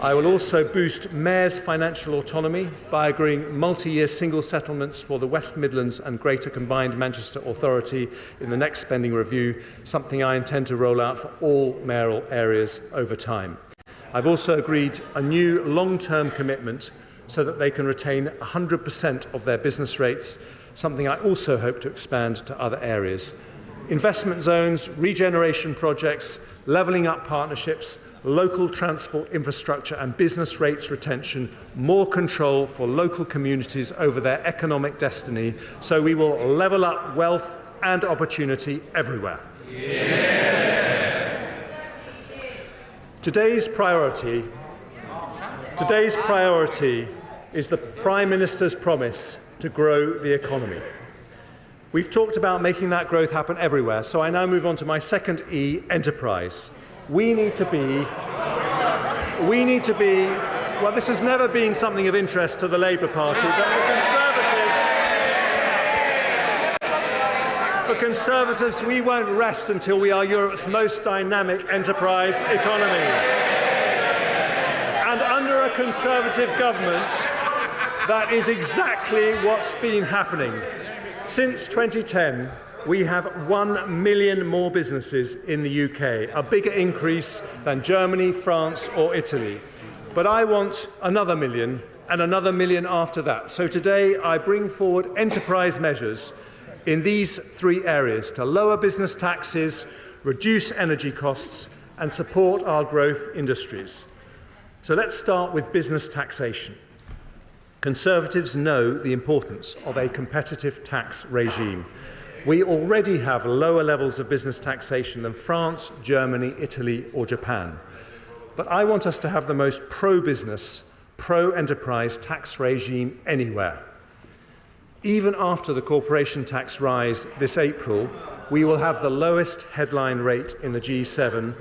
I will also boost mayors' financial autonomy by agreeing multi-year single settlements for the West Midlands and Greater Combined Manchester Authority in the next spending review, something I intend to roll out for all mayoral areas over time. I've also agreed a new long-term commitment so that they can retain 100% of their business rates, something I also hope to expand to other areas. Investment zones, regeneration projects, levelling up partnerships, local transport infrastructure and business rates retention, more control for local communities over their economic destiny, so we will level up wealth and opportunity everywhere. Yeah. Today's priority is the Prime Minister's promise to grow the economy. We've talked about making that growth happen everywhere, so I now move on to my second E, enterprise. We need to be, well, this has never been something of interest to the Labour Party, but for Conservatives, we won't rest until we are Europe's most dynamic enterprise economy. And under a Conservative government, that is exactly what's been happening. Since 2010, we have 1 million more businesses in the UK, a bigger increase than Germany, France or Italy. But I want another million and another million after that. So today I bring forward enterprise measures in these three areas to lower business taxes, reduce energy costs and support our growth industries. So let's start with business taxation. Conservatives know the importance of a competitive tax regime. We already have lower levels of business taxation than France, Germany, Italy or Japan. But I want us to have the most pro-business, pro-enterprise tax regime anywhere. Even after the corporation tax rise this April, we will have the lowest headline rate in the G7,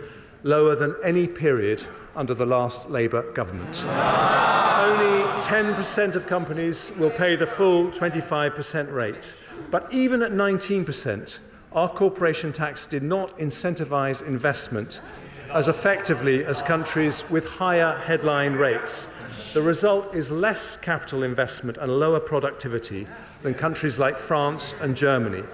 lower than any period under the last Labour government. Only 10% of companies will pay the full 25% rate. But even at 19%, our corporation tax did not incentivise investment as effectively as countries with higher headline rates. The result is less capital investment and lower productivity than countries like France and Germany.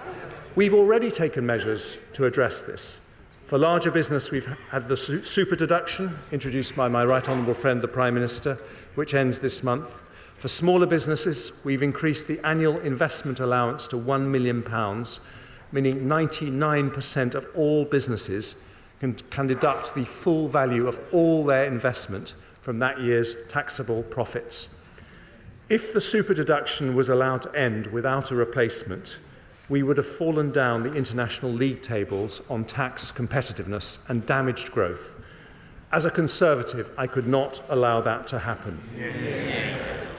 We've already taken measures to address this. For larger business, we've had the super deduction, introduced by my right honourable friend, the Prime Minister, which ends this month. For smaller businesses, we've increased the annual investment allowance to £1 million, meaning 99% of all businesses can deduct the full value of all their investment from that year's taxable profits. If the super deduction was allowed to end without a replacement, we would have fallen down the international league tables on tax competitiveness and damaged growth. As a Conservative, I could not allow that to happen.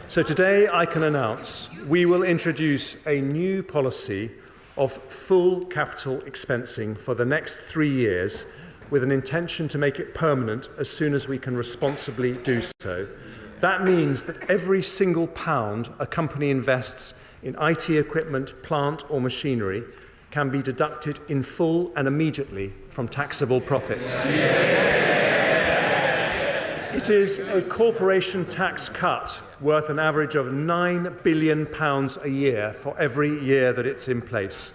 So today I can announce we will introduce a new policy of full capital expensing for the next 3 years, with an intention to make it permanent as soon as we can responsibly do so. That means that every single pound a company invests in IT equipment, plant or machinery can be deducted in full and immediately from taxable profits. It is a corporation tax cut worth an average of £9 billion a year for every year that it's in place.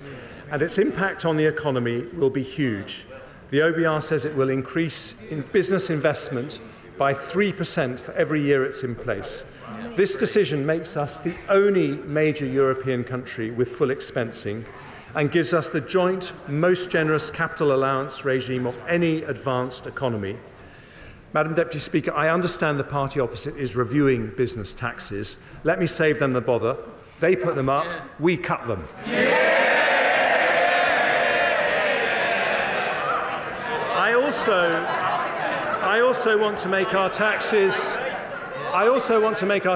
And its impact on the economy will be huge. The OBR says it will increase in business investment by 3% for every year it's in place. This decision makes us the only major European country with full expensing and gives us the joint most generous capital allowance regime of any advanced economy. Madam Deputy Speaker, I understand the party opposite is reviewing business taxes. Let me save them the bother. They put them up, we cut them. I also want to make our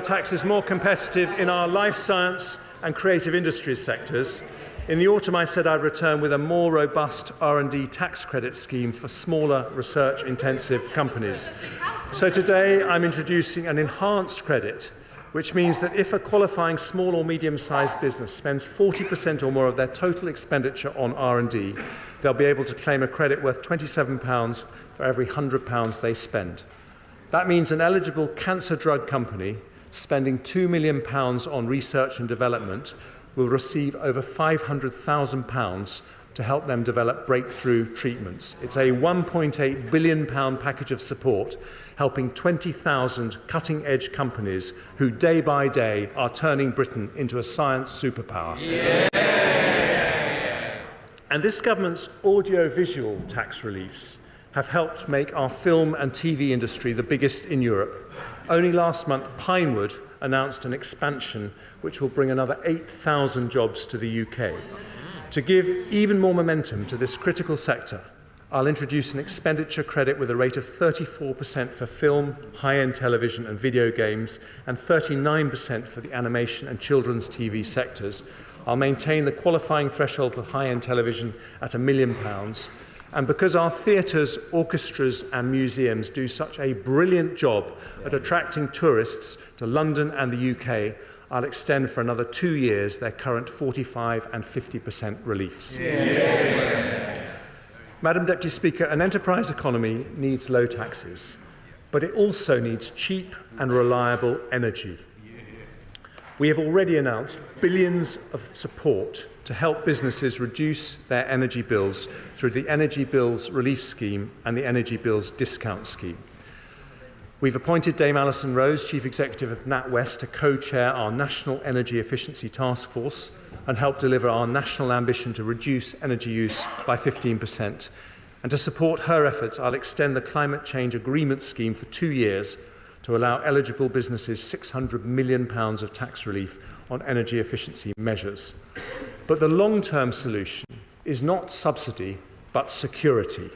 taxes more competitive in our life science and creative industries sectors. In the autumn, I said I'd return with a more robust R&D tax credit scheme for smaller research-intensive companies. So today, I'm introducing an enhanced credit, which means that if a qualifying small or medium-sized business spends 40% or more of their total expenditure on R&D, they'll be able to claim a credit worth £27 for every £100 they spend. That means an eligible cancer drug company spending £2 million on research and development will receive over £500,000 to help them develop breakthrough treatments. It's a £1.8 billion package of support, helping 20,000 cutting-edge companies who day by day are turning Britain into a science superpower. And this government's audio-visual tax reliefs have helped make our film and TV industry the biggest in Europe. Only last month, Pinewood announced an expansion which will bring another 8,000 jobs to the UK. To give even more momentum to this critical sector, I'll introduce an expenditure credit with a rate of 34% for film, high-end television and video games, and 39% for the animation and children's TV sectors. I'll maintain the qualifying threshold for high-end television at £1 million. And because our theatres, orchestras and museums do such a brilliant job at attracting tourists to London and the UK, I'll extend for another 2 years their current 45% and 50% reliefs. Madam Deputy Speaker, an enterprise economy needs low taxes, but it also needs cheap and reliable energy. We have already announced billions of support to help businesses reduce their energy bills through the Energy Bills Relief Scheme and the Energy Bills Discount Scheme. We've appointed Dame Alison Rose, Chief Executive of NatWest, to co-chair our National Energy Efficiency Task Force and help deliver our national ambition to reduce energy use by 15%. And to support her efforts, I'll extend the Climate Change Agreement Scheme for 2 years to allow eligible businesses £600 million of tax relief on energy efficiency measures. But the long-term solution is not subsidy, but security.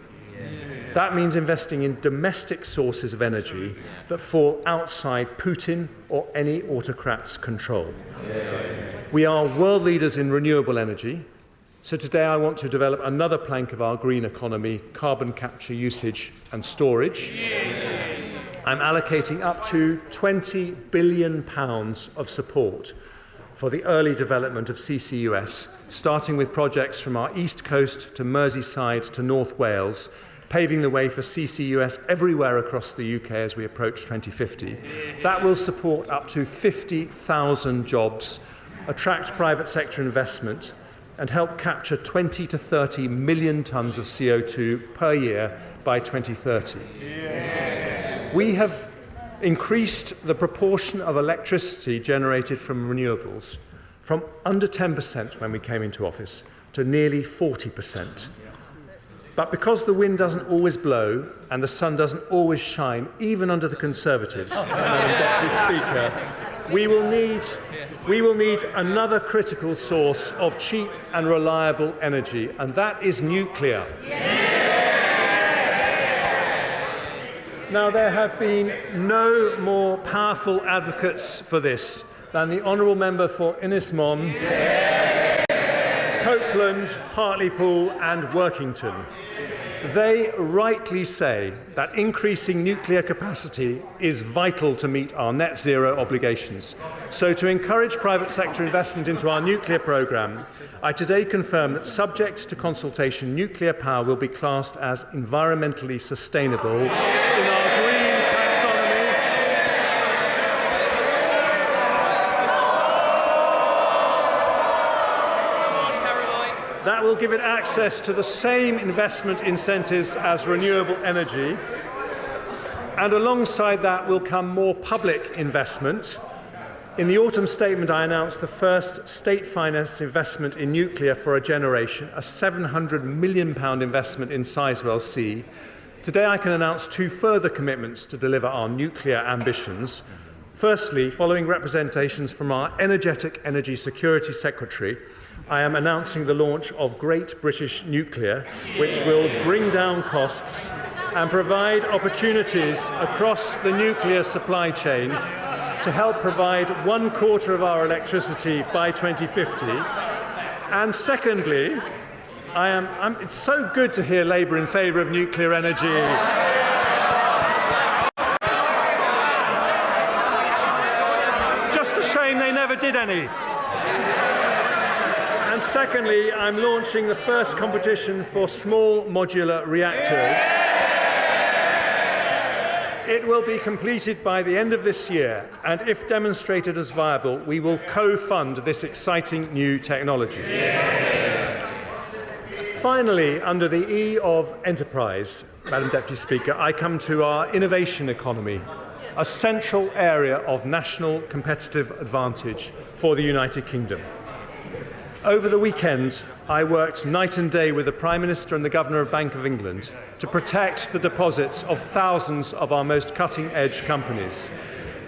That means investing in domestic sources of energy that fall outside Putin or any autocrat's control. We are world leaders in renewable energy, so today I want to develop another plank of our green economy, carbon capture, usage and storage. I'm allocating up to £20 billion of support for the early development of CCUS, starting with projects from our East Coast to Merseyside to North Wales, paving the way for CCUS everywhere across the UK as we approach 2050. That will support up to 50,000 jobs, attract private sector investment, and help capture 20 to 30 million tonnes of CO2 per year by 2030. We have increased the proportion of electricity generated from renewables from under 10% when we came into office to nearly 40%. But because the wind doesn't always blow and the sun doesn't always shine, even under the Conservatives, Madam Deputy Speaker, we will need another critical source of cheap and reliable energy, and that is nuclear. Now, there have been no more powerful advocates for this than the Honourable Member for Innismon, Copeland, Hartlepool and Workington. They rightly say that increasing nuclear capacity is vital to meet our net zero obligations. So, to encourage private sector investment into our nuclear programme, I today confirm that, subject to consultation, nuclear power will be classed as environmentally sustainable in our green taxonomy. That will give it access to the same investment incentives as renewable energy. And alongside that will come more public investment. In the autumn statement, I announced the first state-financed investment in nuclear for a generation, a £700 million investment in Sizewell C. Today, I can announce two further commitments to deliver our nuclear ambitions. Firstly, following representations from our energetic Energy Security Secretary, I am announcing the launch of Great British Nuclear, which will bring down costs and provide opportunities across the nuclear supply chain to help provide 1/4 of our electricity by 2050. And secondly, it's so good to hear Labour in favour of nuclear energy. Just a shame they never did any. And secondly, I'm launching the first competition for small modular reactors. It will be completed by the end of this year, and if demonstrated as viable, we will co-fund this exciting new technology. Finally, under the E of enterprise, Madam Deputy Speaker, I come to our innovation economy, a central area of national competitive advantage for the United Kingdom. Over the weekend, I worked night and day with the Prime Minister and the Governor of Bank of England to protect the deposits of thousands of our most cutting-edge companies.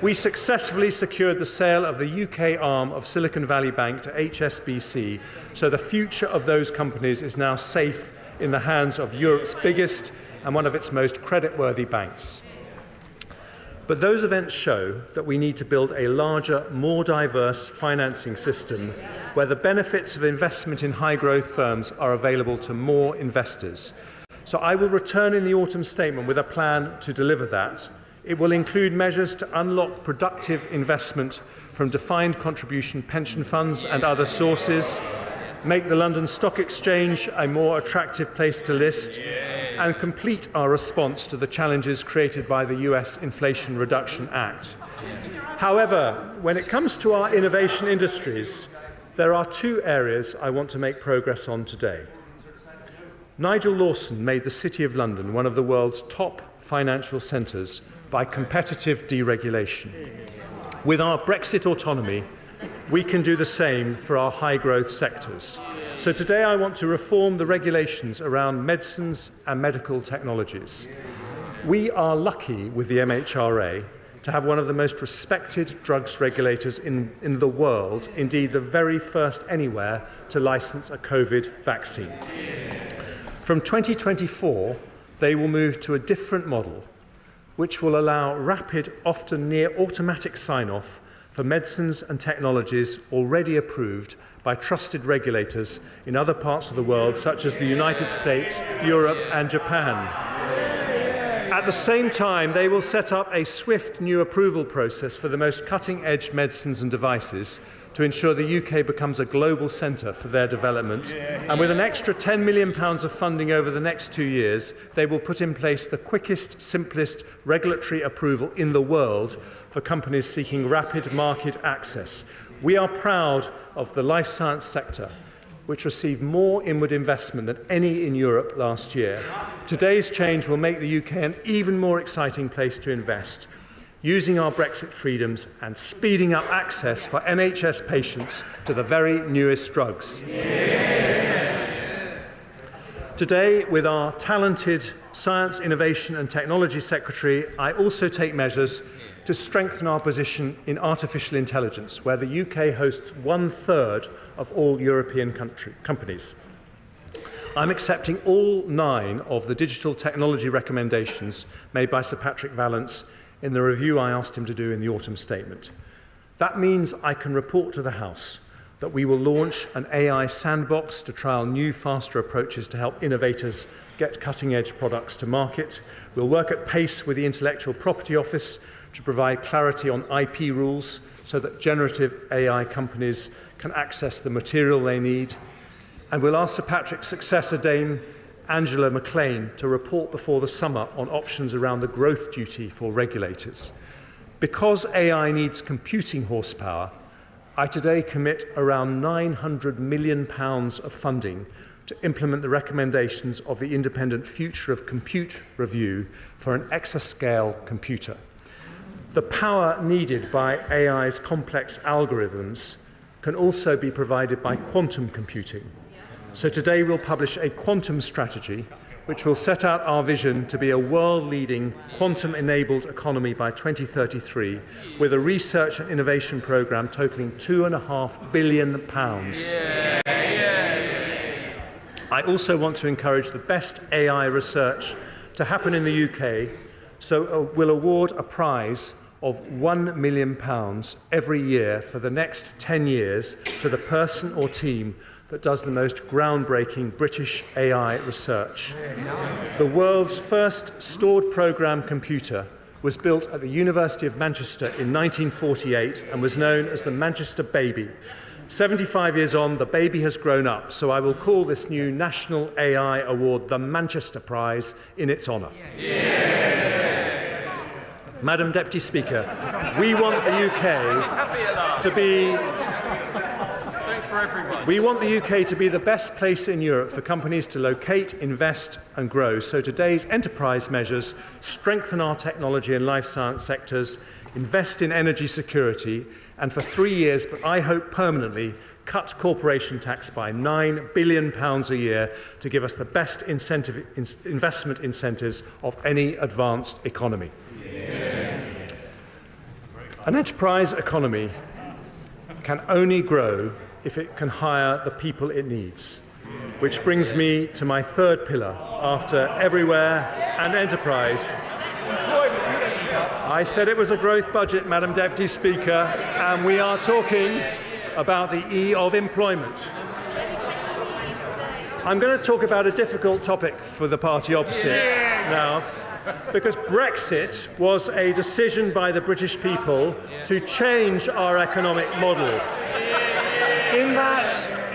We successfully secured the sale of the UK arm of Silicon Valley Bank to HSBC, so the future of those companies is now safe in the hands of Europe's biggest and one of its most creditworthy banks. But those events show that we need to build a larger, more diverse financing system where the benefits of investment in high-growth firms are available to more investors. So I will return in the autumn statement with a plan to deliver that. It will include measures to unlock productive investment from defined contribution pension funds and other sources, make the London Stock Exchange a more attractive place to list, and complete our response to the challenges created by the US Inflation Reduction Act. However, when it comes to our innovation industries, there are two areas I want to make progress on today. Nigel Lawson made the City of London one of the world's top financial centres by competitive deregulation. With our Brexit autonomy, we can do the same for our high-growth sectors. So today I want to reform the regulations around medicines and medical technologies. We are lucky with the MHRA to have one of the most respected drugs regulators in the world, indeed the very first anywhere to licence a COVID vaccine. From 2024, they will move to a different model, which will allow rapid, often near automatic sign-off for medicines and technologies already approved by trusted regulators in other parts of the world, such as the United States, Europe and Japan. At the same time, they will set up a swift new approval process for the most cutting-edge medicines and devices to ensure the UK becomes a global centre for their development. And with an extra £10 million of funding over the next 2 years, they will put in place the quickest, simplest regulatory approval in the world for companies seeking rapid market access. We are proud of the life science sector, which received more inward investment than any in Europe last year. Today's change will make the UK an even more exciting place to invest, using our Brexit freedoms and speeding up access for NHS patients to the very newest drugs. Today, with our talented Science, Innovation and Technology Secretary, I also take measures to strengthen our position in artificial intelligence, where the UK hosts 1/3 of all European companies. I'm accepting all 9 of the digital technology recommendations made by Sir Patrick Vallance in the review I asked him to do in the autumn statement. That means I can report to the House that we will launch an AI sandbox to trial new, faster approaches to help innovators get cutting-edge products to market. We'll work at pace with the Intellectual Property Office to provide clarity on IP rules so that generative AI companies can access the material they need. And we'll ask Sir Patrick's successor, Dame Angela McLean, to report before the summer on options around the growth duty for regulators. Because AI needs computing horsepower, I today commit around £900 million of funding to implement the recommendations of the Independent Future of Compute review for an exascale computer. The power needed by AI's complex algorithms can also be provided by quantum computing. So today we'll publish a quantum strategy which will set out our vision to be a world-leading quantum-enabled economy by 2033 with a research and innovation programme totalling £2.5 billion. I also want to encourage the best AI research to happen in the UK, so we'll award a prize of £1 million every year for the next 10 years to the person or team that does the most groundbreaking British AI research. The world's first stored program computer was built at the University of Manchester in 1948 and was known as the Manchester Baby. 75 years on, the baby has grown up, so I will call this new National AI Award the Manchester Prize in its honour. Madam Deputy Speaker, we want the UK to be the best place in Europe for companies to locate, invest and grow. So today's enterprise measures strengthen our technology and life science sectors, invest in energy security, and for 3 years, but I hope permanently, cut corporation tax by £9 billion a year to give us the best investment incentives of any advanced economy. An enterprise economy can only grow if it can hire the people it needs. Which brings me to my third pillar, after everywhere and enterprise. I said it was a growth budget, Madam Deputy Speaker, and we are talking about the E of employment. I'm going to talk about a difficult topic for the party opposite now, because Brexit was a decision by the British people to change our economic model.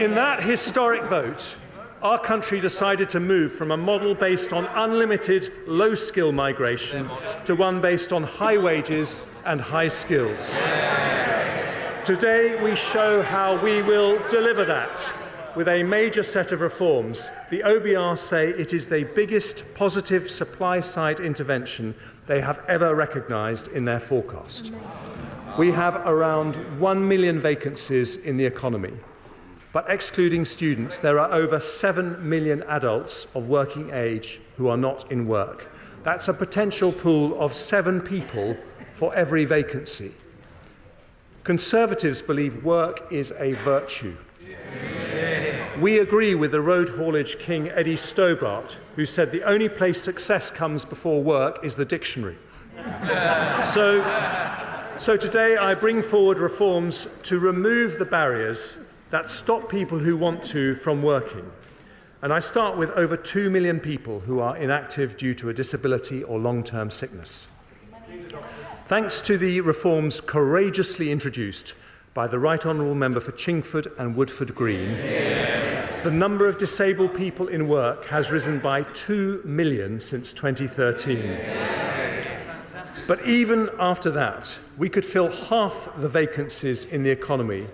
In that historic vote, our country decided to move from a model based on unlimited low-skill migration to one based on high wages and high skills. Today, we show how we will deliver that with a major set of reforms. The OBR say it is the biggest positive supply-side intervention they have ever recognised in their forecast. We have around 1 million vacancies in the economy. But excluding students, there are over 7 million adults of working age who are not in work. That's a potential pool of 7 people for every vacancy. Conservatives believe work is a virtue. We agree with the road haulage king Eddie Stobart, who said the only place success comes before work is the dictionary. So today I bring forward reforms to remove the barriers that stop people who want to from working. And I start with over 2 million people who are inactive due to a disability or long-term sickness. Thanks to the reforms courageously introduced by the Right Honourable Member for Chingford and Woodford Green, the number of disabled people in work has risen by 2 million since 2013. But even after that, we could fill half the vacancies in the economy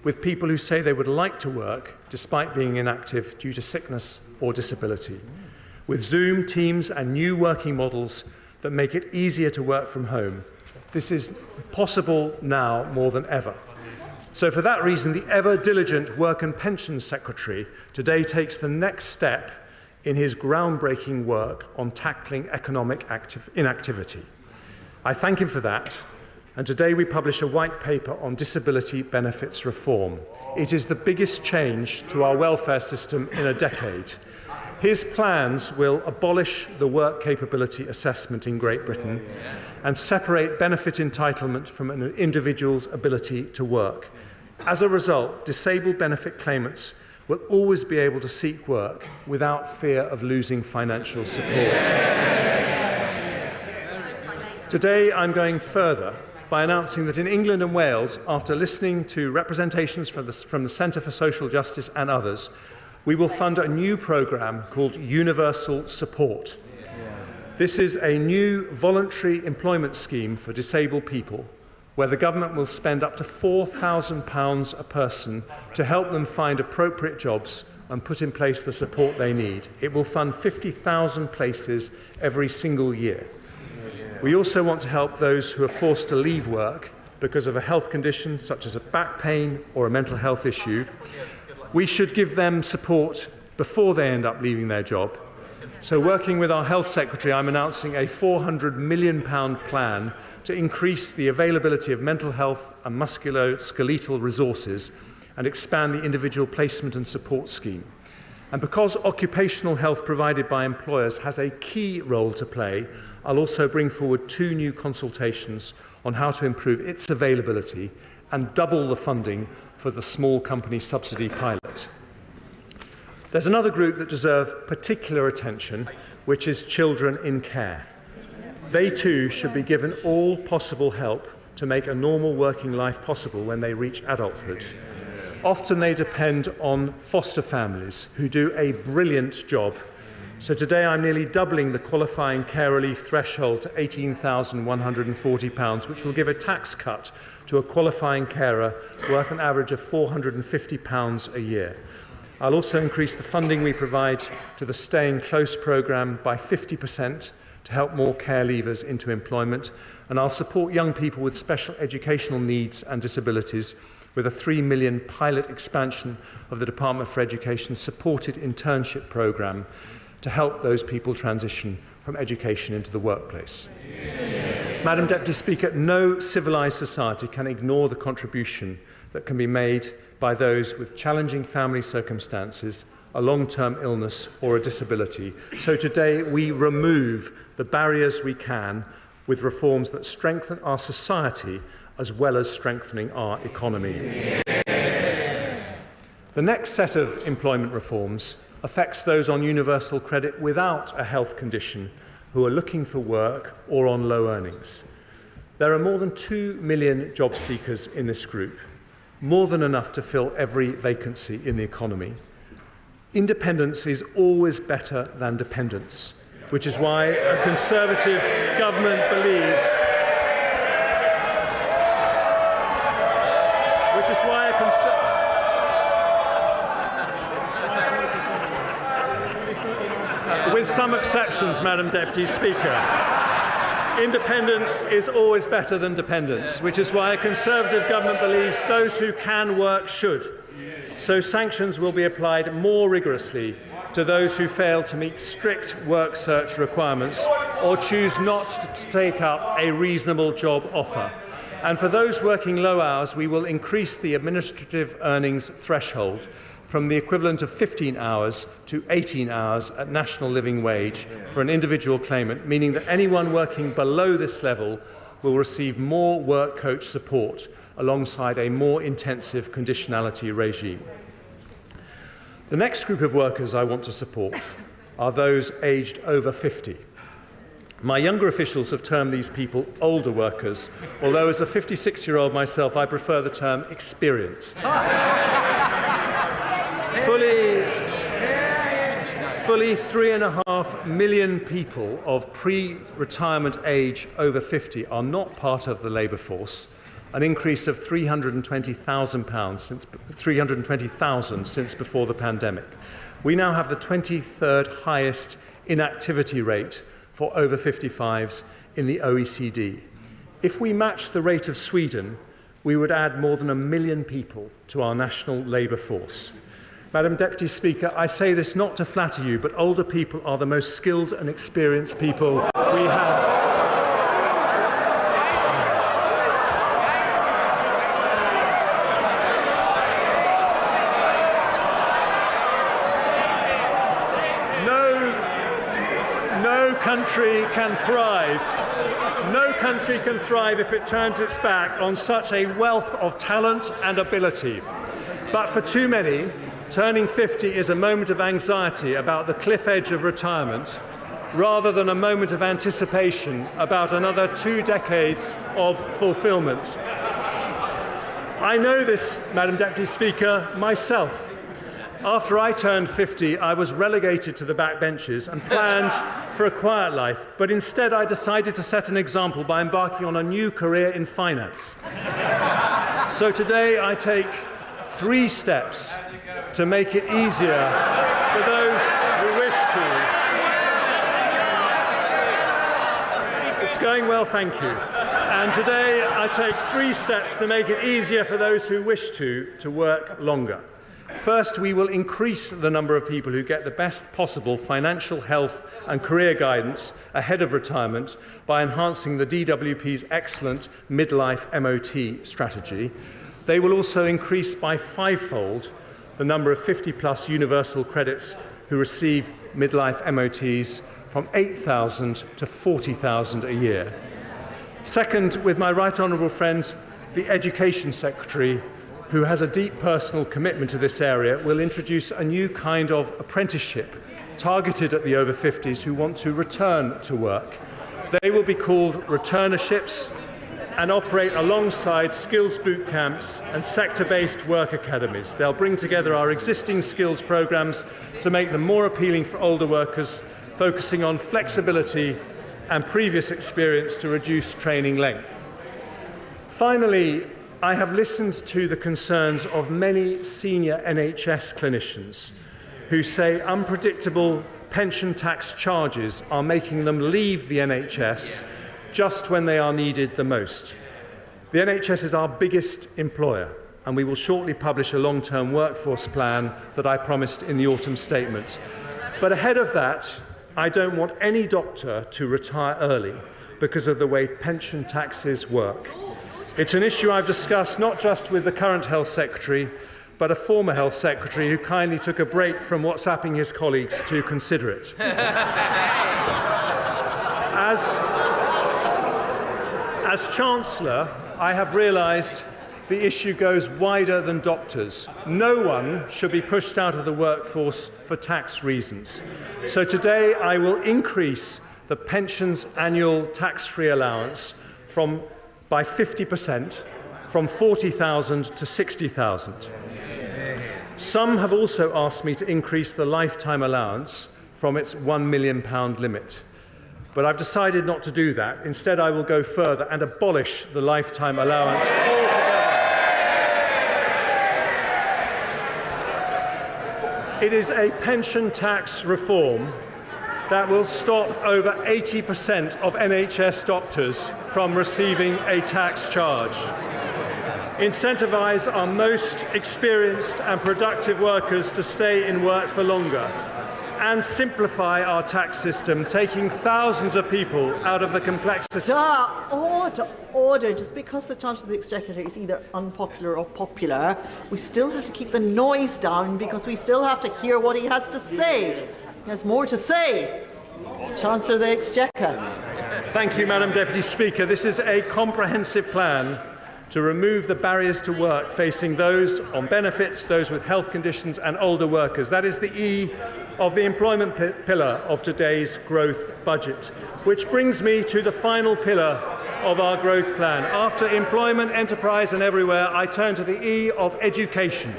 with people who say they would like to work despite being inactive due to sickness or disability. With Zoom, Teams and new working models that make it easier to work from home, this is possible now more than ever. So for that reason, the ever-diligent Work and Pensions Secretary today takes the next step in his groundbreaking work on tackling economic inactivity. I thank him for that. And today we publish a white paper on disability benefits reform. It is the biggest change to our welfare system in a decade. His plans will abolish the work capability assessment in Great Britain and separate benefit entitlement from an individual's ability to work. As a result, disabled benefit claimants will always be able to seek work without fear of losing financial support. Today, I'm going further by announcing that in England and Wales, after listening to representations from the Centre for Social Justice and others, we will fund a new programme called Universal Support. This is a new voluntary employment scheme for disabled people where the government will spend up to £4,000 a person to help them find appropriate jobs and put in place the support they need. It will fund 50,000 places every single year. We also want to help those who are forced to leave work because of a health condition such as a back pain or a mental health issue. We should give them support before they end up leaving their job. So working with our Health Secretary, I'm announcing a £400 million plan to increase the availability of mental health and musculoskeletal resources and expand the individual placement and support scheme. And because occupational health provided by employers has a key role to play, I'll also bring forward 2 new consultations on how to improve its availability and double the funding for the small company subsidy pilot. There's another group that deserve particular attention, which is children in care. They too should be given all possible help to make a normal working life possible when they reach adulthood. Often they depend on foster families who do a brilliant job. So today I'm nearly doubling the qualifying care relief threshold to £18,140, which will give a tax cut to a qualifying carer worth an average of £450 a year. I'll also increase the funding we provide to the Staying Close programme by 50% to help more care leavers into employment, and I'll support young people with special educational needs and disabilities with a £3 million pilot expansion of the Department for Education's supported internship programme to help those people transition from education into the workplace. Madam Deputy Speaker, no civilised society can ignore the contribution that can be made by those with challenging family circumstances, a long-term illness or a disability. So today we remove the barriers we can with reforms that strengthen our society as well as strengthening our economy. The next set of employment reforms affects those on universal credit without a health condition who are looking for work or on low earnings. There are more than 2 million job seekers in this group, more than enough to fill every vacancy in the economy. Independence is always better than dependence, which is why a Conservative government believes with some exceptions, Madam Deputy Speaker, independence is always better than dependence, which is why a Conservative government believes those who can work should. So sanctions will be applied more rigorously to those who fail to meet strict work search requirements or choose not to take up a reasonable job offer. And for those working low hours, we will increase the administrative earnings threshold from the equivalent of 15 hours to 18 hours at national living wage for an individual claimant, meaning that anyone working below this level will receive more work coach support alongside a more intensive conditionality regime. The next group of workers I want to support are those aged over 50. My younger officials have termed these people older workers, although as a 56-year-old myself, I prefer the term experienced. Fully 3.5 million people of pre-retirement age over 50 are not part of the labour force, an increase of 320,000 since before the pandemic. We now have the 23rd highest inactivity rate for over 55s in the OECD. If we match the rate of Sweden, we would add more than 1 million people to our national labour force. Madam Deputy Speaker, I say this not to flatter you, but older people are the most skilled and experienced people we have. No No country can thrive. No country can thrive if it turns its back on such a wealth of talent and ability. But for too many, turning 50 is a moment of anxiety about the cliff edge of retirement, rather than a moment of anticipation about another 2 decades of fulfilment. I know this, Madam Deputy Speaker, myself. After I turned 50, I was relegated to the backbenches and planned for a quiet life, but instead I decided to set an example by embarking on a new career in finance. So today I take 3 steps to make it easier for those who wish to. It's going well, thank you. And today I take 3 steps to make it easier for those who wish to work longer. First, we will increase the number of people who get the best possible financial, health and career guidance ahead of retirement by enhancing the DWP's excellent midlife MOT strategy. They will also increase by 5-fold the number of 50-plus universal credits who receive midlife MOTs from 8,000 to 40,000 a year. Second, with my right honourable friend, the Education Secretary, who has a deep personal commitment to this area, will introduce a new kind of apprenticeship targeted at the over 50s who want to return to work. They will be called returnerships and operate alongside skills boot camps and sector-based work academies. They'll bring together our existing skills programmes to make them more appealing for older workers, focusing on flexibility and previous experience to reduce training length. Finally, I have listened to the concerns of many senior NHS clinicians who say unpredictable pension tax charges are making them leave the NHS just when they are needed the most. The NHS is our biggest employer, and we will shortly publish a long-term workforce plan that I promised in the autumn statement. But ahead of that, I don't want any doctor to retire early because of the way pension taxes work. It's an issue I've discussed not just with the current Health Secretary, but a former Health Secretary who kindly took a break from WhatsApping his colleagues to consider it. As Chancellor, I have realised the issue goes wider than doctors. No one should be pushed out of the workforce for tax reasons. So today I will increase the pension's annual tax-free allowance by 50%, from 40,000 to 60,000. Some have also asked me to increase the lifetime allowance from its £1 million limit. But I've decided not to do that. Instead, I will go further and abolish the lifetime allowance altogether. It is a pension tax reform that will stop over 80% of NHS doctors from receiving a tax charge, incentivise our most experienced and productive workers to stay in work for longer, and simplify our tax system, taking thousands of people out of the complexity. Order. Just because the Chancellor of the Exchequer is either unpopular or popular, we still have to keep the noise down because we still have to hear what he has to say. He has more to say. Chancellor of the Exchequer. Thank you, Madam Deputy Speaker. This is a comprehensive plan to remove the barriers to work facing those on benefits, those with health conditions and older workers. That is the E of the employment pillar of today's growth budget. Which brings me to the final pillar of our growth plan. After employment, enterprise and everywhere, I turn to the E of education.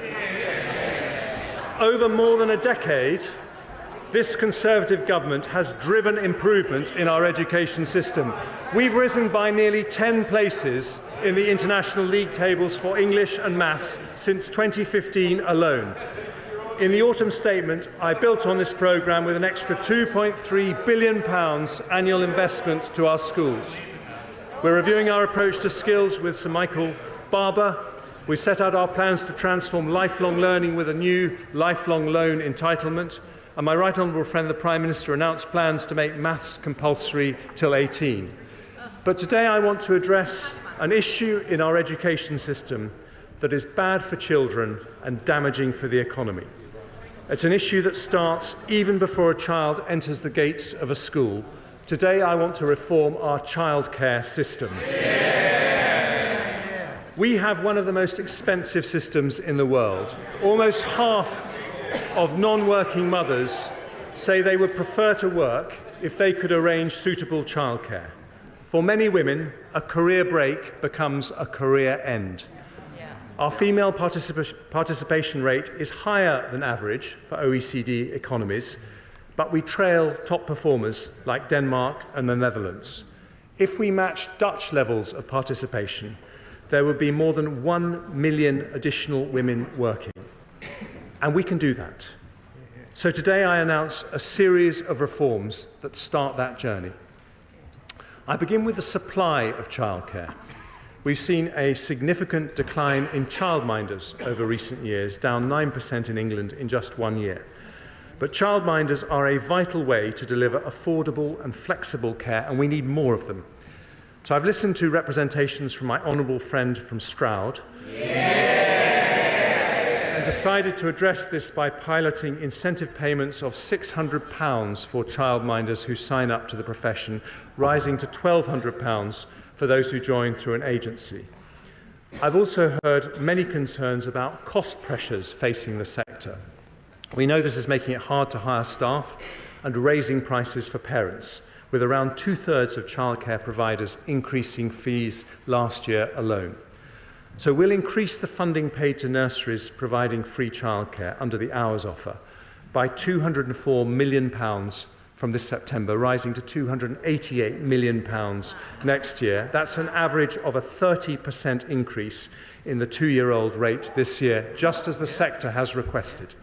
Over more than a decade, this Conservative government has driven improvement in our education system. We've risen by nearly 10 places in the international league tables for English and maths since 2015 alone. In the autumn statement, I built on this programme with an extra £2.3 billion annual investment to our schools. We're reviewing our approach to skills with Sir Michael Barber. We set out our plans to transform lifelong learning with a new lifelong loan entitlement. And my right honourable friend, the Prime Minister, announced plans to make maths compulsory till 18. But today I want to address an issue in our education system that is bad for children and damaging for the economy. It's an issue that starts even before a child enters the gates of a school. Today, I want to reform our childcare system. We have one of the most expensive systems in the world. Almost half of non-working mothers say they would prefer to work if they could arrange suitable childcare. For many women, a career break becomes a career end. Our female participation rate is higher than average for OECD economies, but we trail top performers like Denmark and the Netherlands. If we match Dutch levels of participation, there would be more than 1 million additional women working. And we can do that. So today I announce a series of reforms that start that journey. I begin with the supply of childcare. We've seen a significant decline in childminders over recent years, down 9% in England in just 1 year. But childminders are a vital way to deliver affordable and flexible care, and we need more of them. So I've listened to representations from my honourable friend from Stroud and decided to address this by piloting incentive payments of £600 for childminders who sign up to the profession, rising to £1,200 for those who join through an agency. I've also heard many concerns about cost pressures facing the sector. We know this is making it hard to hire staff and raising prices for parents, with around 2/3 of childcare providers increasing fees last year alone. So we'll increase the funding paid to nurseries providing free childcare under the Hours offer by £204 million from this September, rising to £288 million next year. That's an average of a 30% increase in the 2-year-old rate this year, just as the sector has requested.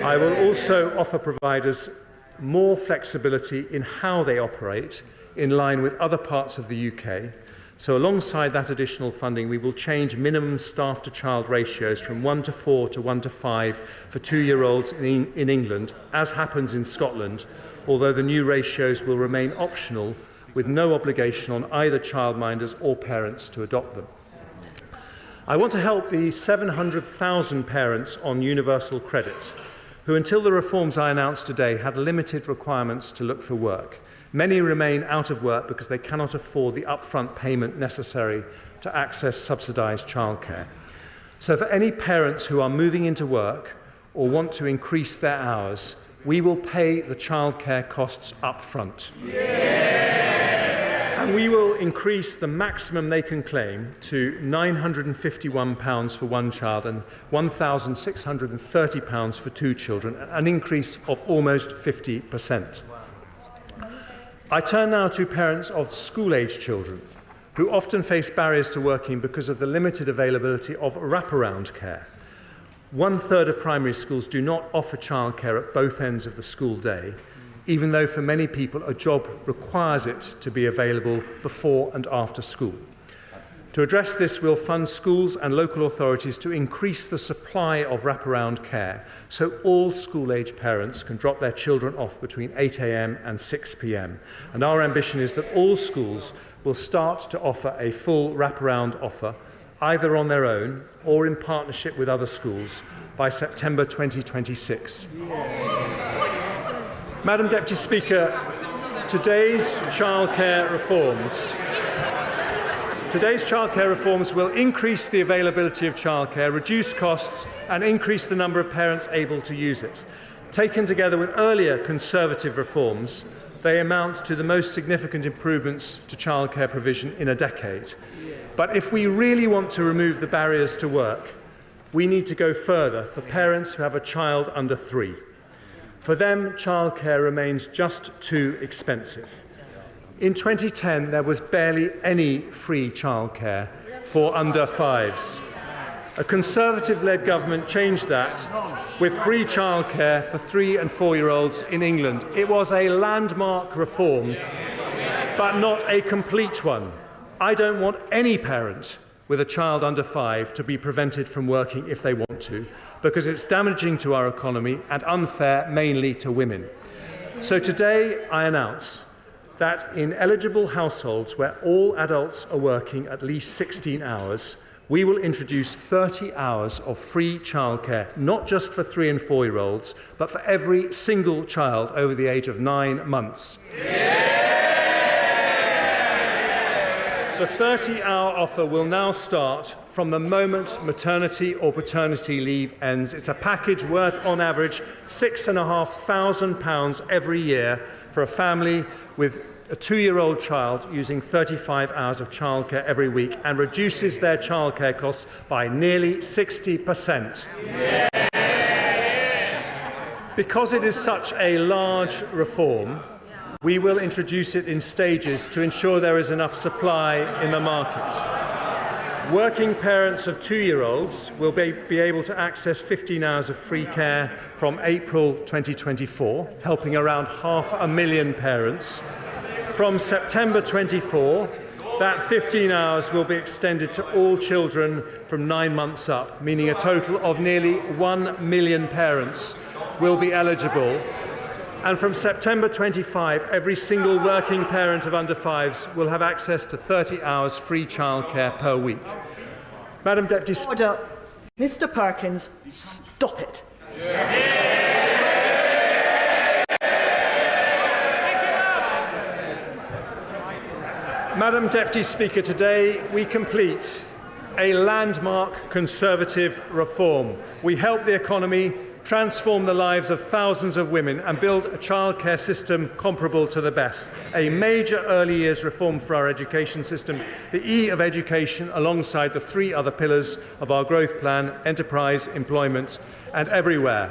I will also offer providers more flexibility in how they operate in line with other parts of the UK. So alongside that additional funding, we will change minimum staff-to-child ratios from 1:4 to 1:5 for 2-year-olds in England, as happens in Scotland, although the new ratios will remain optional with no obligation on either childminders or parents to adopt them. I want to help the 700,000 parents on universal credit who, until the reforms I announced today, had limited requirements to look for work. Many remain out of work because they cannot afford the upfront payment necessary to access subsidised childcare. So for any parents who are moving into work or want to increase their hours, we will pay the childcare costs up front. And we will increase the maximum they can claim to £951 for one child and £1,630 for 2 children, an increase of almost 50%. I turn now to parents of school-age children who often face barriers to working because of the limited availability of wraparound care. 1/3 of primary schools do not offer childcare at both ends of the school day, even though for many people a job requires it to be available before and after school. To address this, we'll fund schools and local authorities to increase the supply of wraparound care so all school-age parents can drop their children off between 8 a.m. and 6 p.m. And our ambition is that all schools will start to offer a full wraparound offer, either on their own or in partnership with other schools, by September 2026. Madam Deputy Speaker, today's childcare reforms will increase the availability of childcare, reduce costs and increase the number of parents able to use it. Taken together with earlier Conservative reforms, they amount to the most significant improvements to childcare provision in a decade. But if we really want to remove the barriers to work, we need to go further for parents who have a child under 3. For them, childcare remains just too expensive. In 2010, there was barely any free childcare for under 5s. A Conservative-led government changed that with free childcare for 3- and 4-year-olds in England. It was a landmark reform, but not a complete one. I don't want any parent with a child under 5 to be prevented from working if they want to, because it's damaging to our economy and unfair mainly to women. So today I announce that in eligible households where all adults are working at least 16 hours, we will introduce 30 hours of free childcare, not just for 3- and 4-year-olds, but for every single child over the age of 9 months. The 30-hour offer will now start from the moment maternity or paternity leave ends. It's a package worth, on average, £6,500 every year for a family with a 2-year-old child using 35 hours of childcare every week, and reduces their childcare costs by nearly 60%. Because it is such a large reform, we will introduce it in stages to ensure there is enough supply in the market. Working parents of 2-year-olds will be able to access 15 hours of free care from April 2024, helping around 500,000 parents. From September 24, that 15 hours will be extended to all children from 9 months up, meaning a total of nearly 1 million parents will be eligible. And from September 25, every single working parent of under 5s will have access to 30 hours free childcare per week. Madam Deputy Speaker. Mr. Perkins, stop it. Madam Deputy Speaker, today we complete a landmark Conservative reform. We help the economy, transform the lives of thousands of women and build a childcare system comparable to the best. A major early years reform for our education system, the E of education, alongside the 3 other pillars of our growth plan: enterprise, employment and everywhere.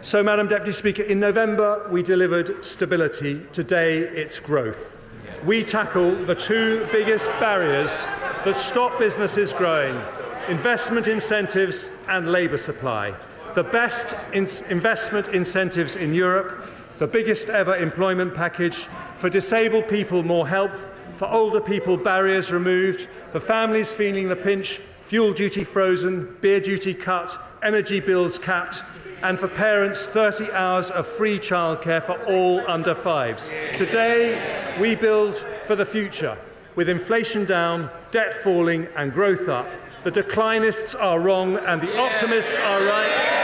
So, Madam Deputy Speaker, in November we delivered stability. Today it's growth. We tackle the 2 biggest barriers that stop businesses growing: investment incentives and labour supply. The best investment incentives in Europe, the biggest ever employment package, for disabled people more help, for older people barriers removed, for families feeling the pinch, fuel duty frozen, beer duty cut, energy bills capped, and for parents 30 hours of free childcare for all under 5s. Today we build for the future, with inflation down, debt falling and growth up. The declinists are wrong and the optimists are right.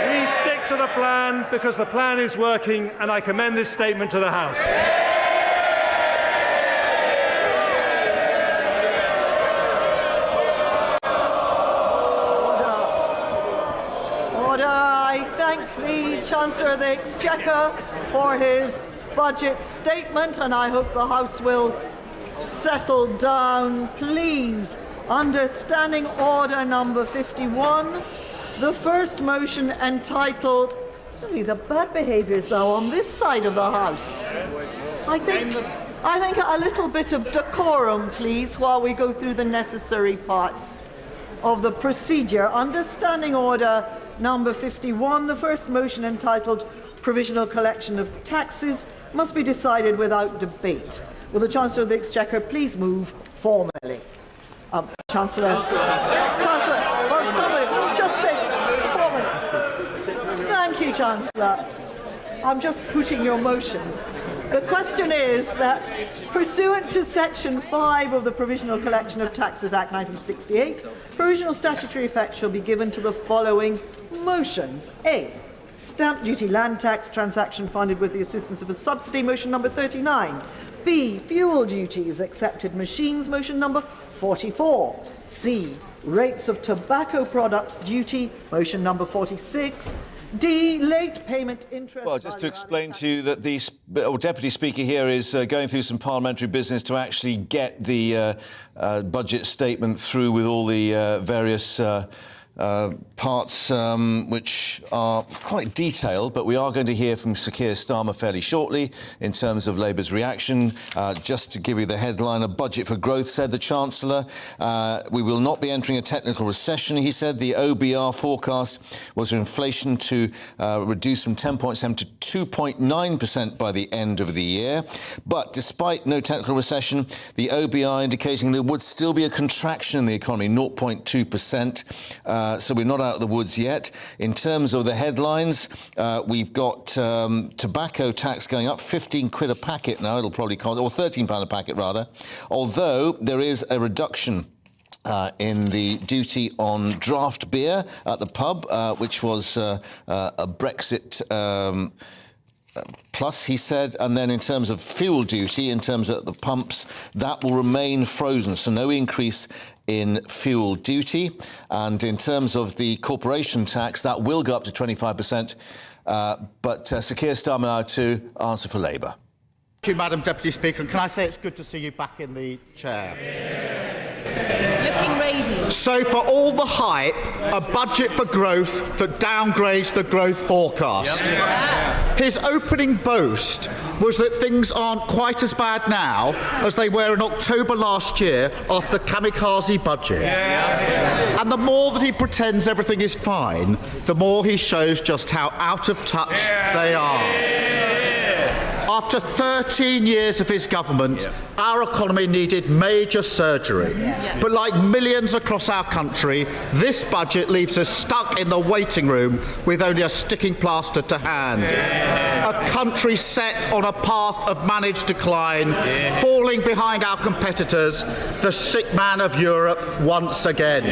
We stick to the plan because the plan is working, and I commend this statement to the House. Order. I thank the Chancellor of the Exchequer for his budget statement, and I hope the House will settle down, please. Under Standing Order number 51, the first motion entitled, certainly the bad behaviours now on this side of the House. I think a little bit of decorum, please, while we go through the necessary parts of the procedure. Under Standing Order number 51, the first motion entitled Provisional Collection of Taxes must be decided without debate. Will the Chancellor of the Exchequer please move formally? Chancellor, well, somebody, just say formally. Thank you, Chancellor. I'm just putting your motions. The question is that, pursuant to Section 5 of the Provisional Collection of Taxes Act 1968, provisional statutory effect shall be given to the following motions. A. Stamp duty land tax transaction funded with the assistance of a subsidy, motion number 39. B. Fuel duties accepted machines, motion number 44. C. Rates of tobacco products duty, motion number 46. D. Late payment interest. Well, just to explain to you that the Deputy Speaker here is going through some parliamentary business to actually get the budget statement through with all the various parts which are quite detailed, but we are going to hear from Sir Keir Starmer fairly shortly in terms of Labour's reaction. Just to give you the headline, a budget for growth, said the Chancellor. We will not be entering a technical recession, he said. The OBR forecast was for inflation to reduce from 10.7 to 2.9% by the end of the year. But despite no technical recession, the OBR indicating there would still be a contraction in the economy, 0.2%. so we're not out of the woods yet. In terms of the headlines, we've got tobacco tax going up, 15 quid a packet now, it'll probably cost, or £13 a packet rather, although there is a reduction in the duty on draft beer at the pub, which was a Brexit plus, he said, and then in terms of fuel duty, in terms of the pumps, that will remain frozen, so no increase in fuel duty. And in terms of the corporation tax, that will go up to 25%. But Sir Keir Starmer now to answer for Labour. Thank you, Madam Deputy Speaker. And can I say it's good to see you back in the chair? Looking radiant. So, for all the hype, a budget for growth that downgrades the growth forecast. His opening boast was that things aren't quite as bad now as they were in October last year after the kamikaze budget. And the more that he pretends everything is fine, the more he shows just how out of touch they are. After 13 years of his government, our economy needed major surgery. But like millions across our country, this budget leaves us stuck in the waiting room with only a sticking plaster to hand. A country set on a path of managed decline, falling behind our competitors, the sick man of Europe once again.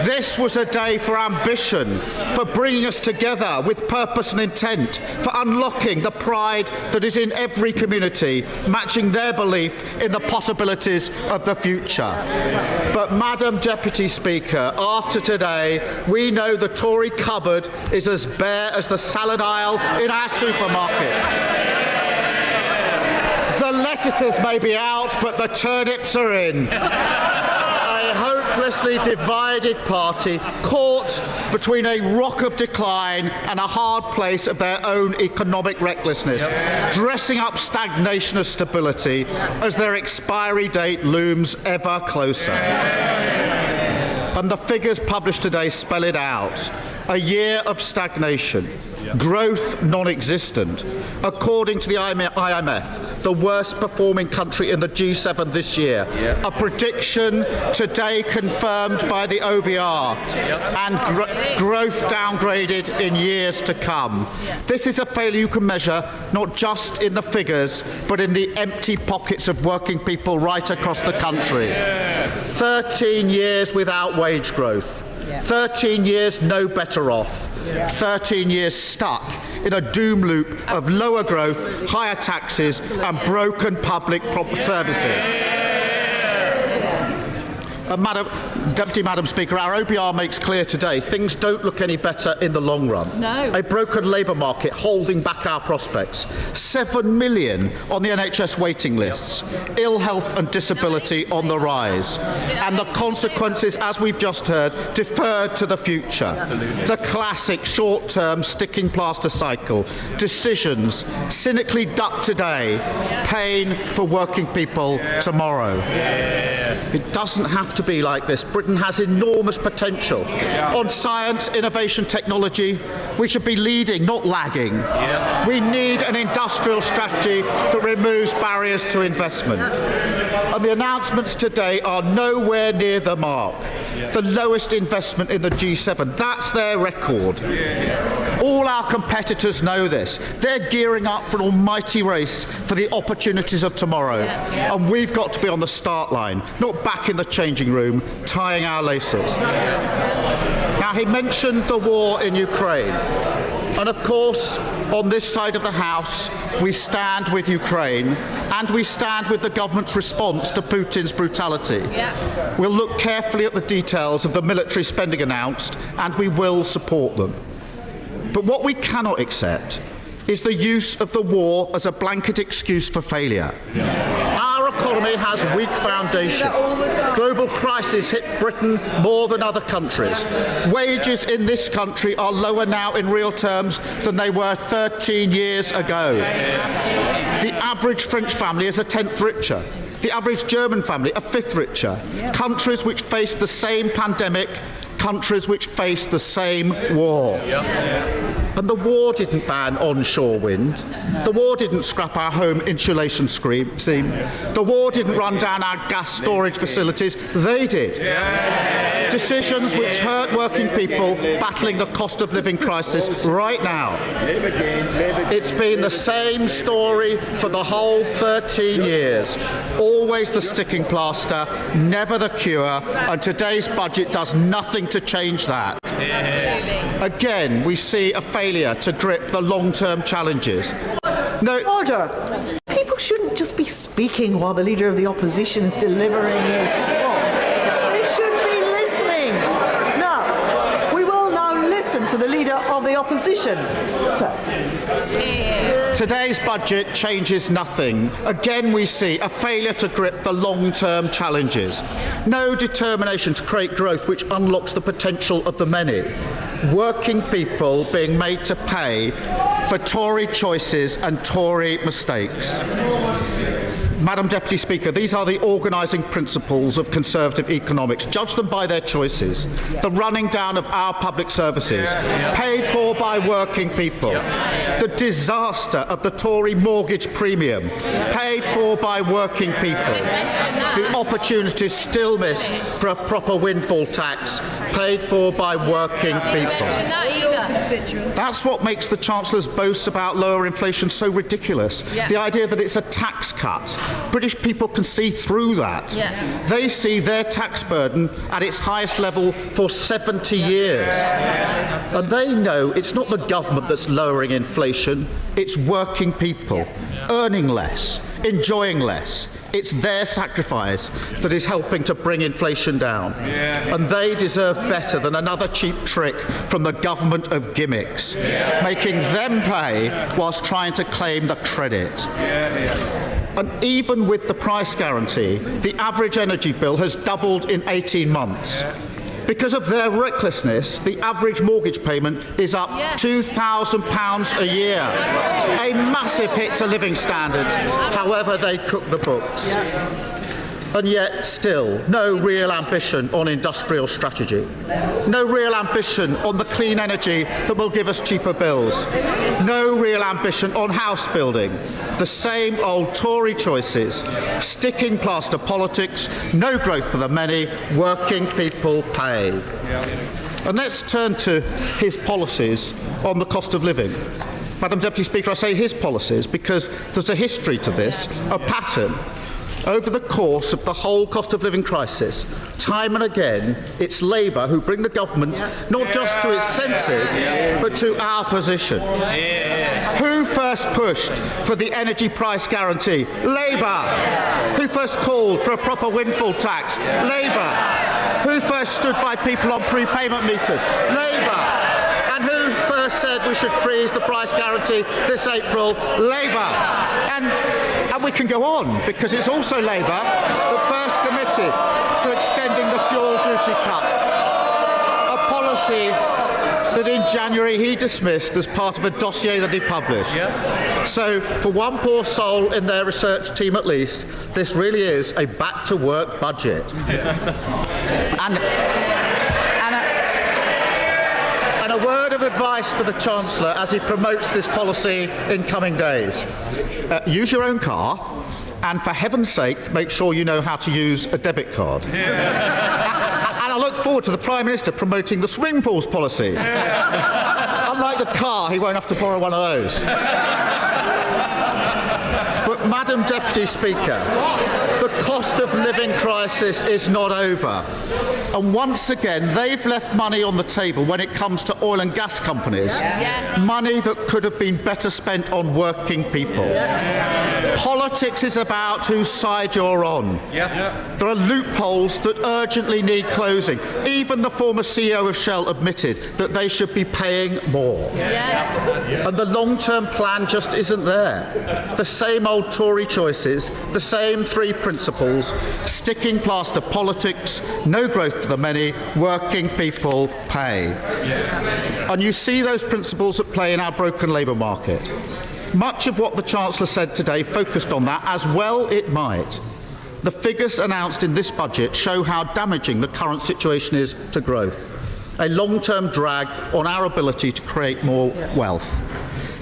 This was a day for ambition, for bringing us together with purpose and intent, for unlocking the pride that is in every community, matching their belief in the possibilities of the future. But, Madam Deputy Speaker, after today, we know the Tory cupboard is as bare as the salad aisle in our supermarket. The lettuces may be out, but the turnips are in. A hopelessly divided party caught between a rock of decline and a hard place of their own economic recklessness, dressing up stagnation as stability as their expiry date looms ever closer. And the figures published today spell it out. A year of stagnation. Growth non-existent. According to the IMF, the worst performing country in the G7 this year. A prediction today confirmed by the OBR, and growth downgraded in years to come. This is a failure you can measure not just in the figures, but in the empty pockets of working people right across the country. 13 years without wage growth. 13 years no better off. 13 years stuck in a doom loop of lower growth, higher taxes and broken public services. Madam Speaker, our OBR makes clear today things don't look any better in the long run. No. A broken labour market holding back our prospects. 7 million on the NHS waiting lists. Ill health and disability on the rise. And the consequences, as we've just heard, deferred to the future. The classic short-term sticking plaster cycle. Decisions cynically ducked today. Pain for working people tomorrow. It doesn't have to be like this. Britain has enormous potential. On science, innovation, technology, we should be leading, not lagging. We need an industrial strategy that removes barriers to investment. And the announcements today are nowhere near the mark. The lowest investment in the G7. That's their record. All our competitors know this. They're gearing up for an almighty race for the opportunities of tomorrow. And we've got to be on the start line, not back in the changing room, tying our laces. Now, he mentioned the war in Ukraine. And of course, on this side of the House, we stand with Ukraine and we stand with the government's response to Putin's brutality. We'll look carefully at the details of the military spending announced and we will support them. But what we cannot accept is the use of the war as a blanket excuse for failure. Our economy has weak foundation. Global crisis hit Britain more than other countries. Wages in this country are lower now in real terms than they were 13 years ago. The average French family is a tenth richer. The average German family a fifth richer. Countries which face the same pandemic, countries which face the same war. And the war didn't ban onshore wind. The war didn't scrap our home insulation scheme. The war didn't run down our gas storage facilities. They did. Decisions which hurt working people battling the cost of living crisis right now. It's been the same story for the whole 13 years. Always the sticking plaster, never the cure, and today's budget does nothing to change that. Again, we see a failure to grip the long-term challenges. Order! People shouldn't just be speaking while the Leader of the Opposition is delivering his report. They should be listening. Now, we will now listen to the Leader of the Opposition. Today's budget changes nothing. Again, we see a failure to grip the long-term challenges. No determination to create growth which unlocks the potential of the many. Working people being made to pay for Tory choices and Tory mistakes. Madam Deputy Speaker, these are the organising principles of Conservative economics. Judge them by their choices. The running down of our public services, paid for by working people. The disaster of the Tory mortgage premium, paid for by working people. The opportunities still missed for a proper windfall tax, paid for by working people. That's what makes the Chancellor's boasts about lower inflation so ridiculous. The idea that it's a tax cut. British people can see through that. They see their tax burden at its highest level for 70 years. And they know it's not the government that's lowering inflation, it's working people, earning less, enjoying less. It's their sacrifice that is helping to bring inflation down. And they deserve better than another cheap trick from the government of gimmicks, making them pay whilst trying to claim the credit. And even with the price guarantee, the average energy bill has doubled in 18 months. Because of their recklessness, the average mortgage payment is up £2,000 a year. A massive hit to living standards, however they cook the books. And yet, still, no real ambition on industrial strategy. No real ambition on the clean energy that will give us cheaper bills. No real ambition on house building. The same old Tory choices. Sticking plaster politics, no growth for the many, working people pay. And let's turn to his policies on the cost of living. Madam Deputy Speaker, I say his policies because there's a history to this, a pattern. Over the course of the whole cost of living crisis, time and again, it's Labour who bring the government not just to its senses, but to our position. Who first pushed for the energy price guarantee? Labour. Who first called for a proper windfall tax? Labour. Who first stood by people on prepayment meters? Labour. And who first said we should freeze the price guarantee this April? Labour. And we can go on, because it's also Labour that first committed to extending the fuel duty cut, a policy that in January he dismissed as part of a dossier that he published. So, for one poor soul in their research team at least, this really is a back-to-work budget. And a word of advice for the Chancellor as he promotes this policy in coming days. Use your own car, and for heaven's sake, make sure you know how to use a debit card. And I look forward to the Prime Minister promoting the swimming pools policy. Unlike the car, he won't have to borrow one of those. But, Madam Deputy Speaker, the cost of living crisis is not over. And once again, they've left money on the table when it comes to oil and gas companies. Money that could have been better spent on working people. Politics is about whose side you're on. There are loopholes that urgently need closing. Even the former CEO of Shell admitted that they should be paying more. And the long-term plan just isn't there. The same old Tory choices, the same three principles, sticking plaster politics, no growth for the many, working people pay. And you see those principles at play in our broken labour market. Much of what the Chancellor said today focused on that, as well it might. The figures announced in this budget show how damaging the current situation is to growth. a long-term drag on our ability to create more wealth.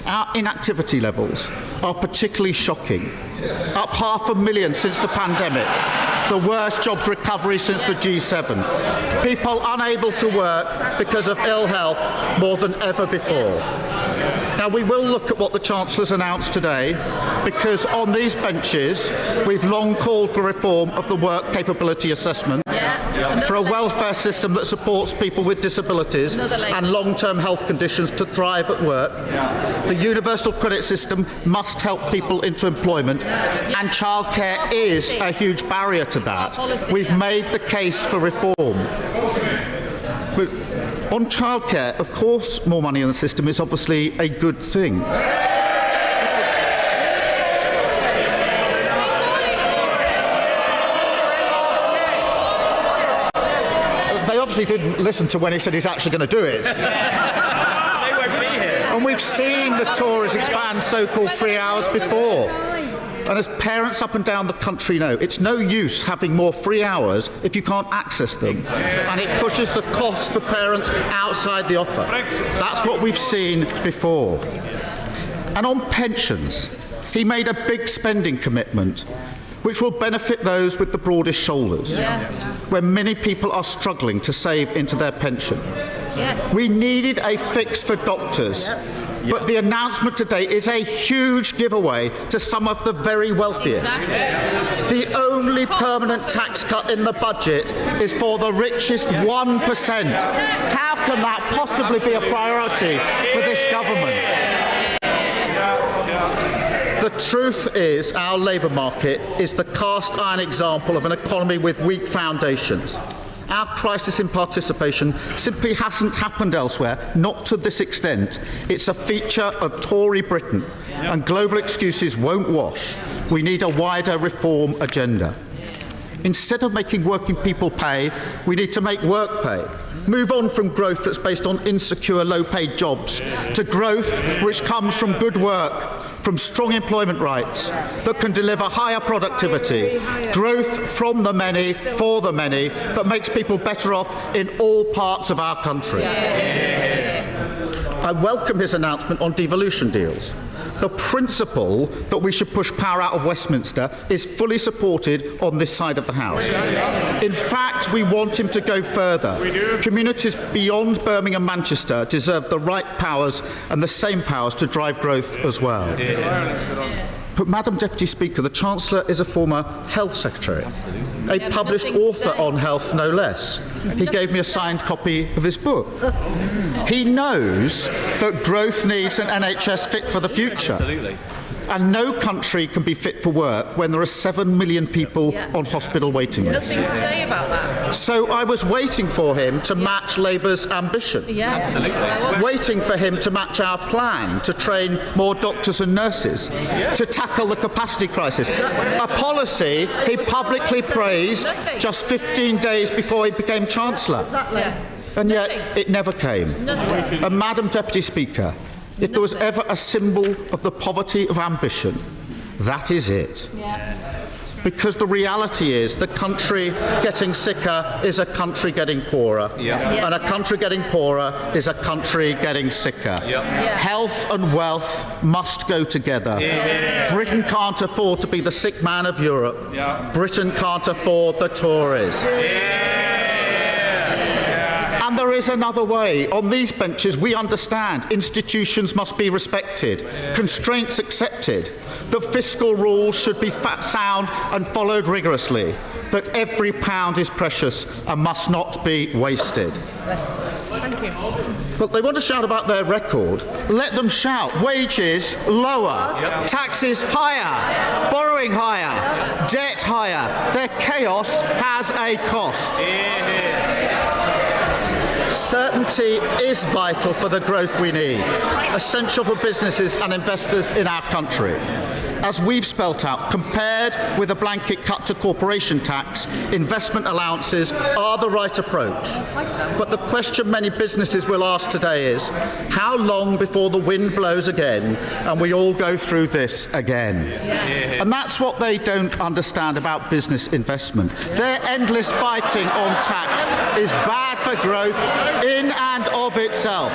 Our inactivity levels are particularly shocking, up 500,000 since the pandemic, the worst jobs recovery since the G7. People unable to work because of ill health more than ever before. Now, we will look at what the Chancellor's announced today, because on these benches, we've long called for reform of the work capability assessment, for a welfare system that supports people with disabilities and long-term health conditions to thrive at work. The universal credit system must help people into employment, and childcare is a huge barrier to that. We've made the case for reform. But on childcare, of course, more money in the system is obviously a good thing. They obviously didn't listen to when he said he's actually going to do it. They won't be here. And we've seen the Tories expand so-called free hours before. And as parents up and down the country know, it's no use having more free hours if you can't access them. And it pushes the cost for parents outside the offer. That's what we've seen before. And on pensions, he made a big spending commitment, which will benefit those with the broadest shoulders, where many people are struggling to save into their pension. We needed a fix for doctors. But the announcement today is a huge giveaway to some of the very wealthiest. The only permanent tax cut in the budget is for the richest 1%. How can that possibly be a priority for this government? The truth is, our labour market is the cast iron example of an economy with weak foundations. Our crisis in participation simply hasn't happened elsewhere, not to this extent. It's a feature of Tory Britain, and global excuses won't wash. We need a wider reform agenda. Instead of making working people pay, we need to make work pay. Move on from growth that's based on insecure, low-paid jobs to growth which comes from good work, from strong employment rights that can deliver higher productivity, growth from the many, for the many, that makes people better off in all parts of our country. I welcome his announcement on devolution deals. The principle that we should push power out of Westminster is fully supported on this side of the House. In fact, we want him to go further. Communities beyond Birmingham and Manchester deserve the right powers and the same powers to drive growth as well. But, Madam Deputy Speaker, the Chancellor is a former Health Secretary, a published author on health, no less. He gave me a signed copy of his book. He knows that growth needs an NHS fit for the future. Absolutely. And no country can be fit for work when there are 7 million people on hospital waiting lists. Nothing to say about that. So I was waiting for him to match Labour's ambition. Absolutely. Waiting for him to match our plan to train more doctors and nurses, to tackle the capacity crisis. A policy he publicly praised just 15 days before he became Chancellor. And yet it never came. And Madam Deputy Speaker, if there was ever a symbol of the poverty of ambition, that is it. Because the reality is the country getting sicker is a country getting poorer. And a country getting poorer is a country getting sicker. Health and wealth must go together. Britain can't afford to be the sick man of Europe. Britain can't afford the Tories. And there is another way. On these benches, we understand institutions must be respected, constraints accepted, that fiscal rules should be sound and followed rigorously, that every pound is precious and must not be wasted. Thank you. But they want to shout about their record. Let them shout. Wages lower, taxes higher, borrowing higher, debt higher. Their chaos has a cost. Certainty is vital for the growth we need, essential for businesses and investors in our country. A as we've spelt out, compared with a blanket cut to corporation tax, investment allowances are the right approach. But the question many businesses will ask today is, how long before the wind blows again and we all go through this again? And that's what they don't understand about business investment. Their endless fighting on tax is bad for growth in and of itself.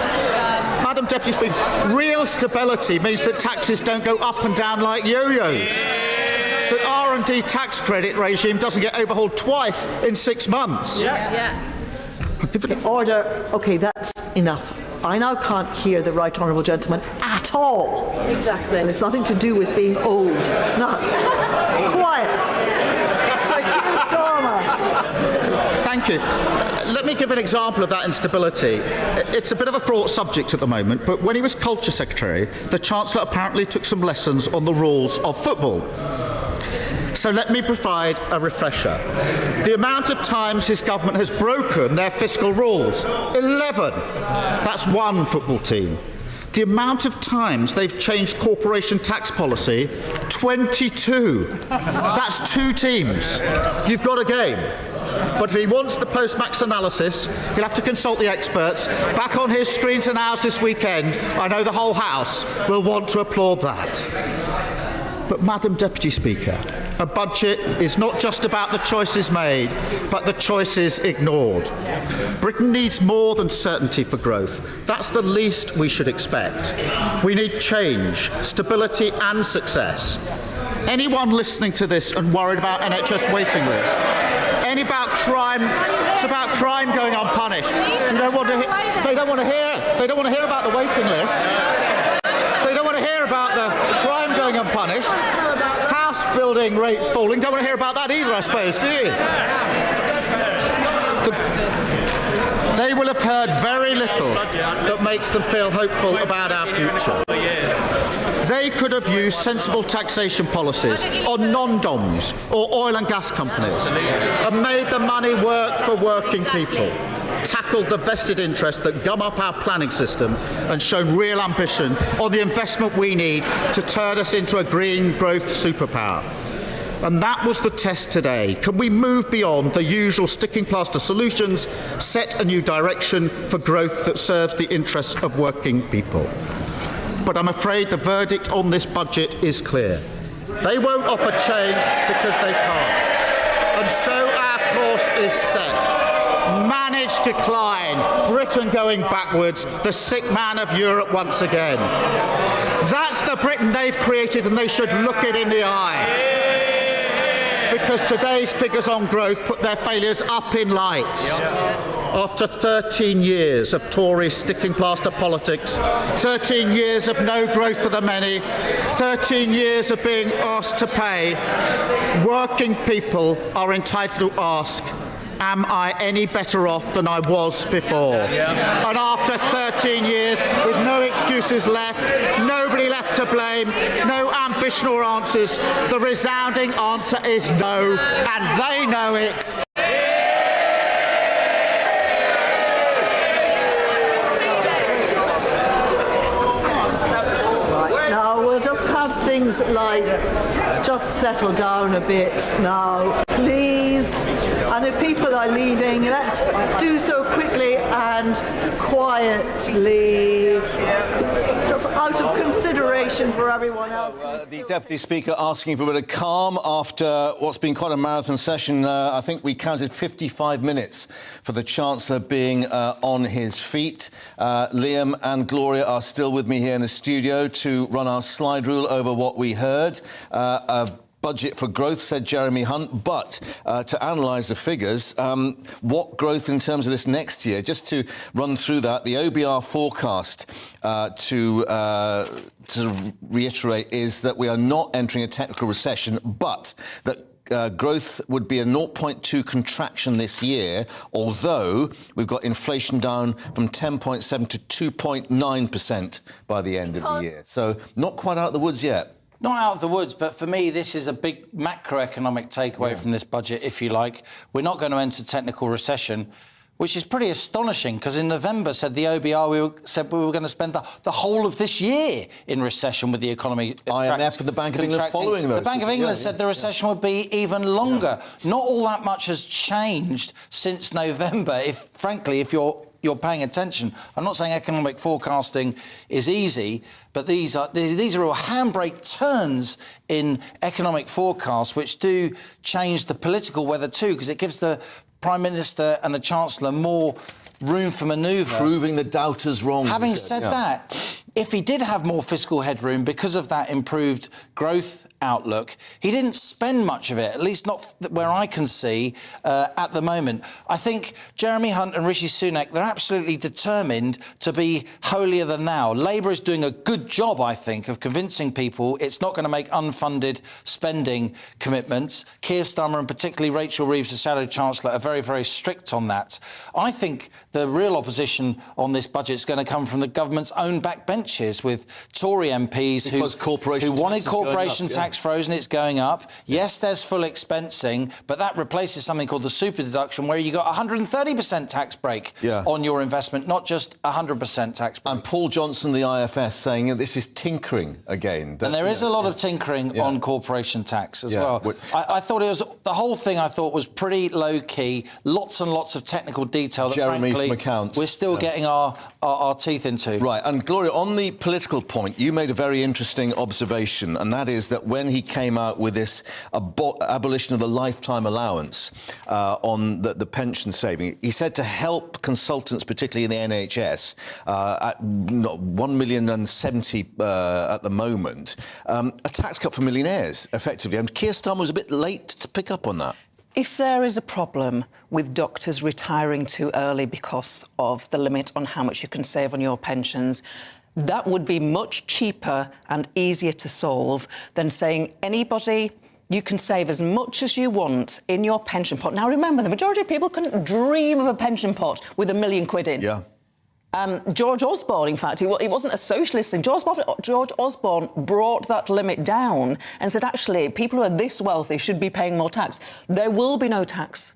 Madam Deputy Speaker, real stability means that taxes don't go up and down like yo-yos. The R&D tax credit regime doesn't get overhauled twice in 6 months. Order. OK, that's enough. I now can't hear the right honourable gentleman at all. Exactly. And it's nothing to do with being old. No. Quiet. Sir Keir Starmer. Thank you. Let me give an example of that instability. It's a bit of a fraught subject at the moment, but when he was Culture Secretary, the Chancellor apparently took some lessons on the rules of football. So let me provide a refresher. The amount of times his government has broken their fiscal rules, 11. That's one football team. The amount of times they've changed corporation tax policy, 22. That's 2 teams. You've got a game. But if he wants the post-max analysis, he'll have to consult the experts. Back on his screens and ours this weekend, I know the whole House will want to applaud that. But, Madam Deputy Speaker, a budget is not just about the choices made, but the choices ignored. Britain needs more than certainty for growth. That's the least we should expect. We need change, stability and success. Anyone listening to this and worried about NHS waiting lists, any about crime, it's about crime going unpunished. They don't want to hear about the waiting list. They don't want to hear about the crime going unpunished. House building rates falling. Don't want to hear about that either, I suppose, do you? They will have heard very little that makes them feel hopeful about our future. They could have used sensible taxation policies on non-DOMs or oil and gas companies and made the money work for working people, tackled the vested interests that gum up our planning system and shown real ambition on the investment we need to turn us into a green growth superpower. And that was the test today. Can we move beyond the usual sticking plaster solutions, set a new direction for growth that serves the interests of working people? But I'm afraid the verdict on this budget is clear. They won't offer change because they can't. And so our course is set. Managed decline, Britain going backwards, the sick man of Europe once again. That's the Britain they've created, and they should look it in the eye. Because today's figures on growth put their failures up in lights. After 13 years of Tory sticking plaster politics, 13 years of no growth for the many, 13 years of being asked to pay, working people are entitled to ask, am I any better off than I was before? And after 13 years, with no excuses left, nobody left to blame, no ambition or answers, the resounding answer is no, and they know it. Now we'll just have things like just settle down a bit now, please. And if people are leaving, let's do so quickly and quietly, just out of consideration for everyone else. The Deputy Speaker asking for a bit of calm after what's been quite a marathon session. I think we counted 55 minutes for the Chancellor being on his feet. Liam and Gloria are still with me here in the studio to run our slide rule over what we heard. Budget for growth, said Jeremy Hunt, but to analyse the figures, what growth in terms of this next year? Just to run through that, the OBR forecast, to reiterate, is that we are not entering a technical recession, but that growth would be a 0.2 contraction this year, although we've got inflation down from 10.7 to 2.9% by the end of the year. So not quite out of the woods yet. Not out of the woods, but for me, this is a big macroeconomic takeaway from this budget, if you like. We're not going to enter technical recession. which is pretty astonishing because in November said the OBR said we were going to spend the whole of this year in recession with the economy. IMF and the Bank of England following those. The Bank of England said the recession would be even longer. Not all that much has changed since November. Frankly, if you're paying attention, I'm not saying economic forecasting is easy, but these are all handbrake turns in economic forecasts, which do change the political weather too, because it gives the Prime Minister and the Chancellor more room for manoeuvre. Proving the doubters wrong. Having said that, if he did have more fiscal headroom because of that improved growth outlook, he didn't spend much of it, at least not where I can see at the moment. I think Jeremy Hunt and Rishi Sunak, they're absolutely determined to be holier than thou. Labour is doing a good job, I think, of convincing people it's not going to make unfunded spending commitments. Keir Starmer and particularly Rachel Reeves, the Shadow Chancellor, are very, very strict on that. I think the real opposition on this budget is going to come from the government's own backbenches with Tory MPs who wanted corporation tax frozen. It's going up. Yes, there's full expensing, but that replaces something called the super deduction, where you got 130% tax break on your investment, not just 100% tax break. And Paul Johnson, the IFS, saying that this is tinkering again. And there is a lot of tinkering on corporation tax as well. I thought it was the whole thing. I thought was pretty low key. Lots and lots of technical detail that, Jeremy frankly, from accounts. we're still getting our teeth into. Right, and Gloria, on the political point, you made a very interesting observation, and that is that when he came out with this abolition of the lifetime allowance on the pension saving, he said to help consultants, particularly in the NHS, at 1,070,000 at the moment, a tax cut for millionaires, effectively. And Keir Starmer was a bit late to pick up on that. If there is a problem with doctors retiring too early because of the limit on how much you can save on your pensions, that would be much cheaper and easier to solve than saying anybody, you can save as much as you want in your pension pot. Now, remember, the majority of people couldn't dream of a pension pot with £1 million in. Yeah. George Osborne, in fact, he wasn't a socialist thing. George Osborne brought that limit down and said, actually, people who are this wealthy should be paying more tax. There will be no tax.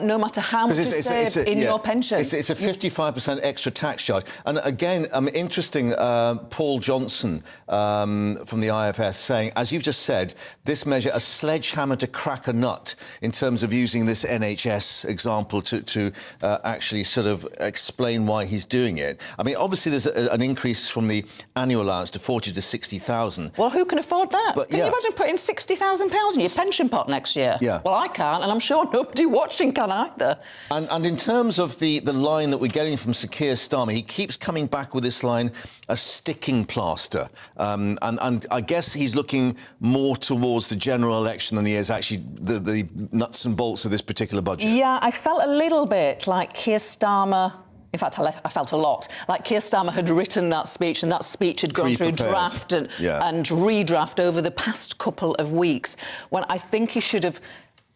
No matter how much is saved in your pension. It's a 55% extra tax charge. And again, interesting, Paul Johnson from the IFS saying, as you've just said, this measure, a sledgehammer to crack a nut in terms of using this NHS example to actually sort of explain why he's doing it. I mean, obviously there's an increase from the annual allowance to 40 to 60,000. Well, who can afford that? But, can you imagine putting £60,000 in your pension pot next year? Yeah. Well, I can't, and I'm sure nobody watching can either. And in terms of the line that we're getting from Sir Keir Starmer, he keeps coming back with this line, a sticking plaster. And I guess he's looking more towards the general election than he is actually the nuts and bolts of this particular budget. Yeah, I felt a little bit like Keir Starmer. In fact, I felt a lot like Keir Starmer had written that speech, and that speech had gone through draft and redraft over the past couple of weeks, when I think he should have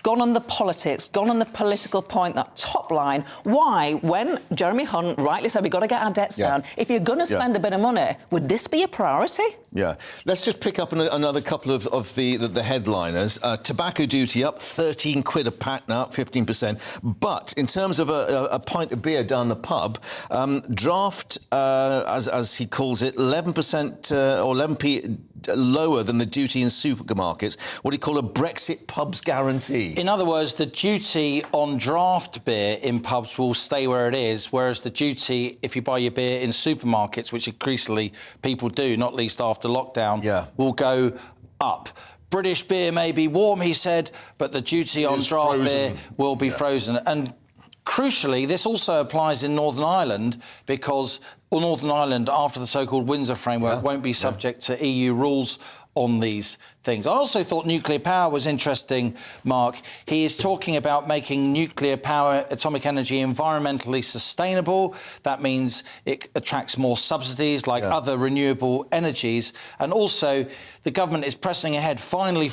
gone on the politics, gone on the political point, that top line. Why, when Jeremy Hunt rightly said we've got to get our debts down, if you're going to spend a bit of money, would this be a priority? Yeah. Let's just pick up another couple of the headliners. Tobacco duty up, 13 quid a pack now, up 15%. But in terms of a pint of beer down the pub, draft, as he calls it, 11% or 11p lower than the duty in supermarkets, what do you call a Brexit pubs guarantee? In other words, the duty on draft beer in pubs will stay where it is, whereas the duty if you buy your beer in supermarkets, which increasingly people do, not least after lockdown, will go up. British beer may be warm, he said, but the duty on draft beer will be frozen. And crucially, this also applies in Northern Ireland because Northern Ireland, after the so-called Windsor framework, won't be subject to EU rules on these things. I also thought nuclear power was interesting, Mark. He is talking about making nuclear power, atomic energy, environmentally sustainable. That means it attracts more subsidies like other renewable energies. And also, the government is pressing ahead, finally,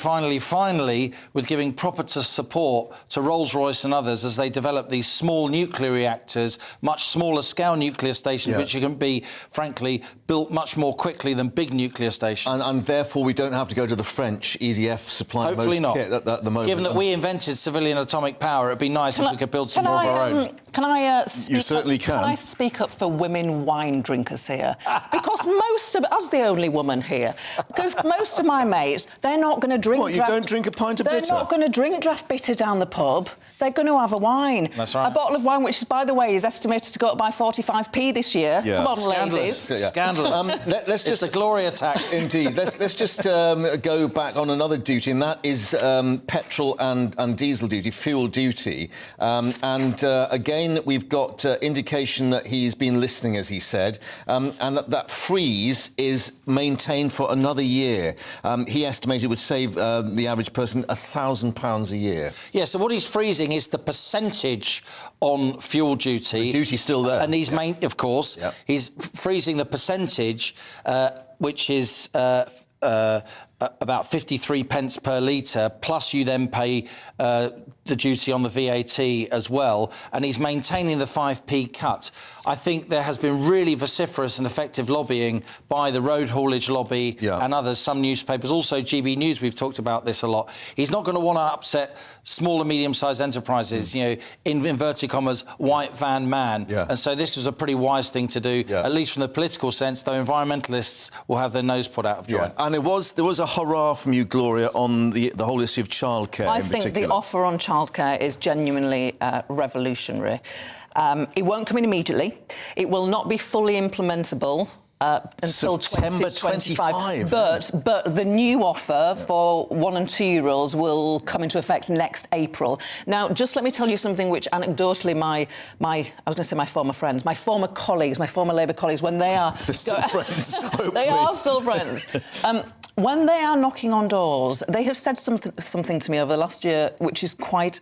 with giving proper support to Rolls-Royce and others as they develop these small nuclear reactors, much smaller scale nuclear stations, which can be, frankly, built much more quickly than big nuclear stations. And therefore, we don't have to go to the French EDF supplying Hopefully most not. kit at the moment. Given that we invented civilian atomic power, it'd be nice if we could build some more of our own. Can I speak You certainly up? can. Can I speak up for women wine drinkers here? Because most of, as the only woman here, because most of my mates, they're not going to drink. What, you don't drink a pint of bitter? They're not going to drink draft bitter down the pub. They're going to have a wine. That's right. A bottle of wine, which, by the way, is estimated to go up by 45p this year. Yeah. Come on, Scandalous. ladies. Scandalous. Let's just the Gloria tax. Indeed. Let's just go back on another duty, and that is petrol and diesel duty, fuel duty. Again, we've got indication that he's been listening, as he said, and that freeze is maintained for another year. He estimated it would save the average person £1,000 a year. Yeah, so what he's freezing is the percentage on fuel duty. The duty's still there. And he's of course, Yep. he's freezing the percentage, which is about 53 pence per litre, plus you then pay the duty on the VAT as well, and he's maintaining the 5p cut. I think there has been really vociferous and effective lobbying by the road haulage lobby and others, some newspapers, also GBNews, we've talked about this a lot. He's not going to want to upset small and medium-sized enterprises, you know, in inverted commas, white van man. And so this was a pretty wise thing to do, at least from the political sense, though environmentalists will have their nose put out of joint. And there was a hurrah from you, Gloria, on the whole issue of childcare I in think particular. the offer on childcare is genuinely revolutionary. It won't come in immediately. It will not be fully implementable until September 2025. But the new offer for 1- and 2-year-olds will come into effect next April. Now, just let me tell you something which anecdotally I was going to say my former friends, my former colleagues, my former Labour colleagues, when they are... They're still friends, hopefully. They are still friends. When they are knocking on doors, they have said something to me over the last year which is quite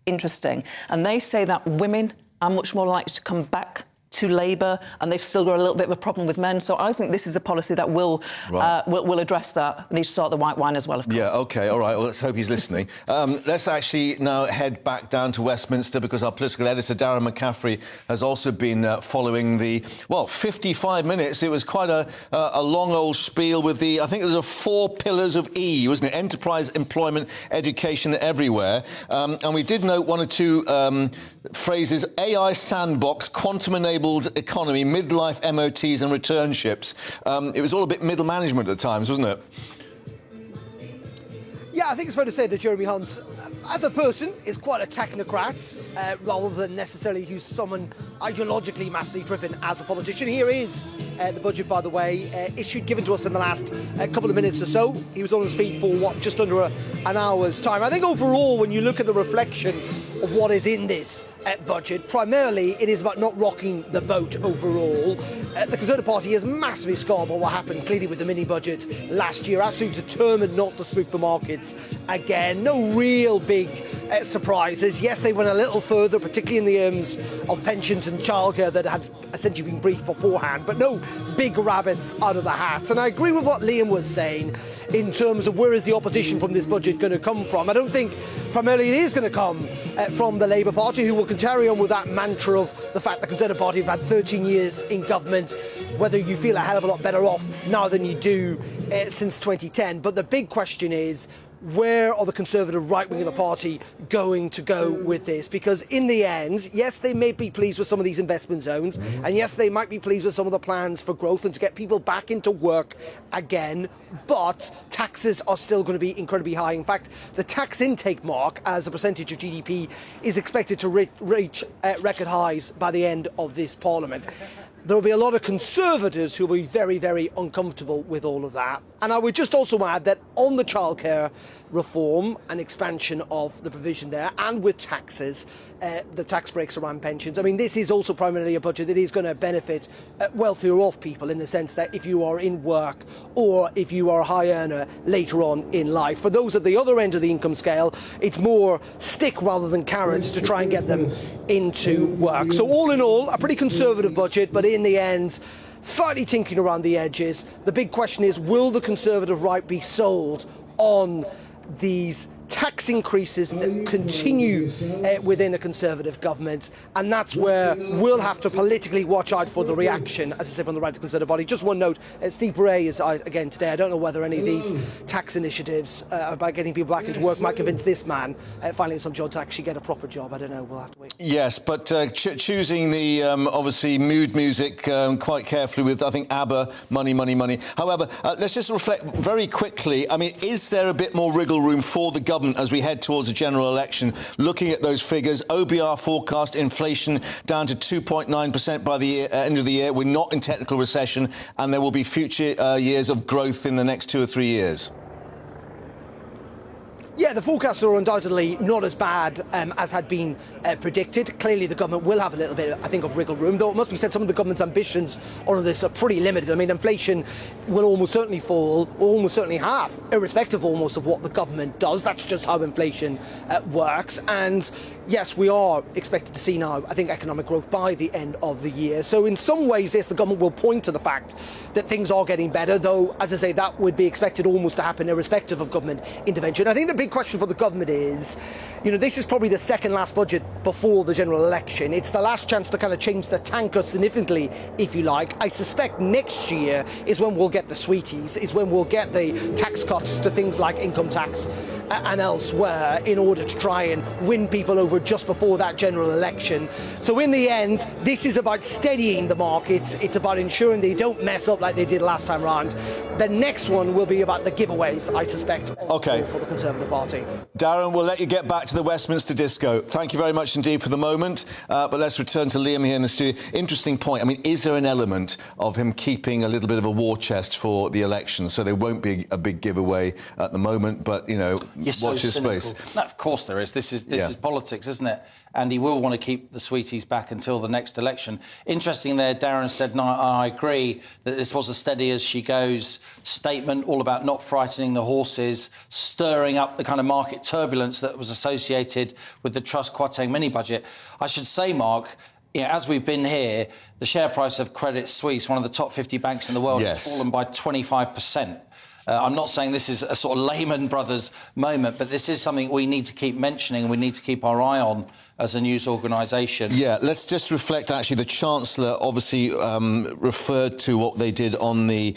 interesting. And they say that women are much more likely to come back to Labour, and they've still got a little bit of a problem with men. So I think this is a policy that will address that. They need to sort the white wine as well, of course. Yeah, OK, all right, well, let's hope he's listening. Let's actually now head back down to Westminster, because our political editor, Darren McCaffrey, has also been following the, 55 minutes. It was quite a long old spiel with I think there were 4 pillars of E, wasn't it? Enterprise, employment, education, everywhere. And we did note 1 or 2 phrases: AI sandbox, quantum-enabled economy, midlife MOTs and returnships. It was all a bit middle management at times, wasn't it? Yeah, I think it's fair to say that Jeremy Hunt, as a person, is quite a technocrat, rather than necessarily who's someone ideologically massively driven as a politician. Here is the budget, by the way, issued, given to us in the last couple of minutes or so. He was on his feet for, just under an hour's time. I think overall, when you look at the reflection of what is in this budget, primarily it is about not rocking the boat overall. The Conservative Party is massively scarred by what happened clearly with the mini-budget last year, absolutely determined not to spook the markets again. No real big surprises. Yes, they went a little further, particularly in the terms of pensions and childcare that had essentially been briefed beforehand, but no big rabbits out of the hat. And I agree with what Liam was saying in terms of where is the opposition from this budget going to come from. I don't think primarily it is going to come from the Labour Party, who will carry on with that mantra of the fact that the Conservative Party have had 13 years in government, whether you feel a hell of a lot better off now than you do since 2010. But the big question is, where are the Conservative right wing of the party going to go with this? Because in the end, yes, they may be pleased with some of these investment zones, and yes, they might be pleased with some of the plans for growth and to get people back into work again, but taxes are still going to be incredibly high. In fact, the tax intake mark as a percentage of GDP is expected to reach record highs by the end of this Parliament. There will be a lot of Conservatives who will be very, very uncomfortable with all of that. And I would just also add that on the childcare reform and expansion of the provision there, and with taxes, the tax breaks around pensions, I mean, this is also primarily a budget that is going to benefit wealthier off people, in the sense that if you are in work or if you are a high earner later on in life. For those at the other end of the income scale, it's more stick rather than carrots to try and get them into work. So all in all, a pretty Conservative budget, but in the end, slightly tinkering around the edges. The big question is, will the Conservative right be sold on these tax increases that continue within a Conservative government, and that's where we'll have to politically watch out for the reaction, as I said, from the right to Conservative body. Just one note, Steve Bray is again today. I don't know whether any of these tax initiatives about getting people back into work might convince this man finally some job to actually get a proper job. I don't know, we'll have to wait. Yes, but choosing the, obviously, mood music quite carefully with, I think, ABBA, money, money, money. However, let's just reflect very quickly. I mean, is there a bit more wriggle room for the government as we head towards a general election? Looking at those figures, OBR forecast inflation down to 2.9% by the end of the year. We're not in technical recession, and there will be future years of growth in the next 2 or 3 years. Yeah, the forecasts are undoubtedly not as bad as had been predicted. Clearly, the government will have a little bit, I think, of wriggle room, though it must be said some of the government's ambitions on this are pretty limited. I mean, inflation will almost certainly fall, or almost certainly half, irrespective almost of what the government does. That's just how inflation works. And yes, we are expected to see now, I think, economic growth by the end of the year. So in some ways, yes, the government will point to the fact that things are getting better, though, as I say, that would be expected almost to happen irrespective of government intervention. I think the big question for the government is, this is probably the second last budget before the general election. It's the last chance to kind of change the tanker significantly, if you like. I suspect next year is when we'll get the sweeties, is when we'll get the tax cuts to things like income tax and elsewhere in order to try and win people over just before that general election. So in the end, this is about steadying the markets. It's about ensuring they don't mess up like they did last time round. The next one will be about the giveaways, I suspect, for the Conservative Party. Darren, we'll let you get back to the Westminster disco. Thank you very much indeed for the moment. But let's return to Liam here in the studio. Interesting point. I mean, is there an element of him keeping a little bit of a war chest for the election? So there won't be a big giveaway at the moment, but, watch his space. No, of course there is. This is politics, isn't it? And he will want to keep the sweeties back until the next election. Interesting there, Darren said, no, I agree that this was a steady as she goes statement, all about not frightening the horses, stirring up the kind of market turbulence that was associated with the Truss Kwarteng mini-budget. I should say, Mark, as we've been here, the share price of Credit Suisse, one of the top 50 banks in the world, has fallen by 25%. I'm not saying this is a sort of Lehman Brothers moment, but this is something we need to keep mentioning and we need to keep our eye on as a news organisation. Yeah, let's just reflect, actually, the Chancellor obviously referred to what they did on the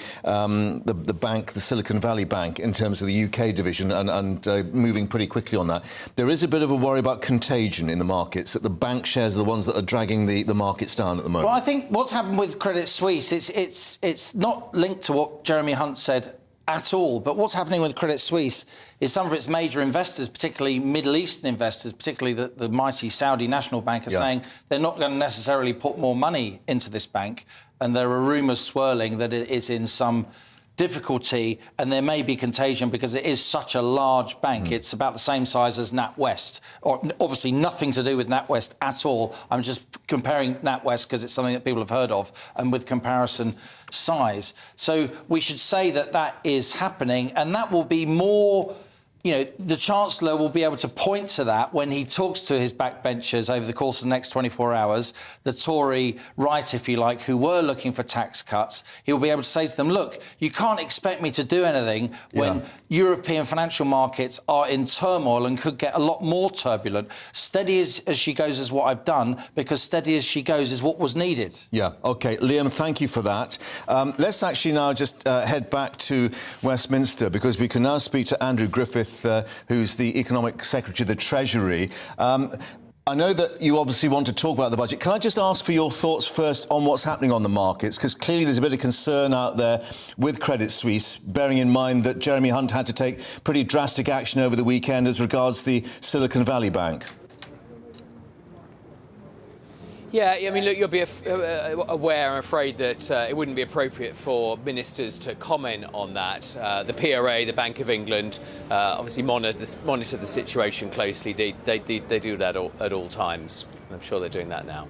bank, the Silicon Valley Bank, in terms of the UK division and moving pretty quickly on that. There is a bit of a worry about contagion in the markets, that the bank shares are the ones that are dragging the markets down at the moment. Well, I think what's happened with Credit Suisse, it's not linked to what Jeremy Hunt said at all. But what's happening with Credit Suisse is some of its major investors, particularly Middle Eastern investors, particularly the mighty Saudi National Bank, are saying they're not going to necessarily put more money into this bank. And there are rumours swirling that it is in some difficulty and there may be contagion because it is such a large bank. It's about the same size as NatWest, or obviously nothing to do with NatWest at all. I'm just comparing NatWest because it's something that people have heard of and with comparison size. So we should say that that is happening, and that will be more, the Chancellor will be able to point to that when he talks to his backbenchers over the course of the next 24 hours, the Tory right, if you like, who were looking for tax cuts. He'll be able to say to them, look, you can't expect me to do anything when European financial markets are in turmoil and could get a lot more turbulent. Steady as she goes is what I've done, because steady as she goes is what was needed. Yeah, OK. Liam, thank you for that. Let's actually now just head back to Westminster, because we can now speak to Andrew Griffith, who's the Economic Secretary of the Treasury. I know that you obviously want to talk about the budget. Can I just ask for your thoughts first on what's happening on the markets? Because clearly there's a bit of concern out there with Credit Suisse, bearing in mind that Jeremy Hunt had to take pretty drastic action over the weekend as regards the Silicon Valley Bank. Yeah, I mean, look, you'll be aware, I'm afraid, that it wouldn't be appropriate for ministers to comment on that. The PRA, the Bank of England, obviously monitor the situation closely. They do that at all times. I'm sure they're doing that now.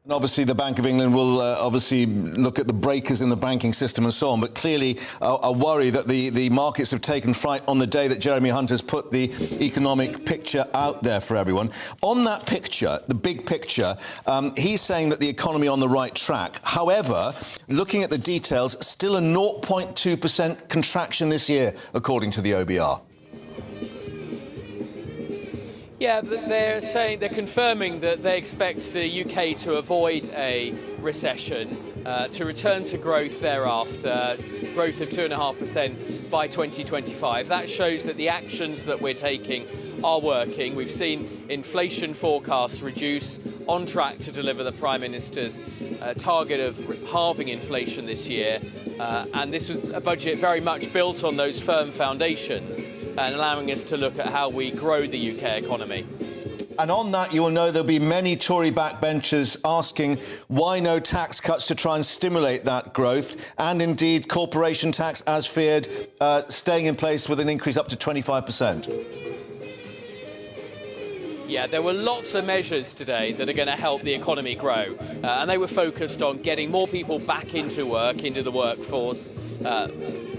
And obviously the Bank of England will obviously look at the breakers in the banking system and so on, but clearly a worry that the markets have taken fright on the day that Jeremy Hunt has put the economic picture out there for everyone. On that picture, the big picture, he's saying that the economy on the right track. However, looking at the details, still a 0.2% contraction this year, according to the OBR. Yeah, but they're confirming that they expect the UK to avoid a recession, to return to growth thereafter, growth of 2.5% by 2025. That shows that the actions that we're taking are working. We've seen inflation forecasts reduce, on track to deliver the Prime Minister's target of halving inflation this year. And this was a budget very much built on those firm foundations and allowing us to look at how we grow the UK economy. And on that, you will know there'll be many Tory backbenchers asking why no tax cuts to try and stimulate that growth, and indeed corporation tax, as feared, staying in place with an increase up to 25%. Yeah, there were lots of measures today that are going to help the economy grow, and they were focused on getting more people back into work, into the workforce,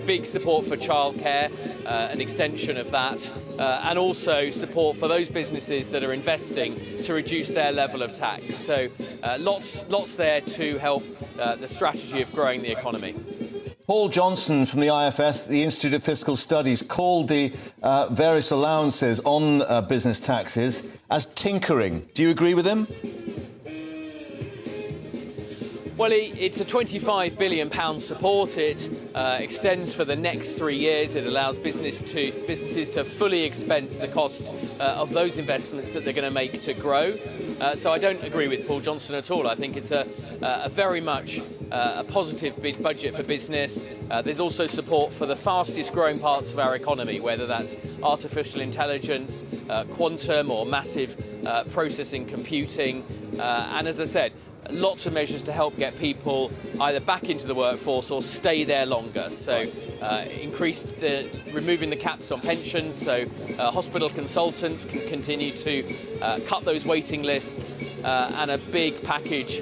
big support for childcare, an extension of that, and also support for those businesses that are investing to reduce their level of tax. So lots there to help the strategy of growing the economy. Paul Johnson from the IFS, the Institute of Fiscal Studies, called the various allowances on business taxes as tinkering. Do you agree with him? Well, it's a £25 billion support. It extends for the next 3 years. It allows businesses to fully expense the cost of those investments that they're going to make to grow. So I don't agree with Paul Johnson at all. I think it's a very much a positive budget for business. There's also support for the fastest growing parts of our economy, whether that's artificial intelligence, quantum or massive processing computing. And as I said, lots of measures to help get people either back into the workforce or stay there longer. So removing the caps on pensions, so hospital consultants can continue to cut those waiting lists, and a big package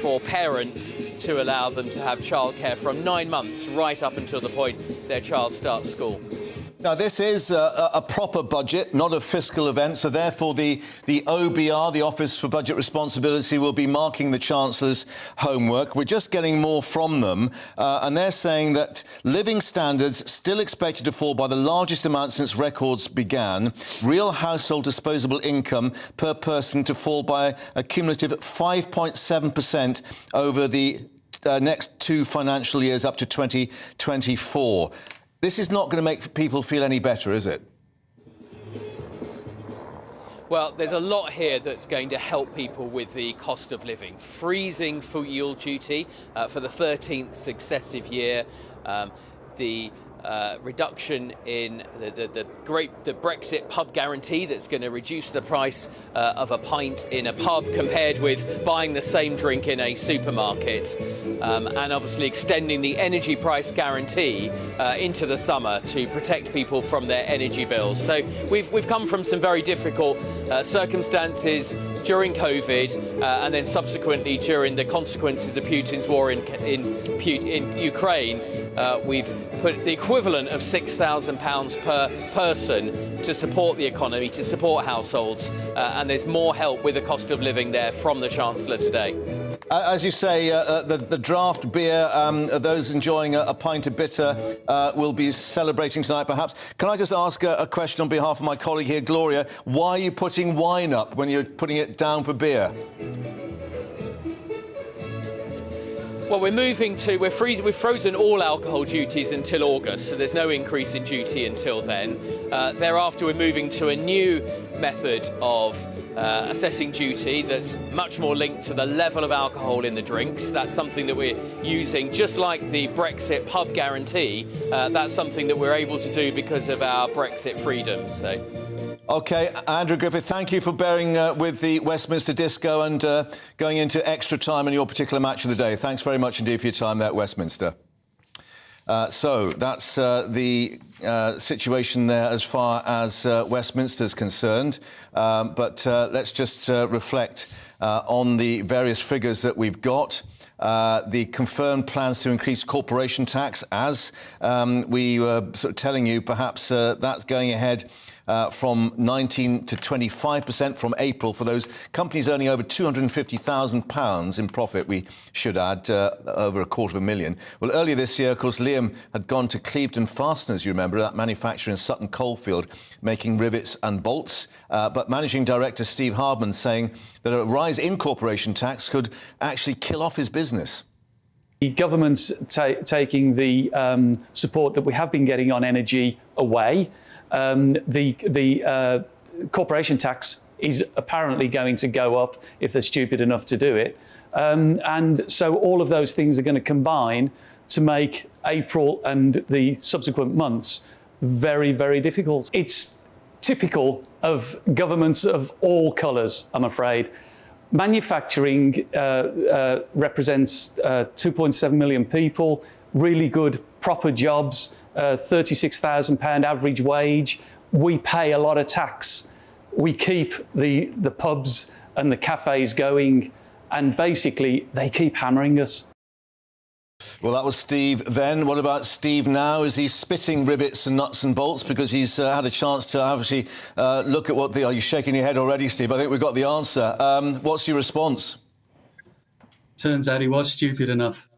for parents to allow them to have childcare from 9 months right up until the point their child starts school. Now, this is a proper budget, not a fiscal event, so therefore the OBR, the Office for Budget Responsibility, will be marking the Chancellor's homework. We're just getting more from them, and they're saying that living standards still expected to fall by the largest amount since records began, real household disposable income per person to fall by a cumulative 5.7% over the next 2 financial years up to 2024. This is not going to make people feel any better, is it? Well, there's a lot here that's going to help people with the cost of living. Freezing fuel duty for the 13th successive year. The reduction in the Brexit pub guarantee that's going to reduce the price of a pint in a pub compared with buying the same drink in a supermarket, and obviously extending the energy price guarantee into the summer to protect people from their energy bills. So we've come from some very difficult circumstances during COVID, and then subsequently during the consequences of Putin's war in Ukraine. We've put the equivalent of £6,000 per person to support the economy, to support households, and there's more help with the cost of living there from the Chancellor today. As you say, the draft beer, those enjoying a pint of bitter will be celebrating tonight, perhaps. Can I just ask a question on behalf of my colleague here, Gloria? Why are you putting wine up when you're putting it down for beer? Well, we've frozen all alcohol duties until August, so there's no increase in duty until then. Thereafter, we're moving to a new method of assessing duty that's much more linked to the level of alcohol in the drinks. That's something that we're using, just like the Brexit pub guarantee. That's something that we're able to do because of our Brexit freedoms. So. OK, Andrew Griffith, thank you for bearing with the Westminster disco and going into extra time in your particular match of the day. Thanks very much indeed for your time there at Westminster. So that's the situation there as far as Westminster is concerned. But let's just reflect on the various figures that we've got. the confirmed plans to increase corporation tax, as we were sort of telling you, perhaps that's going ahead from 19 to 25% from April for those companies earning over £250,000 in profit, we should add, over £250,000. Well, earlier this year, of course, Liam had gone to Clevedon Fasteners, you remember, that manufacturer in Sutton Coldfield, making rivets and bolts. But Managing Director Steve Hardman saying that a rise in corporation tax could actually kill off his business. The government's taking the support that we have been getting on energy away. The corporation tax is apparently going to go up if they're stupid enough to do it. And so all of those things are going to combine to make April and the subsequent months very, very difficult. It's typical of governments of all colours, I'm afraid. Manufacturing represents 2.7 million people, really good, proper jobs, £36,000 average wage. We pay a lot of tax. We keep the pubs and the cafes going, and basically they keep hammering us. Well, that was Steve then. What about Steve now? Is he spitting rivets and nuts and bolts because he's had a chance to obviously look at what the... Are you shaking your head already, Steve? I think we've got the answer. What's your response? Turns out he was stupid enough.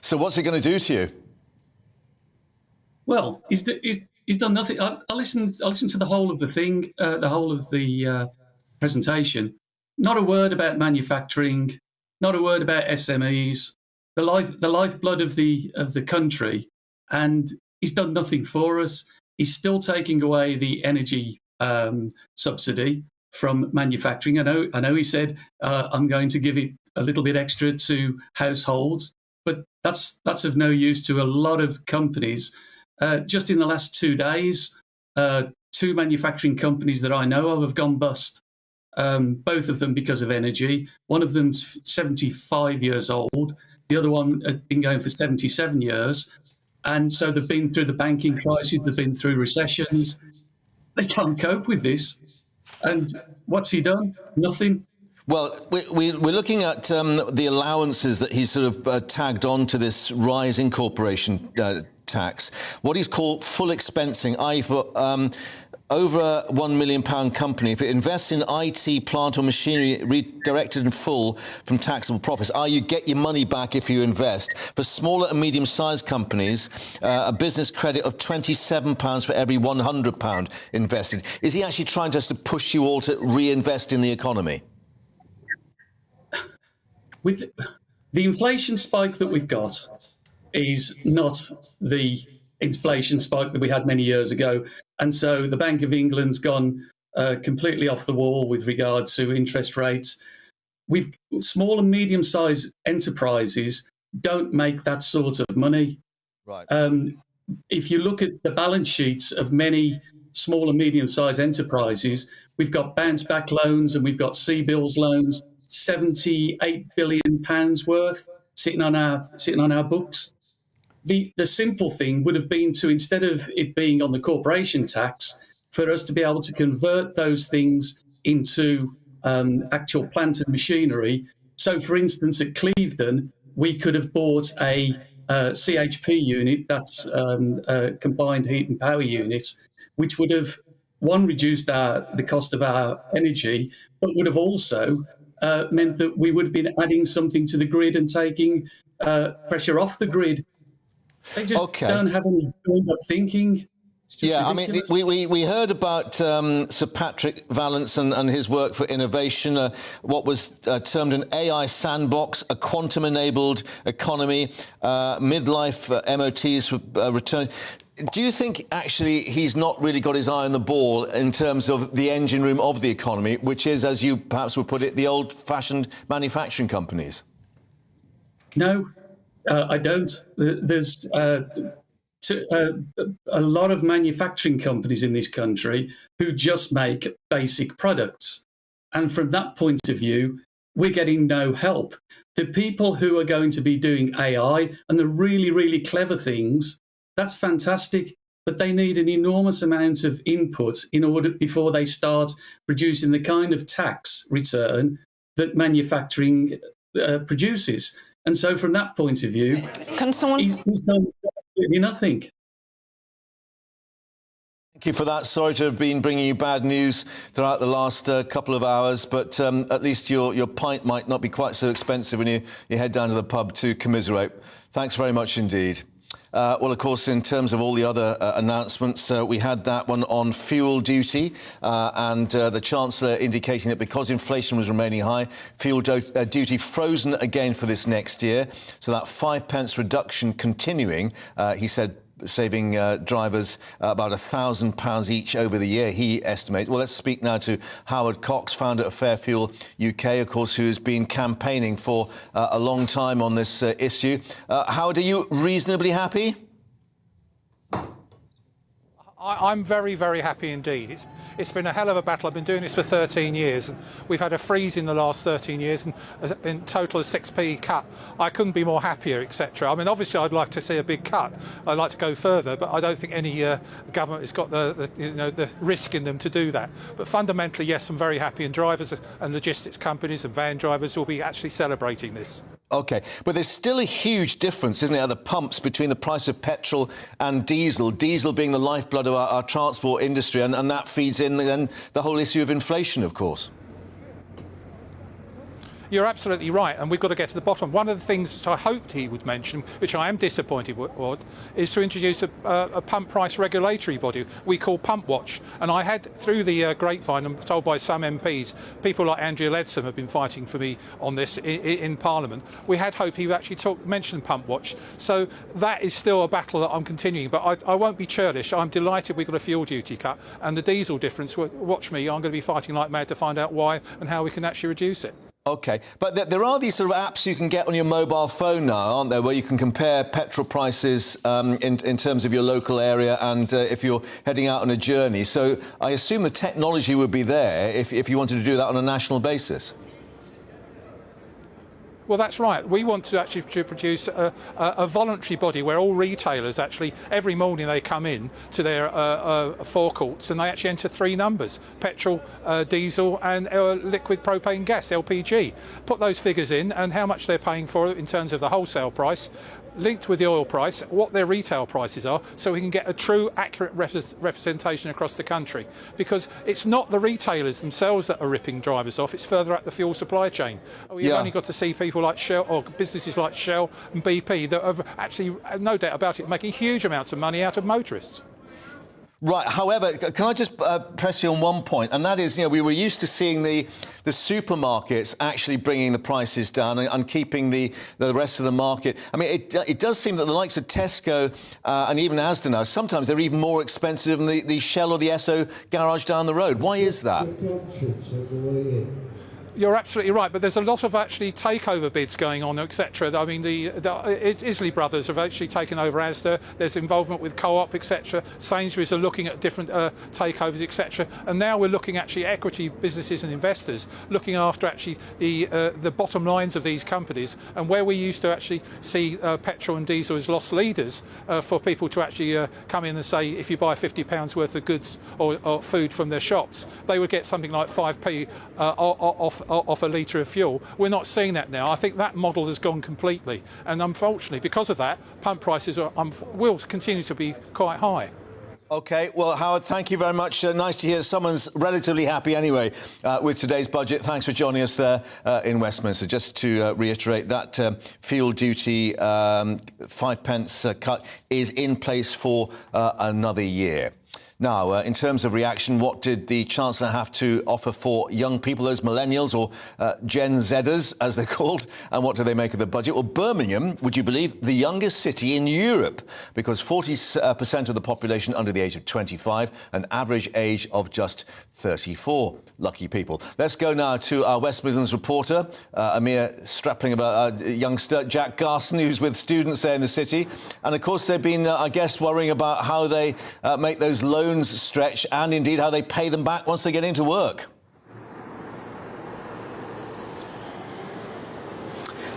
So what's it going to do to you? Well, he's done nothing. I listened to the whole of the thing, the whole of the presentation. Not a word about manufacturing. Not a word about SMEs. The lifeblood of the country, and he's done nothing for us. He's still taking away the energy subsidy from manufacturing. I know he said I'm going to give it a little bit extra to households, but that's of no use to a lot of companies. Just in the last 2 days, 2 manufacturing companies that I know of have gone bust. Both of them because of energy. One of them's 75 years old. The other one had been going for 77 years. And so they've been through the banking crisis, they've been through recessions. They can't cope with this. And what's he done? Nothing. Well, we're looking at the allowances that he's sort of tagged on to this rise in corporation tax. What he's called full expensing, i.e. for over a £1 million company, if it invests in IT, plant or machinery redirected in full from taxable profits, you get your money back if you invest. For smaller and medium-sized companies, a business credit of £27 for every £100 invested. Is he actually trying just to push you all to reinvest in the economy? With the inflation spike that we've got is not the inflation spike that we had many years ago. And so the Bank of England's gone completely off the wall with regard to interest rates. Small and medium-sized enterprises don't make that sort of money. Right. If you look at the balance sheets of many small and medium-sized enterprises, we've got bounce-back loans and we've got C-bills loans, £78 billion worth sitting on our books. The simple thing would have been to, instead of it being on the corporation tax, for us to be able to convert those things into actual plant and machinery. So, for instance, at Clevedon, we could have bought a CHP unit, that's a combined heat and power unit, which would have, one, reduced the cost of our energy, but would have also meant that we would have been adding something to the grid and taking pressure off the grid. They just don't have any joined-up thinking. Yeah, ridiculous. I mean, we heard about Sir Patrick Vallance and his work for innovation, what was termed an AI sandbox, a quantum-enabled economy, midlife MOTs return. Do you think, actually, he's not really got his eye on the ball in terms of the engine room of the economy, which is, as you perhaps would put it, the old-fashioned manufacturing companies? No. I don't. There's a lot of manufacturing companies in this country who just make basic products. And from that point of view, we're getting no help. The people who are going to be doing AI and the really, really clever things, that's fantastic, but they need an enormous amount of input in order before they start producing the kind of tax return that manufacturing produces. And so from that point of view, he's done absolutely nothing. Thank you for that. Sorry to have been bringing you bad news throughout the last couple of hours, but at least your pint might not be quite so expensive when you head down to the pub to commiserate. Thanks very much indeed. Well, of course, in terms of all the other announcements, we had that one on fuel duty and the Chancellor indicating that because inflation was remaining high, fuel duty frozen again for this next year. So that 5p reduction continuing, he said, saving drivers about £1,000 each over the year, he estimates. Well, let's speak now to Howard Cox, founder of Fair Fuel UK, of course, who's been campaigning for a long time on this issue. Howard, are you reasonably happy? I'm very, very happy indeed. It's been a hell of a battle. I've been doing this for 13 years. We've had a freeze in the last 13 years, and in total a 6p cut. I couldn't be more happier, etc. I mean, obviously, I'd like to see a big cut. I'd like to go further, but I don't think any government has got the risk in them to do that. But fundamentally, yes, I'm very happy, and drivers and logistics companies and van drivers will be actually celebrating this. OK, but there's still a huge difference, isn't there, at the pumps between the price of petrol and diesel, diesel being the lifeblood of our transport industry, and that feeds in then the whole issue of inflation, of course. You're absolutely right, and we've got to get to the bottom. One of the things that I hoped he would mention, which I am disappointed with, is to introduce a pump price regulatory body we call Pump Watch. And I had, through the grapevine, and told by some MPs, people like Andrea Leadsom have been fighting for me on this in Parliament. We had hoped he would actually mention Pump Watch. So that is still a battle that I'm continuing, but I won't be churlish. I'm delighted we've got a fuel duty cut, and the diesel difference, watch me, I'm going to be fighting like mad to find out why and how we can actually reduce it. OK, but there are these sort of apps you can get on your mobile phone now, aren't there, where you can compare petrol prices in terms of your local area and if you're heading out on a journey. So I assume the technology would be there if you wanted to do that on a national basis. Well, that's right. We want to actually produce a voluntary body where all retailers actually, every morning they come in to their forecourts and they actually enter 3 numbers: petrol, diesel and liquid propane gas, LPG. Put those figures in and how much they're paying for it in terms of the wholesale price, linked with the oil price, what their retail prices are, so we can get a true, accurate representation across the country. Because it's not the retailers themselves that are ripping drivers off, it's further up the fuel supply chain. You've only got to see people like Shell, or businesses like Shell and BP, that are actually, no doubt about it, making huge amounts of money out of motorists. Right. However, can I just press you on one point, and that is, we were used to seeing the supermarkets actually bringing the prices down and keeping the rest of the market. I mean, it does seem that the likes of Tesco and even Asda now, sometimes they're even more expensive than the Shell or the Esso garage down the road. Why is that? You're absolutely right, but there's a lot of actually takeover bids going on, etc. I mean, it's Isley Brothers have actually taken over Asda. There's involvement with Co-op, etc. Sainsbury's are looking at different takeovers, etc. And now we're looking actually equity businesses and investors looking after actually the bottom lines of these companies. And where we used to actually see petrol and diesel as lost leaders for people to actually come in and say, if you buy £50 worth of goods or food from their shops, they would get something like 5p off a litre of fuel. We're not seeing that now. I think that model has gone completely, and unfortunately because of that, pump prices will continue to be quite high. OK, well, Howard, thank you very much. Nice to hear someone's relatively happy anyway with today's budget. Thanks for joining us there in Westminster. Just to reiterate, that fuel duty 5p cut is in place for another year. Now, in terms of reaction, what did the Chancellor have to offer for young people, those millennials or Gen Zers, as they're called, and what do they make of the budget? Well, Birmingham, would you believe, the youngest city in Europe, because 40% of the population under the age of 25, an average age of just 34. Lucky people. Let's go now to our West Midlands reporter, a mere strapling about youngster, Jack Garson, who's with students there in the city. And, of course, they've been, I guess, worrying about how they make those loans stretch and indeed how they pay them back once they get into work.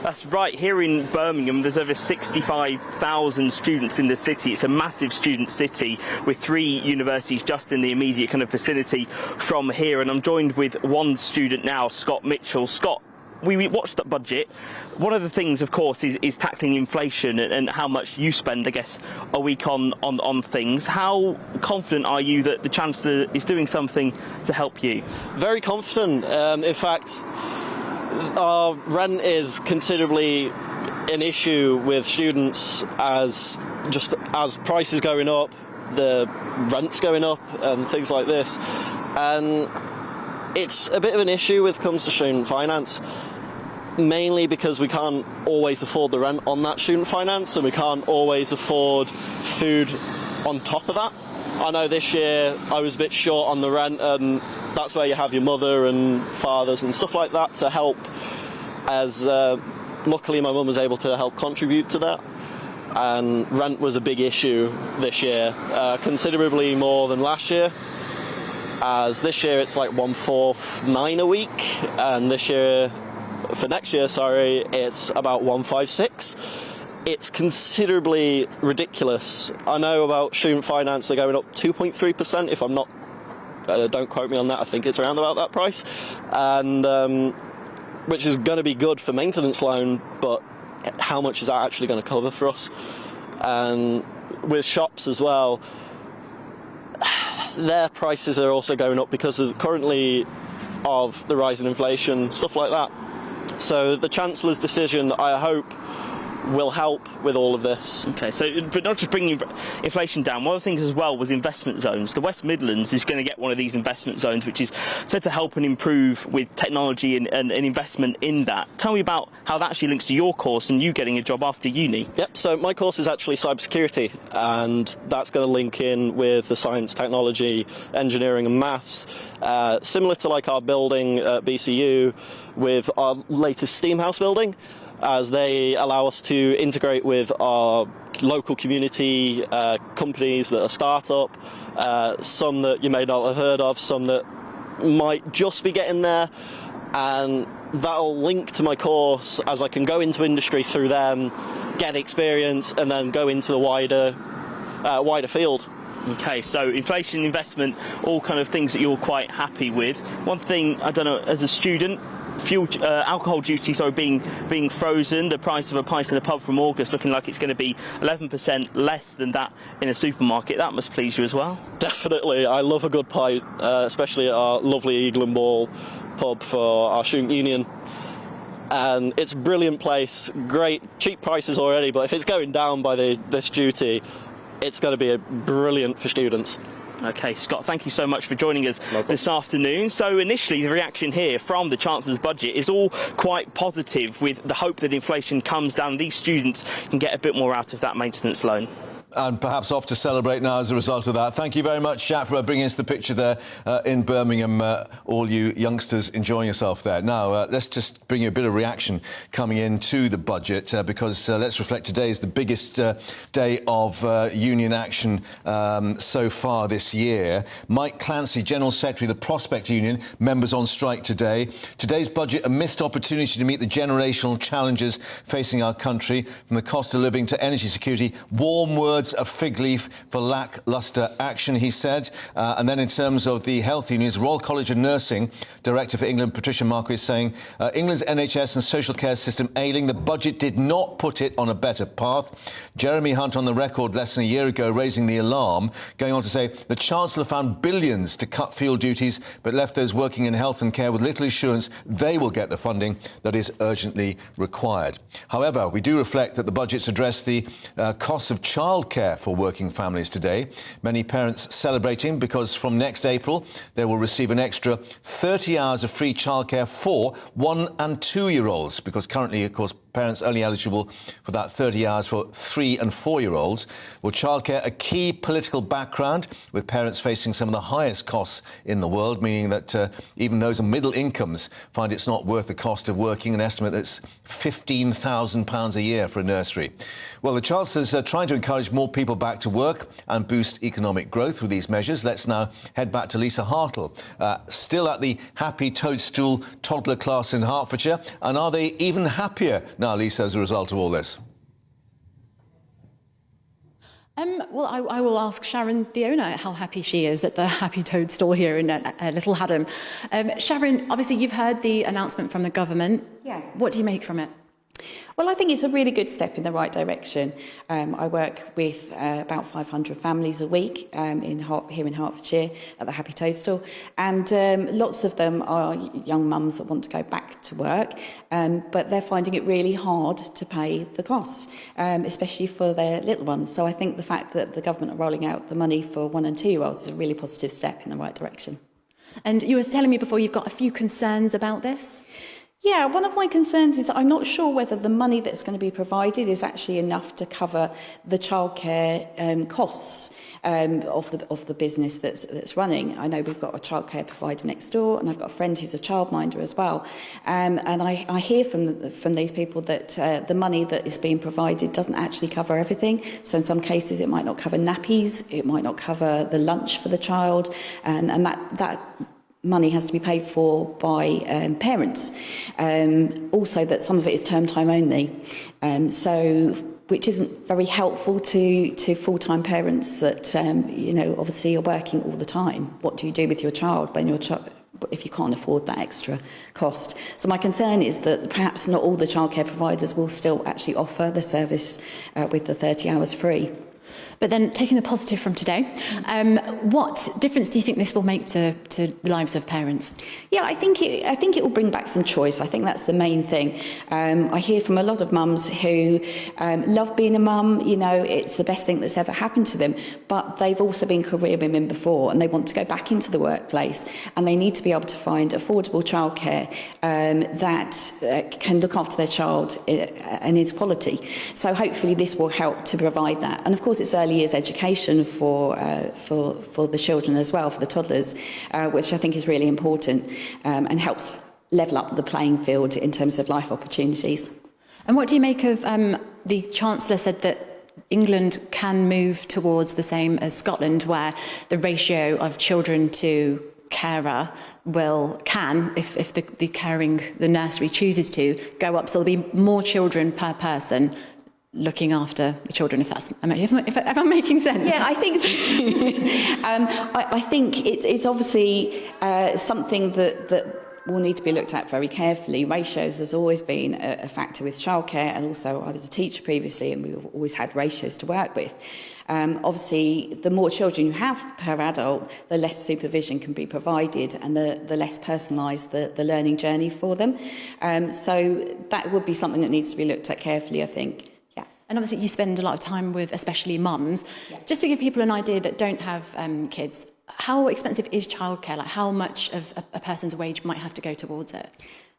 That's right. Here in Birmingham, there's over 65,000 students in the city. It's a massive student city with 3 universities just in the immediate kind of vicinity from here. And I'm joined with one student now, Scott Mitchell. Scott, we watched that budget. One of the things, of course, is tackling inflation and how much you spend, I guess, a week on things. How confident are you that the Chancellor is doing something to help you? Very confident. In fact, our rent is considerably an issue with students as prices going up, the rent's going up and things like this. And it's a bit of an issue when it comes to student finance, mainly because we can't always afford the rent on that student finance and we can't always afford food on top of that. I know this year I was a bit short on the rent, and that's where you have your mother and fathers and stuff like that to help, as luckily my mum was able to help contribute to that. And rent was a big issue this year, considerably more than last year, as this year it's like 149 a week, and this year, for next year, sorry, it's about 156. It's considerably ridiculous. I know about student finance, they're going up 2.3%, if I'm not, don't quote me on that, I think it's around about that price, and which is going to be good for maintenance loan, but how much is that actually going to cover for us? And with shops as well, their prices are also going up because of currently of the rise in inflation, stuff like that. So the Chancellor's decision, I hope, will help with all of this. Okay, so but not just bringing inflation down, one of the things as well was investment zones. The West Midlands is going to get one of these investment zones, which is said to help and improve with technology and investment in that. Tell me about how that actually links to your course and you getting a job after uni. Yep, so my course is actually cybersecurity, and that's going to link in with the science, technology, engineering and maths, similar to like our building at BCU with our latest Steam House building, as they allow us to integrate with our local community companies that are start-up, some that you may not have heard of, some that might just be getting there, and that'll link to my course as I can go into industry through them, get experience, and then go into the wider field. Okay, so inflation, investment, all kind of things that you're quite happy with. One thing, I don't know, as a student, alcohol duties are being frozen. The price of a pint in a pub from August looking like it's going to be 11% less than that in a supermarket. That must please you as well. Definitely, I love a good pint, especially at our lovely Eagle and Ball pub for our student union. And it's a brilliant place, great cheap prices already, but if it's going down by this duty, it's going to be brilliant for students. Okay, Scott, thank you so much for joining us this afternoon. So initially, the reaction here from the Chancellor's budget is all quite positive, with the hope that inflation comes down, these students can get a bit more out of that maintenance loan. And perhaps off to celebrate now as a result of that. Thank you very much, Jack, for bringing us the picture there in Birmingham. All you youngsters enjoying yourself there. Now, let's just bring you a bit of reaction coming into the budget, because let's reflect, today is the biggest day of union action so far this year. Mike Clancy, General Secretary of the Prospect Union, members on strike today. Today's budget, a missed opportunity to meet the generational challenges facing our country, from the cost of living to energy security. Warm words, a fig leaf for lacklustre action, he said. And then in terms of the health unions, Royal College of Nursing Director for England, Patricia Marquis, saying England's NHS and social care system ailing. The budget did not put it on a better path. Jeremy Hunt on the record less than a year ago raising the alarm, going on to say the Chancellor found billions to cut field duties, but left those working in health and care with little assurance they will get the funding that is urgently required. However, we do reflect that the budget's addressed the costs of childcare for working families today. Many parents celebrating because from next April they will receive an extra 30 hours of free childcare for 1- and 2-year-olds, because currently, of course, parents only eligible for that 30 hours for 3- and 4-year-olds. Well, childcare, a key political background, with parents facing some of the highest costs in the world, meaning that even those on middle incomes find it's not worth the cost of working. An estimate that's £15,000 a year for a nursery. Well, the Chancellor's trying to encourage more people back to work and boost economic growth with these measures. Let's now head back to Lisa Hartle, still at the Happy Toadstool toddler class in Hertfordshire. And are they even happier now, Lisa, as a result of all this? Well, I will ask Sharon, the owner, how happy she is at the Happy Toad store here in Little Haddam. Sharon, obviously you've heard the announcement from the government. Yeah. What do you make from it? Well, I think it's a really good step in the right direction. I work with about 500 families a week here in Hertfordshire at the Happy Toad store, and lots of them are young mums that want to go back to work, but they're finding it really hard to pay the costs, especially for their little ones. So I think the fact that the government are rolling out the money for 1- and 2-year-olds is a really positive step in the right direction. And you were telling me before you've got a few concerns about this? Yeah, one of my concerns is I'm not sure whether the money that's going to be provided is actually enough to cover the childcare costs of the business that's running. I know we've got a childcare provider next door, and I've got a friend who's a childminder as well. And I hear from these people that the money that is being provided doesn't actually cover everything. So in some cases, it might not cover nappies, it might not cover the lunch for the child, and that money has to be paid for by parents. Also, that some of it is term time only, which isn't very helpful to full-time parents that obviously are working all the time. What do you do with your child when if you can't afford that extra cost? So my concern is that perhaps not all the childcare providers will still actually offer the service with the 30 hours free. But then, taking the positive from today, what difference do you think this will make to the lives of parents? Yeah, I think it will bring back some choice. I think that's the main thing. I hear from a lot of mums who love being a mum. You know, it's the best thing that's ever happened to them. But they've also been career women before, and they want to go back into the workplace, and they need to be able to find affordable childcare that can look after their child and is quality. So hopefully, this will help to provide that. And of course, it's early years education for the children as well, for the toddlers, which I think is really important and helps level up the playing field in terms of life opportunities. And what do you make of the Chancellor said that England can move towards the same as Scotland, where the ratio of children to carer can, if the nursery chooses to, go up, so there'll be more children per person looking after the children, if I'm making sense. Yeah, I think so. I think it's obviously something that will need to be looked at very carefully. Ratios has always been a factor with childcare, and also I was a teacher previously, and we've always had ratios to work with. Obviously, the more children you have per adult, the less supervision can be provided, and the less personalised the learning journey for them. So that would be something that needs to be looked at carefully, I think. And obviously you spend a lot of time with especially mums. Yeah. Just to give people an idea that don't have kids, how expensive is childcare? Like, how much of a person's wage might have to go towards it?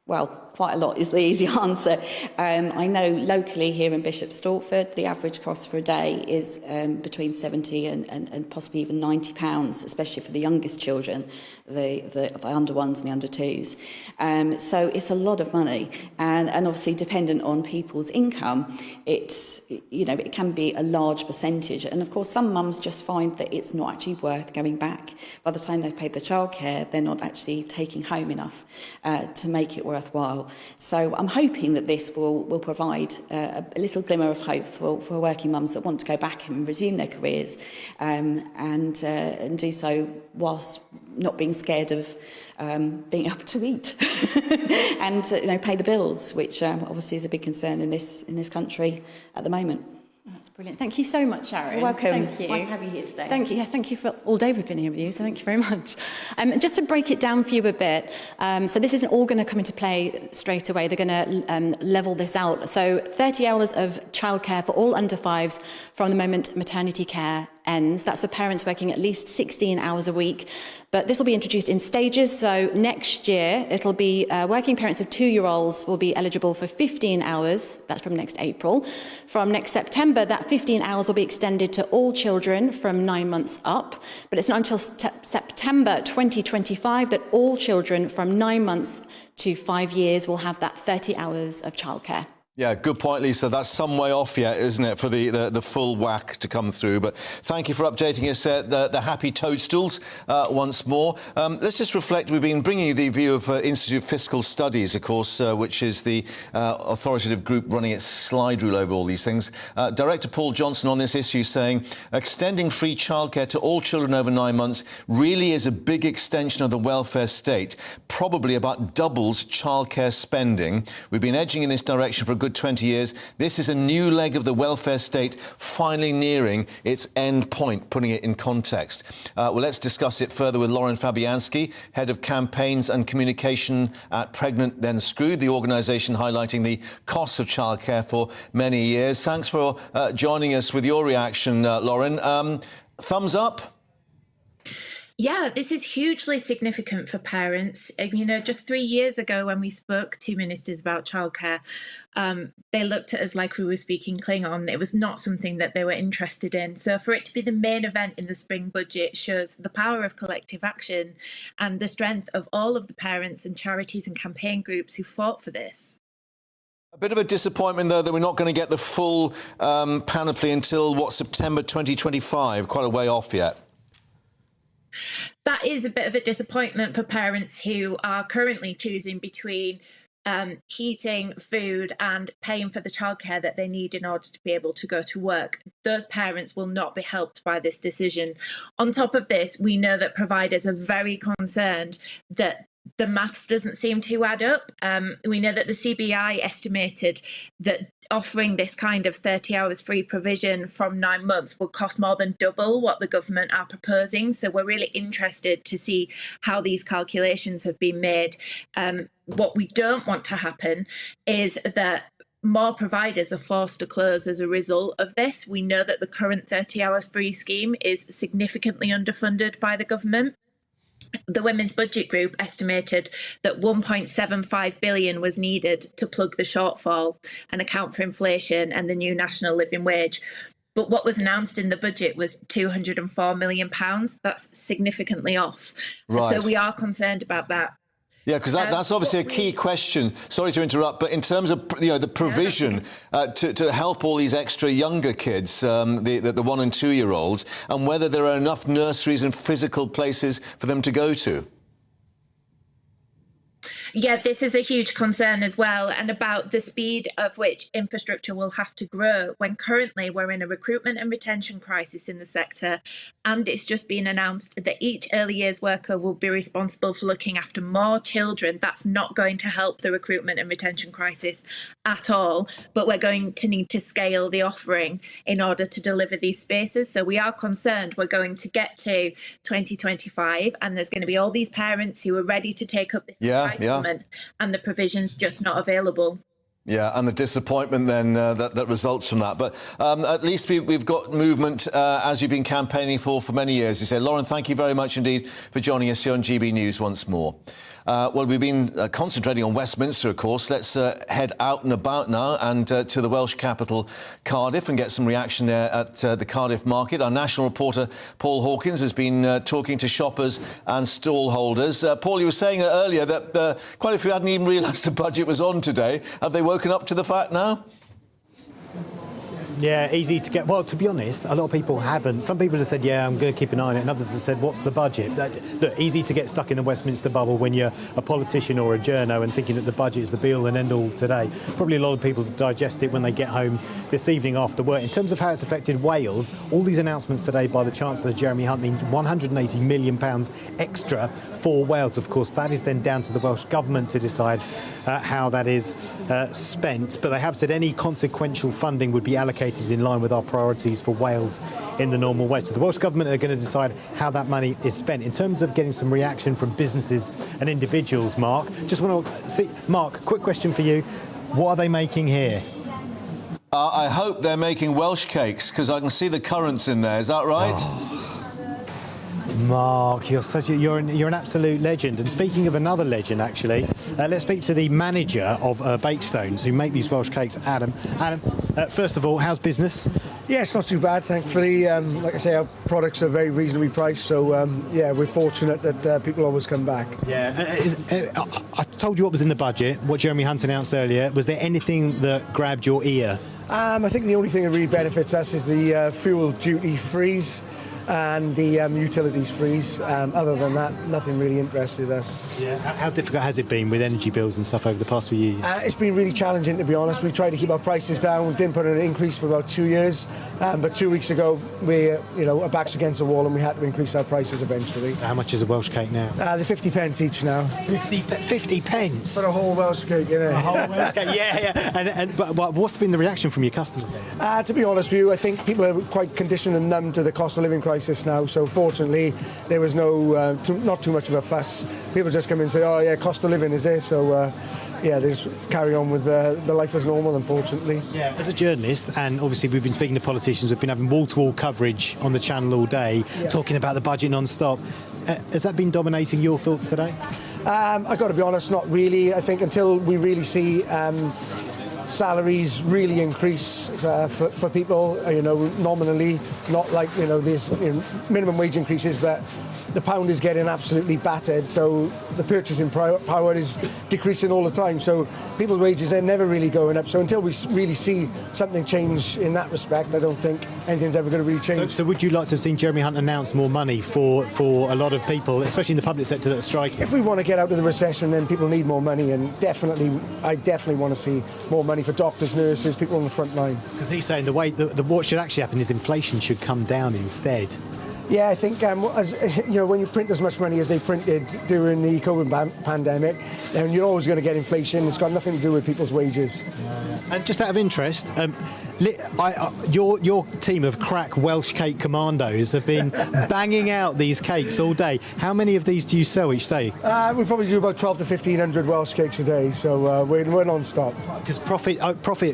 Well, quite a lot is the easy answer. I know locally here in Bishop Stortford, the average cost for a day is between £70 and possibly even £90, especially for the youngest children, the under ones and the under twos. So it's a lot of money, and obviously dependent on people's income, it can be a large percentage. And of course, some mums just find that it's not actually worth going back. By the time they've paid the childcare, they're not actually taking home enough to make it worthwhile. So I'm hoping that this will provide a little glimmer of hope for working mums that want to go back and resume their careers, and do so whilst not being scared of being able to eat and pay the bills, which obviously is a big concern in this country at the moment. That's brilliant. Thank you so much, Sharon. You're welcome. Thank you. Nice to have you here today. Thank you. Yeah, thank you for all day we've been here with you, so thank you very much. Just to break it down for you a bit, so this isn't all going to come into play straight away. They're going to level this out. So 30 hours of childcare for all under fives from the moment maternity care ends. That's for parents working at least 16 hours a week. But this will be introduced in stages. So next year, it'll be working parents of 2-year-olds will be eligible for 15 hours. That's from next April. From next September, that 15 hours will be extended to all children from 9 months up. But it's not until September 2025 that all children from 9 months to 5 years will have that 30 hours of childcare. Yeah, good point, Lisa. That's some way off yet, isn't it, for the full whack to come through? But thank you for updating us, the happy toadstools, once more. Let's just reflect. We've been bringing you the view of Institute of Fiscal Studies, of course, which is the authoritative group running its slide rule over all these things. Director Paul Johnson on this issue saying, extending free childcare to all children over 9 months really is a big extension of the welfare state, probably about doubles childcare spending. We've been edging in this direction for a good 20 years. This is a new leg of the welfare state finally nearing its end point, putting it in context. Well, let's discuss it further with Lauren Fabianski, Head of Campaigns and Communication at Pregnant Then Screwed, the organisation highlighting the costs of childcare for many years. Thanks for joining us with your reaction, Lauren. Thumbs up? Yeah, this is hugely significant for parents. You know, just 3 years ago when we spoke to ministers about childcare, they looked at us like we were speaking Klingon. It was not something that they were interested in. So for it to be the main event in the spring budget shows the power of collective action and the strength of all of the parents and charities and campaign groups who fought for this. A bit of a disappointment, though, that we're not going to get the full panoply until, what, September 2025? Quite a way off yet. That is a bit of a disappointment for parents who are currently choosing between heating, food and paying for the childcare that they need in order to be able to go to work. Those parents will not be helped by this decision. On top of this, we know that providers are very concerned that the maths doesn't seem to add up. We know that the CBI estimated that offering this kind of 30 hours free provision from 9 months will cost more than double what the government are proposing. So we're really interested to see how these calculations have been made. What we don't want to happen is that more providers are forced to close as a result of this. We know that the current 30 hours free scheme is significantly underfunded by the government. The Women's Budget Group estimated that 1.75 billion was needed to plug the shortfall and account for inflation and the new national living wage. But what was announced in the budget was £204 million. That's significantly off. Right. So we are concerned about that. Yeah, because that's obviously a key question. Sorry to interrupt, but in terms of the provision to help all these extra younger kids, the 1 and 2 year olds, and whether there are enough nurseries and physical places for them to go to. Yeah, this is a huge concern as well, and about the speed of which infrastructure will have to grow when currently we're in a recruitment and retention crisis in the sector, and it's just been announced that each early years worker will be responsible for looking after more children. That's not going to help the recruitment and retention crisis at all, but we're going to need to scale the offering in order to deliver these spaces. So we are concerned we're going to get to 2025 and there's going to be all these parents who are ready to take up this entitlement. And the provision's just not available. Yeah, and the disappointment then that results from that. But at least we've got movement as you've been campaigning for many years. You say, Lauren, thank you very much indeed for joining us here on GB News once more. Well, we've been concentrating on Westminster, of course. Let's head out and about now and to the Welsh capital, Cardiff, and get some reaction there at the Cardiff market. Our national reporter, Paul Hawkins, has been talking to shoppers and stall holders. Paul, you were saying earlier that quite a few hadn't even realised the budget was on today. Have they woken up to the fact now? Yeah, easy to get. Well, to be honest, a lot of people haven't. Some people have said, yeah, I'm going to keep an eye on it, and others have said, what's the budget? Look, easy to get stuck in the Westminster bubble when you're a politician or a journo and thinking that the budget is the be-all and end-all today. Probably a lot of people digest it when they get home this evening after work. In terms of how it's affected Wales, all these announcements today by the Chancellor, Jeremy Hunt, mean £180 million extra for Wales. Of course, that is then down to the Welsh Government to decide how that is spent. But they have said any consequential funding would be allocated in line with our priorities for Wales in the normal way. So the Welsh Government are going to decide how that money is spent. In terms of getting some reaction from businesses and individuals, Mark, just want to see, Mark, quick question for you. What are they making here? I hope they're making Welsh cakes, because I can see the currants in there. Is that right? Oh. Mark, you're an absolute legend. And speaking of another legend, actually, let's speak to the manager of Bakestones, who make these Welsh cakes, Adam. Adam, first of all, how's business? Yeah, it's not too bad, thankfully. Like I say, our products are very reasonably priced, so yeah, we're fortunate that people always come back. Yeah, I told you what was in the budget, what Jeremy Hunt announced earlier. Was there anything that grabbed your ear? I think the only thing that really benefits us is the fuel duty freeze and the utilities freeze. Other than that, nothing really interested us. Yeah. How difficult has it been with energy bills and stuff over the past few years? It's been really challenging, to be honest. We tried to keep our prices down. We didn't put an increase for about 2 years, but 2 weeks ago we, our backs against the wall, and we had to increase our prices eventually. So how much is a Welsh cake now? They're 50 pence each now. 50 pence for a whole Welsh cake, you know. A whole Welsh cake, yeah. But what's been the reaction from your customers then? To be honest with you, I think people are quite conditioned and numb to the cost of living crisis now, so fortunately there was not too much of a fuss. People just come in and say, oh yeah, cost of living is there, so yeah, they just carry on with the life as normal, unfortunately. Yeah. As a journalist, and obviously we've been speaking to politicians, we've been having wall-to-wall coverage on the channel all day, talking about the budget non-stop. Has that been dominating your thoughts today? I've got to be honest, not really. I think until we really see salaries really increase for people, nominally, not like, these minimum wage increases, but the pound is getting absolutely battered, so the purchasing power is decreasing all the time. So people's wages are never really going up. So until we really see something change in that respect, I don't think anything's ever going to really change. So would you like to have seen Jeremy Hunt announce more money for a lot of people, especially in the public sector that are striking? If we want to get out of the recession, then people need more money, and I definitely want to see more money for doctors, nurses, people on the front line. Because he's saying what should actually happen is inflation should come down instead. Yeah, I think when you print as much money as they printed during the COVID pandemic, then you're always going to get inflation. It's got nothing to do with people's wages. And just out of interest, your team of crack Welsh cake commandos have been banging out these cakes all day. How many of these do you sell each day? We probably do about 12 to 1,500 Welsh cakes a day, so we're non-stop. Because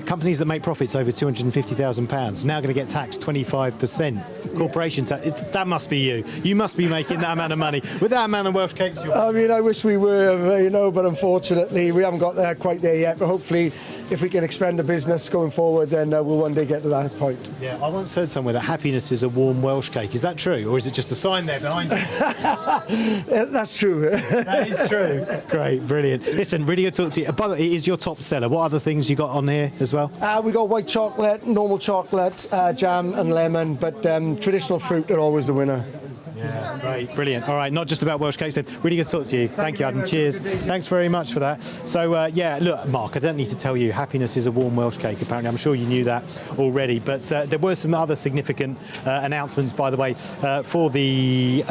companies that make profits over £250,000 now going to get taxed 25%. Corporation tax. That must be you. You must be making that amount of money with that amount of Welsh cakes. I mean, I wish we were, but unfortunately we haven't got there quite there yet. But hopefully, if we can expand the business going forward, then we'll one day get to that point. Yeah, I once heard somewhere that happiness is a warm Welsh cake. Is that true, or is it just a sign there behind you? That's true. That is true. Great, brilliant. Listen, really good to talk to you. By the way, it is your top seller. What other things you got on here as well? We got white chocolate, normal chocolate, jam and lemon, but traditional fruit are always the winner. Yeah, great, brilliant. All right, not just about Welsh cakes then. Really good to talk to you. Thank you, Adam. Cheers. Thanks very much for that. So, yeah, look, Mark, I don't need to tell you, happiness is a warm Welsh cake, apparently. I'm sure you knew that already. But there were some other significant announcements, by the way, for the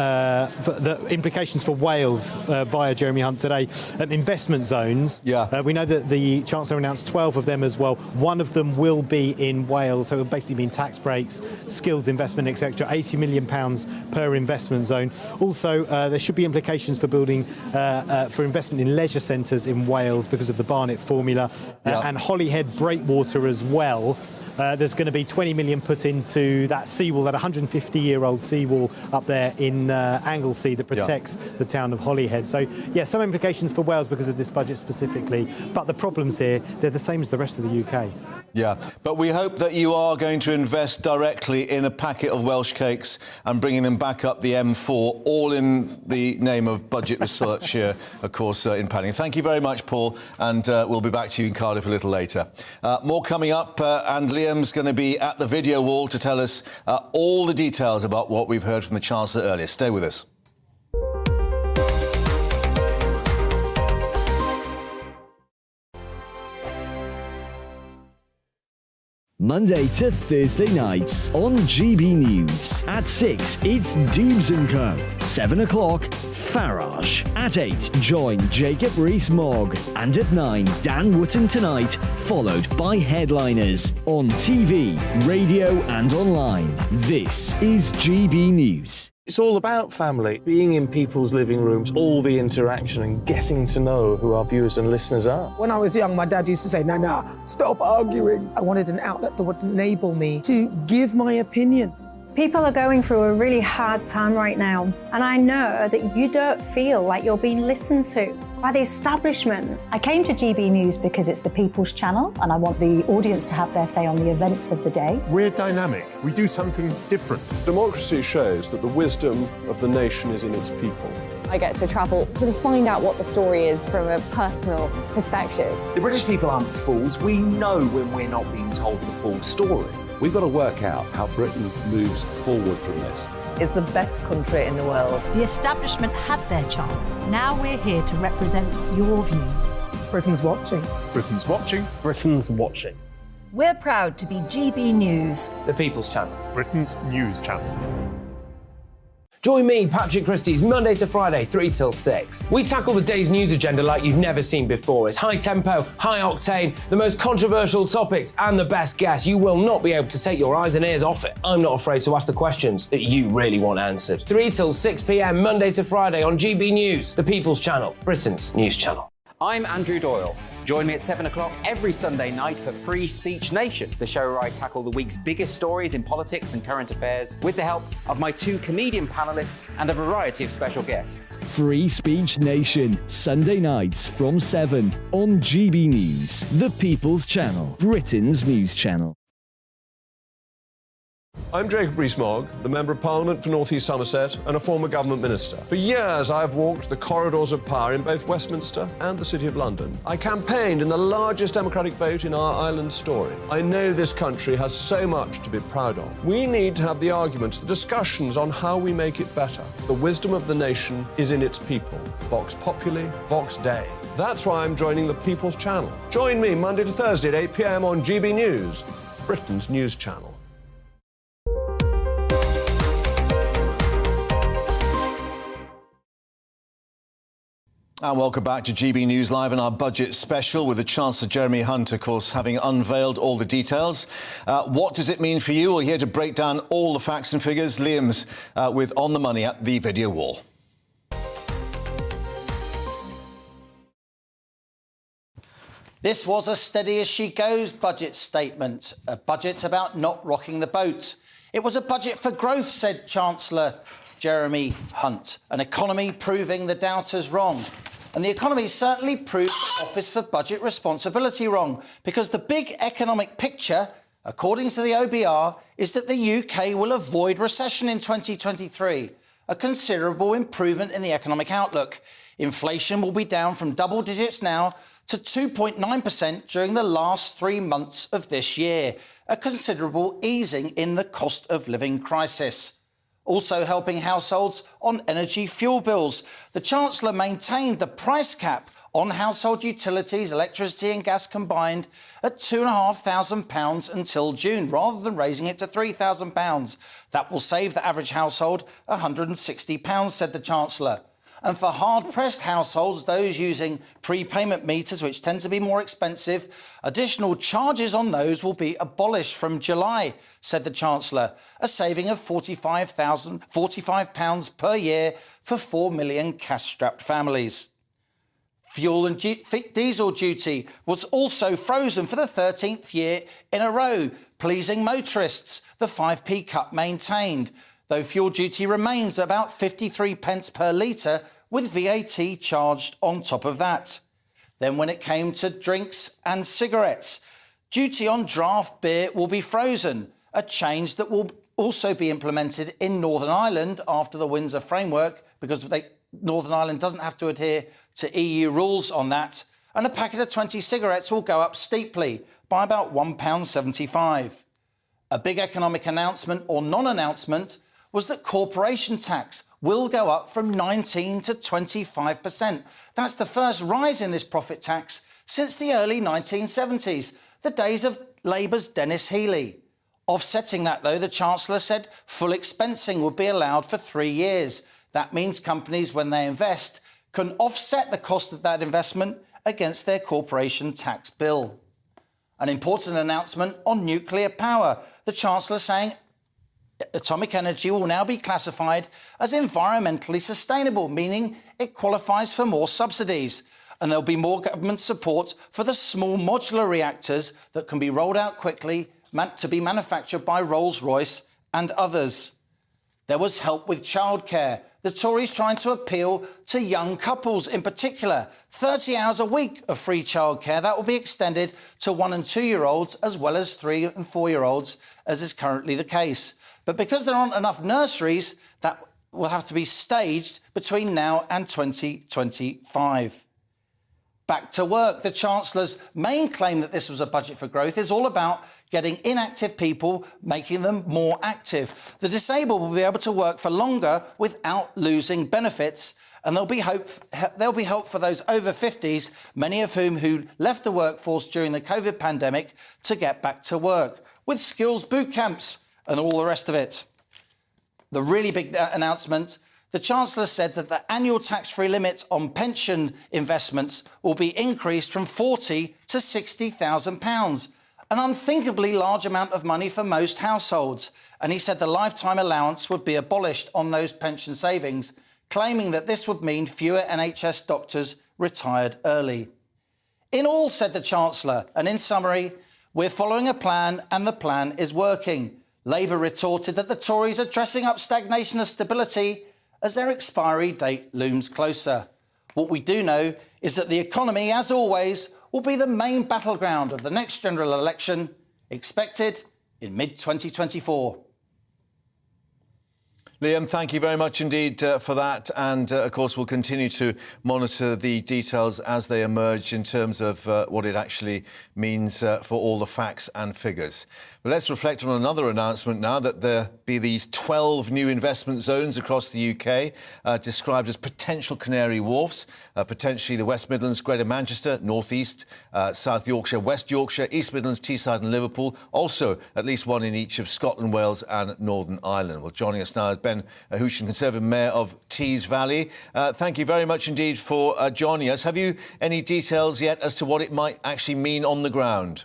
implications for Wales via Jeremy Hunt today. Investment zones. Yeah. We know that the Chancellor announced 12 of them as well. One of them will be in Wales, so it'll basically mean tax breaks, skills investment, etc. £80 million per investment zone. Also, there should be implications for building for investment in leisure centres in Wales because of the Barnett formula and Holyhead breakwater as well. There's going to be 20 million put into that seawall, that 150-year-old seawall up there in Anglesey that protects the town of Holyhead. So, yeah, some implications for Wales because of this budget specifically. But the problems here, they're the same as the rest of the UK. Yeah, but we hope that you are going to invest directly in a packet of Welsh cakes and bringing them back up the M4, all in the name of budget research here, of course, in Paddington. Thank you very much, Paul, and we'll be back to you in Cardiff a little later. More coming up, and Liam's going to be at the video wall to tell us all the details about what we've heard from the Chancellor earlier. Stay with us. Monday to Thursday nights on GB News. At 6, it's Dubes & Co. 7 o'clock, Farage. At 8, join Jacob Rees-Mogg. And at 9, Dan Wootton Tonight, followed by Headliners. On TV, radio and online. This is GB News. It's all about family, being in people's living rooms, all the interaction and getting to know who our viewers and listeners are. When I was young, my dad used to say, Nana, stop arguing. I wanted an outlet that would enable me to give my opinion People are going through a really hard time right now, and I know that you don't feel like you're being listened to by the establishment. I came to GB News because it's the People's Channel, and I want the audience to have their say on the events of the day. We're dynamic. We do something different. Democracy shows that the wisdom of the nation is in its people. I get to travel to find out what the story is from a personal perspective. The British people aren't fools. We know when we're not being told the full story. We've got to work out how Britain moves forward from this. It's the best country in the world. The establishment had their chance. Now we're here to represent your views. Britain's watching. Britain's watching. Britain's watching. We're proud to be GB News. The People's Channel. Britain's news channel. Join me, Patrick Christie's, Monday to Friday, 3 till 6. We tackle the day's news agenda like you've never seen before. It's high tempo, high octane, the most controversial topics, and the best guests. You will not be able to take your eyes and ears off it. I'm not afraid to ask the questions that you really want answered. 3 till 6 p.m, Monday to Friday on GB News, the People's Channel, Britain's news channel. I'm Andrew Doyle. Join me at 7 o'clock every Sunday night for Free Speech Nation, the show where I tackle the week's biggest stories in politics and current affairs with the help of my 2 comedian panellists and a variety of special guests. Free Speech Nation, Sunday nights from 7 on GB News, the People's Channel, Britain's news channel. I'm Jacob Rees-Mogg, the Member of Parliament for North East Somerset and a former government minister. For years, I've walked the corridors of power in both Westminster and the City of London. I campaigned in the largest democratic vote in our island story. I know this country has so much to be proud of. We need to have the arguments, the discussions on how we make it better. The wisdom of the nation is in its people. Vox Populi, Vox Dei. That's why I'm joining the People's Channel. Join me Monday to Thursday at 8 p.m. on GB News, Britain's news channel. And welcome back to GB News Live and our budget special with the Chancellor Jeremy Hunt, of course, having unveiled all the details. What does it mean for you? We're here to break down all the facts and figures. Liam's with On the Money at the video wall. This was a steady as she goes budget statement, a budget about not rocking the boat. It was a budget for growth, said Chancellor Jeremy Hunt, an economy proving the doubters wrong. And the economy certainly proved the Office for Budget Responsibility wrong, because the big economic picture, according to the OBR, is that the UK will avoid recession in 2023, a considerable improvement in the economic outlook. Inflation will be down from double digits now to 2.9% during the last 3 months of this year, a considerable easing in the cost of living crisis. Also helping households on energy fuel bills. The Chancellor maintained the price cap on household utilities, electricity and gas combined at £2,500 until June, rather than raising it to £3,000. That will save the average household £160, said the Chancellor. And for hard-pressed households, those using prepayment meters, which tend to be more expensive, additional charges on those will be abolished from July, said the Chancellor, a saving of £45 per year for 4 million cash-strapped families. Fuel and diesel duty was also frozen for the 13th year in a row, pleasing motorists, the 5p cut maintained, though fuel duty remains about 53 pence per litre, with VAT charged on top of that. Then when it came to drinks and cigarettes, duty on draft beer will be frozen, a change that will also be implemented in Northern Ireland after the Windsor framework, because Northern Ireland doesn't have to adhere to EU rules on that, and a packet of 20 cigarettes will go up steeply by about £1.75. A big economic announcement or non-announcement was that corporation tax will go up from 19 to 25%. That's the first rise in this profit tax since the early 1970s, the days of Labour's Dennis Healey. Offsetting that, though, the Chancellor said full expensing would be allowed for 3 years. That means companies, when they invest, can offset the cost of that investment against their corporation tax bill. An important announcement on nuclear power. The Chancellor saying atomic energy will now be classified as environmentally sustainable, meaning it qualifies for more subsidies. And there'll be more government support for the small modular reactors that can be rolled out quickly to be manufactured by Rolls-Royce and others. There was help with childcare. The Tories trying to appeal to young couples in particular. 30 hours a week of free childcare. That will be extended to 1- and 2-year-olds as well as 3- and 4-year-olds, as is currently the case. But because there aren't enough nurseries, that will have to be staged between now and 2025. Back to work. The Chancellor's main claim that this was a budget for growth is all about getting inactive people, making them more active. The disabled will be able to work for longer without losing benefits, and there'll be help for those over 50s, many of who left the workforce during the COVID pandemic, to get back to work, with skills boot camps and all the rest of it. The really big announcement, the Chancellor said that the annual tax-free limit on pension investments will be increased from £40,000 to £60,000, an unthinkably large amount of money for most households. And he said the lifetime allowance would be abolished on those pension savings, claiming that this would mean fewer NHS doctors retired early. In all, said the Chancellor, and in summary, we're following a plan and the plan is working. Labour retorted that the Tories are dressing up stagnation as stability as their expiry date looms closer. What we do know is that the economy, as always, will be the main battleground of the next general election, expected in mid-2024. Liam, thank you very much indeed for that. And, of course, we'll continue to monitor the details as they emerge in terms of what it actually means for all the facts and figures. But let's reflect on another announcement now, that there be these 12 new investment zones across the UK, described as potential Canary Wharfs, potentially the West Midlands, Greater Manchester, North East, South Yorkshire, West Yorkshire, East Midlands, Teesside and Liverpool. Also, at least one in each of Scotland, Wales and Northern Ireland. Well, joining us now is Ben Houshan, Conservative Mayor of Tees Valley. Thank you very much indeed for joining us. Have you any details yet as to what it might actually mean on the ground?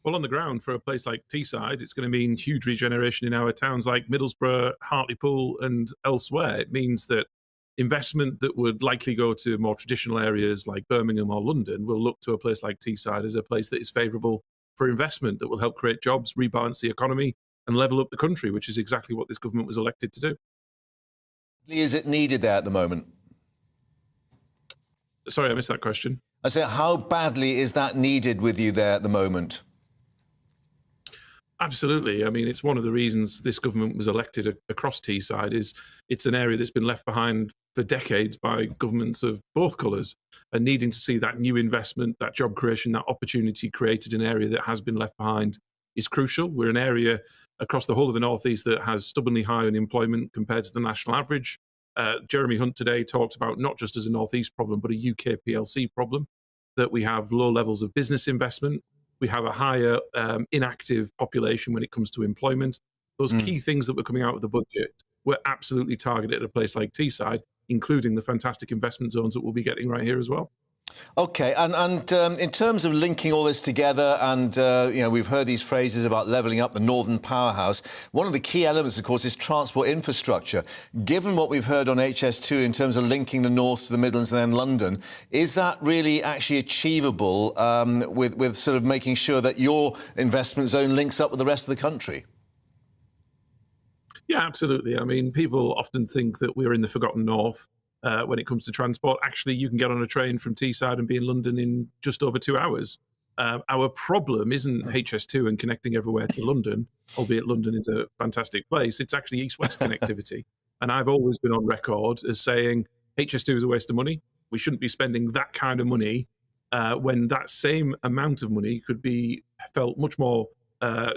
Well, on the ground, for a place like Teesside, it's going to mean huge regeneration in our towns like Middlesbrough, Hartlepool and elsewhere. It means that investment that would likely go to more traditional areas like Birmingham or London will look to a place like Teesside as a place that is favourable for investment, that will help create jobs, rebalance the economy and level up the country, which is exactly what this government was elected to do. Is it needed there at the moment? Sorry, I missed that question. I said, how badly is that needed with you there at the moment? Absolutely. I mean, it's one of the reasons this government was elected across Teesside. Is it's an area that's been left behind for decades by governments of both colours, and needing to see that new investment, that job creation, that opportunity created in an area that has been left behind is crucial. We're an area across the whole of the North East that has stubbornly high unemployment compared to the national average. Jeremy Hunt today talked about not just as a North East problem, but a UK PLC problem, that we have low levels of business investment. We have a higher inactive population when it comes to employment. Those key things that were coming out of the budget were absolutely targeted at a place like Teesside, including the fantastic investment zones that we'll be getting right here as well. OK, and in terms of linking all this together, and, you know, we've heard these phrases about levelling up the Northern Powerhouse. One of the key elements, of course, is transport infrastructure. Given what we've heard on HS2 in terms of linking the North to the Midlands and then London, is that really actually achievable with sort of making sure that your investment zone links up with the rest of the country? Yeah, absolutely. I mean, people often think that we're in the forgotten North. When it comes to transport, actually, you can get on a train from Teesside and be in London in just over 2 hours. Our problem isn't HS2 and connecting everywhere to London, albeit London is a fantastic place. It's actually east-west connectivity. And I've always been on record as saying HS2 is a waste of money. We shouldn't be spending that kind of money when that same amount of money could be felt much more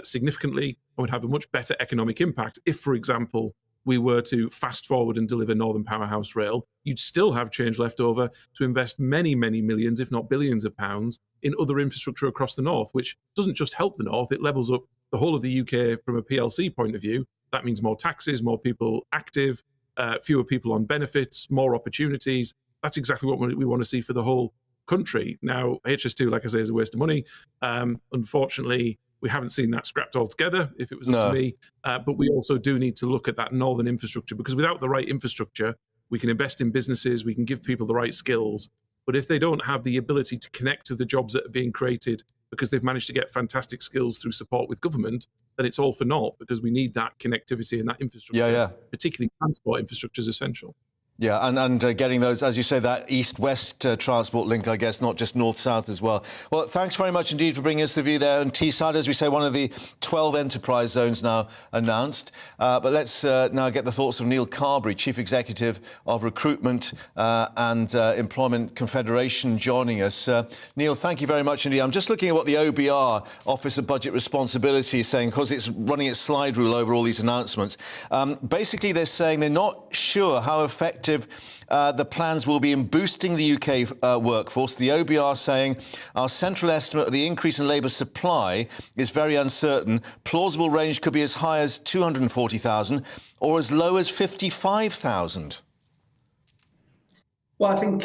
significantly and would have a much better economic impact if, for example, we were to fast forward and deliver Northern Powerhouse Rail. You'd still have change left over to invest many, many millions, if not billions of pounds in other infrastructure across the North, which doesn't just help the North, it levels up the whole of the UK from a PLC point of view. That means more taxes, more people active, fewer people on benefits, more opportunities. That's exactly what we want to see for the whole country. Now, HS2, like I say, is a waste of money. Unfortunately, we haven't seen that scrapped altogether, if it was up to me. But we also do need to look at that northern infrastructure, because without the right infrastructure, we can invest in businesses, we can give people the right skills. But if they don't have the ability to connect to the jobs that are being created because they've managed to get fantastic skills through support with government, then it's all for naught, because we need that connectivity and that infrastructure, particularly transport infrastructure, is essential. Yeah, and getting those, as you say, that east-west transport link, I guess, not just north-south as well. Well, thanks very much indeed for bringing us the view there. And Teesside, as we say, one of the 12 enterprise zones now announced. But let's now get the thoughts of Neil Carberry, Chief Executive of Recruitment and Employment Confederation, joining us. Neil, thank you very much indeed. I'm just looking at what the OBR, Office of Budget Responsibility, is saying, because it's running its slide rule over all these announcements. Basically, they're saying they're not sure how effective the plans will be in boosting the UK workforce. The OBR saying our central estimate of the increase in labour supply is very uncertain. Plausible range could be as high as 240,000 or as low as 55,000. Well, I think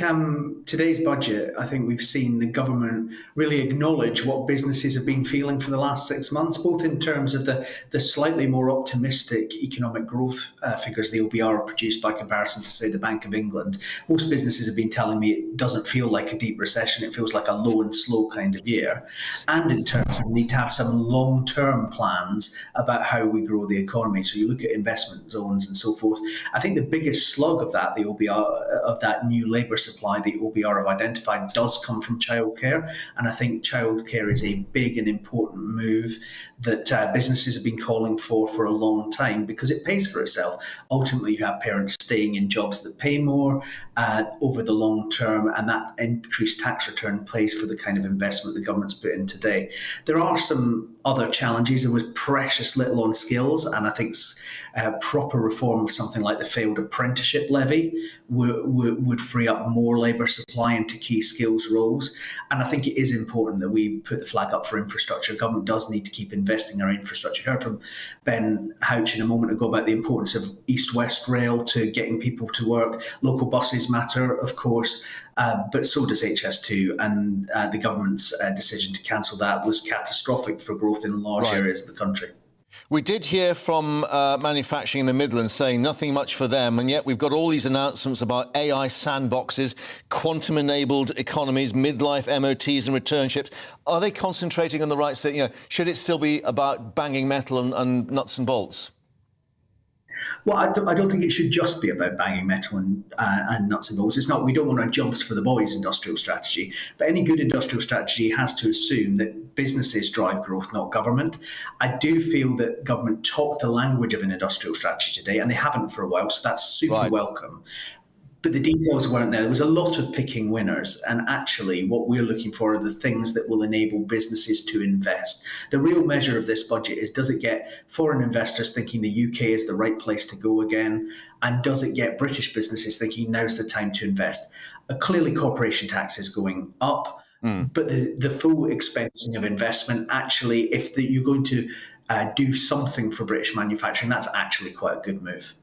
today's budget, I think we've seen the government really acknowledge what businesses have been feeling for the last 6 months, both in terms of the slightly more optimistic economic growth figures the OBR have produced by comparison to, say, the Bank of England. Most businesses have been telling me it doesn't feel like a deep recession, it feels like a low and slow kind of year. And in terms of the need to have some long-term plans about how we grow the economy. So you look at investment zones and so forth. I think the biggest slug of that, the OBR, of that new labour supply the OBR have identified, does come from childcare, and I think childcare is a big and important move that businesses have been calling for a long time, because it pays for itself. Ultimately, you have parents staying in jobs that pay more over the long term, and that increased tax return pays for the kind of investment the government's put in today. There are some other challenges. There was precious little on skills, and I think proper reform of something like the failed apprenticeship levy would free up more labour supply into key skills roles. And I think it is important that we put the flag up for infrastructure. Government does need to keep investing in our infrastructure. You heard from Ben Houchin a moment ago about the importance of east-west rail to getting people to work. Local buses matter, of course, but so does HS2, and the government's decision to cancel that was catastrophic for growth in large areas of the country. We did hear from manufacturing in the Midlands saying nothing much for them, and yet we've got all these announcements about AI sandboxes, quantum-enabled economies, midlife MOTs and returnships. Are they concentrating on the right thing? You know, should it still be about banging metal and nuts and bolts? Well, I don't think it should just be about banging metal and nuts and bolts. It's not. We don't want our jobs for the boys industrial strategy. But any good industrial strategy has to assume that businesses drive growth, not government. I do feel that government talked the language of an industrial strategy today, and they haven't for a while, so that's super welcome. But the details weren't there. There was a lot of picking winners. And actually, what we're looking for are the things that will enable businesses to invest. The real measure of this budget is, does it get foreign investors thinking the UK is the right place to go again? And does it get British businesses thinking now's the time to invest? Clearly, corporation tax is going up. But the full expensing of investment, actually, if you're going to do something for British manufacturing, that's actually quite a good move.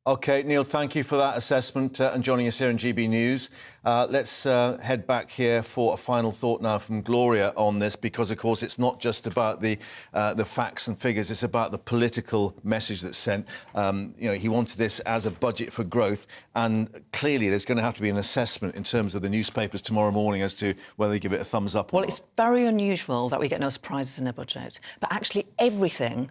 OK, Neil, thank you for that assessment and joining us here in GB News. Let's head back here for a final thought now from Gloria on this, because, of course, it's not just about the facts and figures. It's about the political message that's sent. You know, he wanted this as a budget for growth, and clearly there's going to have to be an assessment in terms of the newspapers tomorrow morning as to whether they give it a thumbs up or not. It's very unusual that we get no surprises in a budget, but actually everything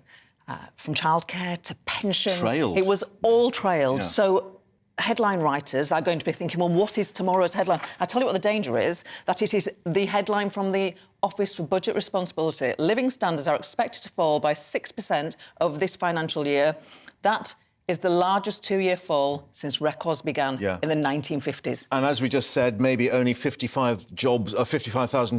from childcare to pensions. Trailed. It was all trailed. Yeah. So headline writers are going to be thinking, well, what is tomorrow's headline? I tell you what the danger is, that it is the headline from the Office for Budget Responsibility. Living standards are expected to fall by 6% over this financial year. That is the largest two-year fall since records began in the 1950s. And as we just said, maybe only 55,000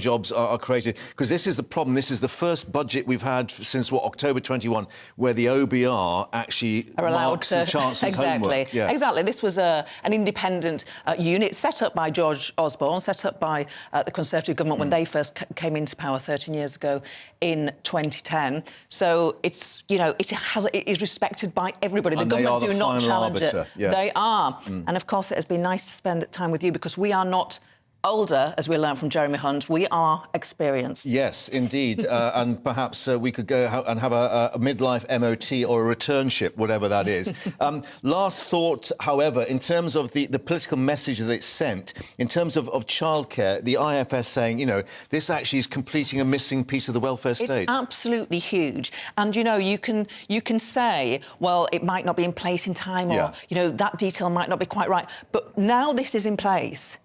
jobs are created. Because this is the problem. This is the first budget we've had since, October 21, where the OBR actually marks the Chancellor's homework. Yeah. Exactly. This was an independent unit set up by George Osborne, set up by the Conservative government when they first came into power 13 years ago in 2010. So it's, you know, it is respected by everybody. They are the do not final challenge arbiter. it. They are. And of course, it has been nice to spend time with you, because we are not older, as we learned from Jeremy Hunt, we are experienced. Yes, indeed. And perhaps we could go and have a midlife MOT or a returnship, whatever that is. Last thought, however, in terms of the political message that it's sent, in terms of childcare, the IFS saying, you know, this actually is completing a missing piece of the welfare state. It's absolutely huge. And, you know, you can say, well, it might not be in place in time or, you know, that detail might not be quite right. But now this is in place,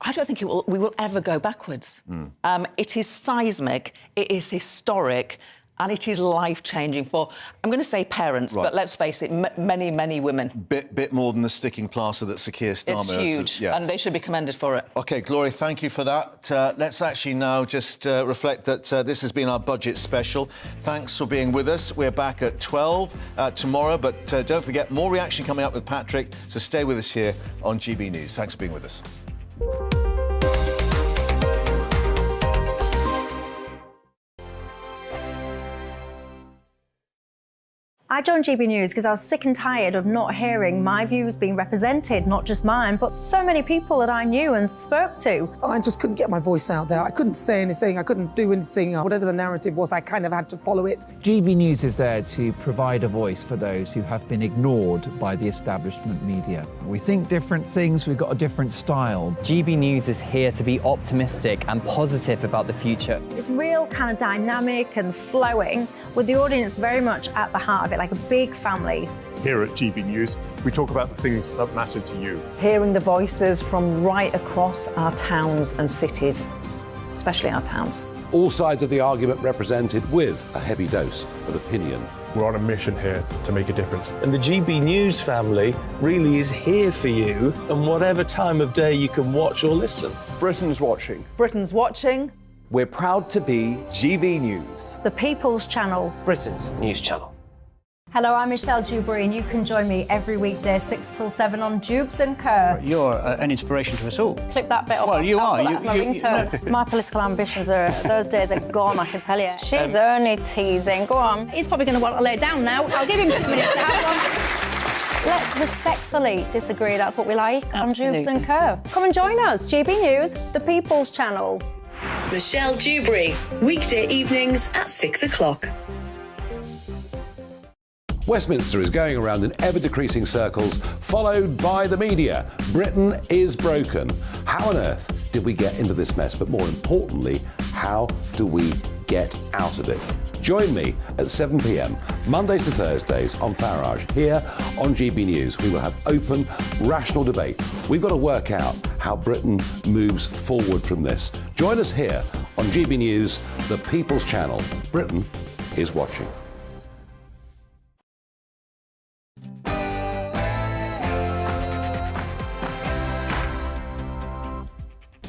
I don't think we will ever go backwards. It is seismic, it is historic, and it is life-changing for, I'm going to say parents, but let's face it, many, many women. Bit more than the sticking plaster that Sir Keir Starmer... It's huge, and they should be commended for it. OK, Gloria, thank you for that. Let's actually now just reflect that this has been our budget special. Thanks for being with us. We're back at 12 tomorrow, but don't forget, more reaction coming up with Patrick, so stay with us here on GB News. Thanks for being with us. I joined GB News because I was sick and tired of not hearing my views being represented, not just mine, but so many people that I knew and spoke to. I just couldn't get my voice out there. I couldn't say anything, I couldn't do anything. Whatever the narrative was, I kind of had to follow it. GB News is there to provide a voice for those who have been ignored by the establishment media. We think different things, we've got a different style. GB News is here to be optimistic and positive about the future. It's real kind of dynamic and flowing, with the audience very much at the heart of it, like a big family. Here at GB News, we talk about the things that matter to you. Hearing the voices from right across our towns and cities, especially our towns. All sides of the argument represented with a heavy dose of opinion. We're on a mission here to make a difference. And the GB News family really is here for you, and whatever time of day you can watch or listen. Britain's watching. Britain's watching. We're proud to be GB News. The People's Channel. Britain's news channel. Hello, I'm Michelle Dewberry, and you can join me every weekday 6 till 7 on Jubes and Co. You're an inspiration to us all. Clip that bit up. Well, you are. That's my ringtone. My political ambitions those days are gone, I can tell you. She's only teasing. Go on. He's probably going to want to lay down now. I'll give him 2 minutes to have one. Let's respectfully disagree. That's what we like on Jubes and Co. Come and join us. GB News, the People's Channel. Michelle Dewberry, weekday evenings at 6 o'clock. Westminster is going around in ever-decreasing circles, followed by the media. Britain is broken. How on earth did we get into this mess? But more importantly, how do we get out of it? Join me at 7 p.m, Mondays to Thursdays on Farage, here on GB News. We will have open, rational debate. We've got to work out how Britain moves forward from this. Join us here on GB News, the People's Channel. Britain is watching.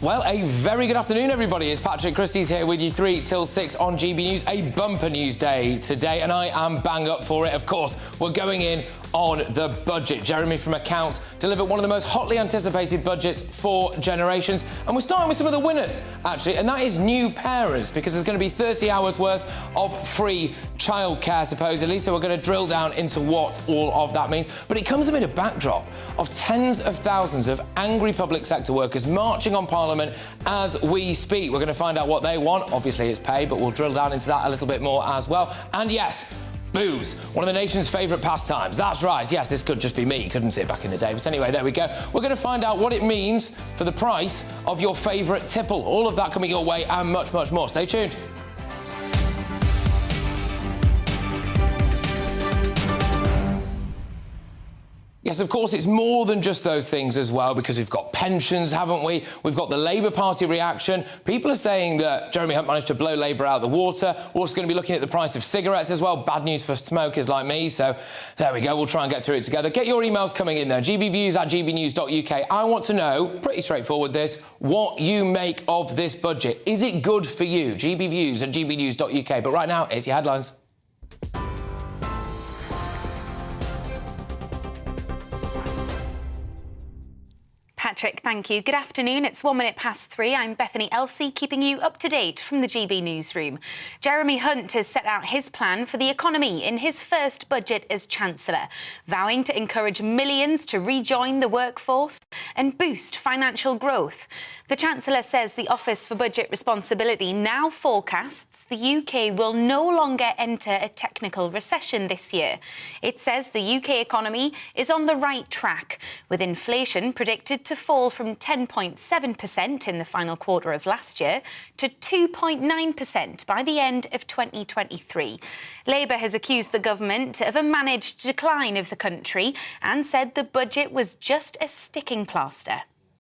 Well, a very good afternoon, everybody. It's Patrick Christie's here with you 3 till 6 on GB News. A bumper news day today, and I am bang up for it. Of course, we're going in on the budget. Jeremy from Accounts delivered one of the most hotly anticipated budgets for generations. And we're starting with some of the winners, actually, and that is new parents, because there's going to be 30 hours worth of free childcare, supposedly. So we're going to drill down into what all of that means. But it comes amid a backdrop of tens of thousands of angry public sector workers marching on Parliament as we speak. We're going to find out what they want. Obviously, it's pay, but we'll drill down into that a little bit more as well. And yes, booze, one of the nation's favourite pastimes. That's right, yes, this could just be me, couldn't it, back in the day? But anyway, there we go. We're going to find out what it means for the price of your favourite tipple. All of that coming your way and much, much more. Stay tuned. Yes, of course, it's more than just those things as well, because we've got pensions, haven't we? We've got the Labour Party reaction. People are saying that Jeremy Hunt managed to blow Labour out of the water. We're also going to be looking at the price of cigarettes as well. Bad news for smokers like me. So there we go. We'll try and get through it together. Get your emails coming in there. gbviews@gbnews.uk. I want to know, pretty straightforward this, what you make of this budget. Is it good for you? gbviews@gbnews.uk. But right now, it's your headlines. Patrick, thank you. Good afternoon. It's 1 minute past 3. I'm Bethany Elsey, keeping you up to date from the GB newsroom. Jeremy Hunt has set out his plan for the economy in his first budget as Chancellor, vowing to encourage millions to rejoin the workforce and boost financial growth. The Chancellor says the Office for Budget Responsibility now forecasts the UK will no longer enter a technical recession this year. It says the UK economy is on the right track, with inflation predicted to fall from 10.7% in the final quarter of last year to 2.9% by the end of 2023. Labour has accused the government of a managed decline of the country and said the budget was just a sticking plaster.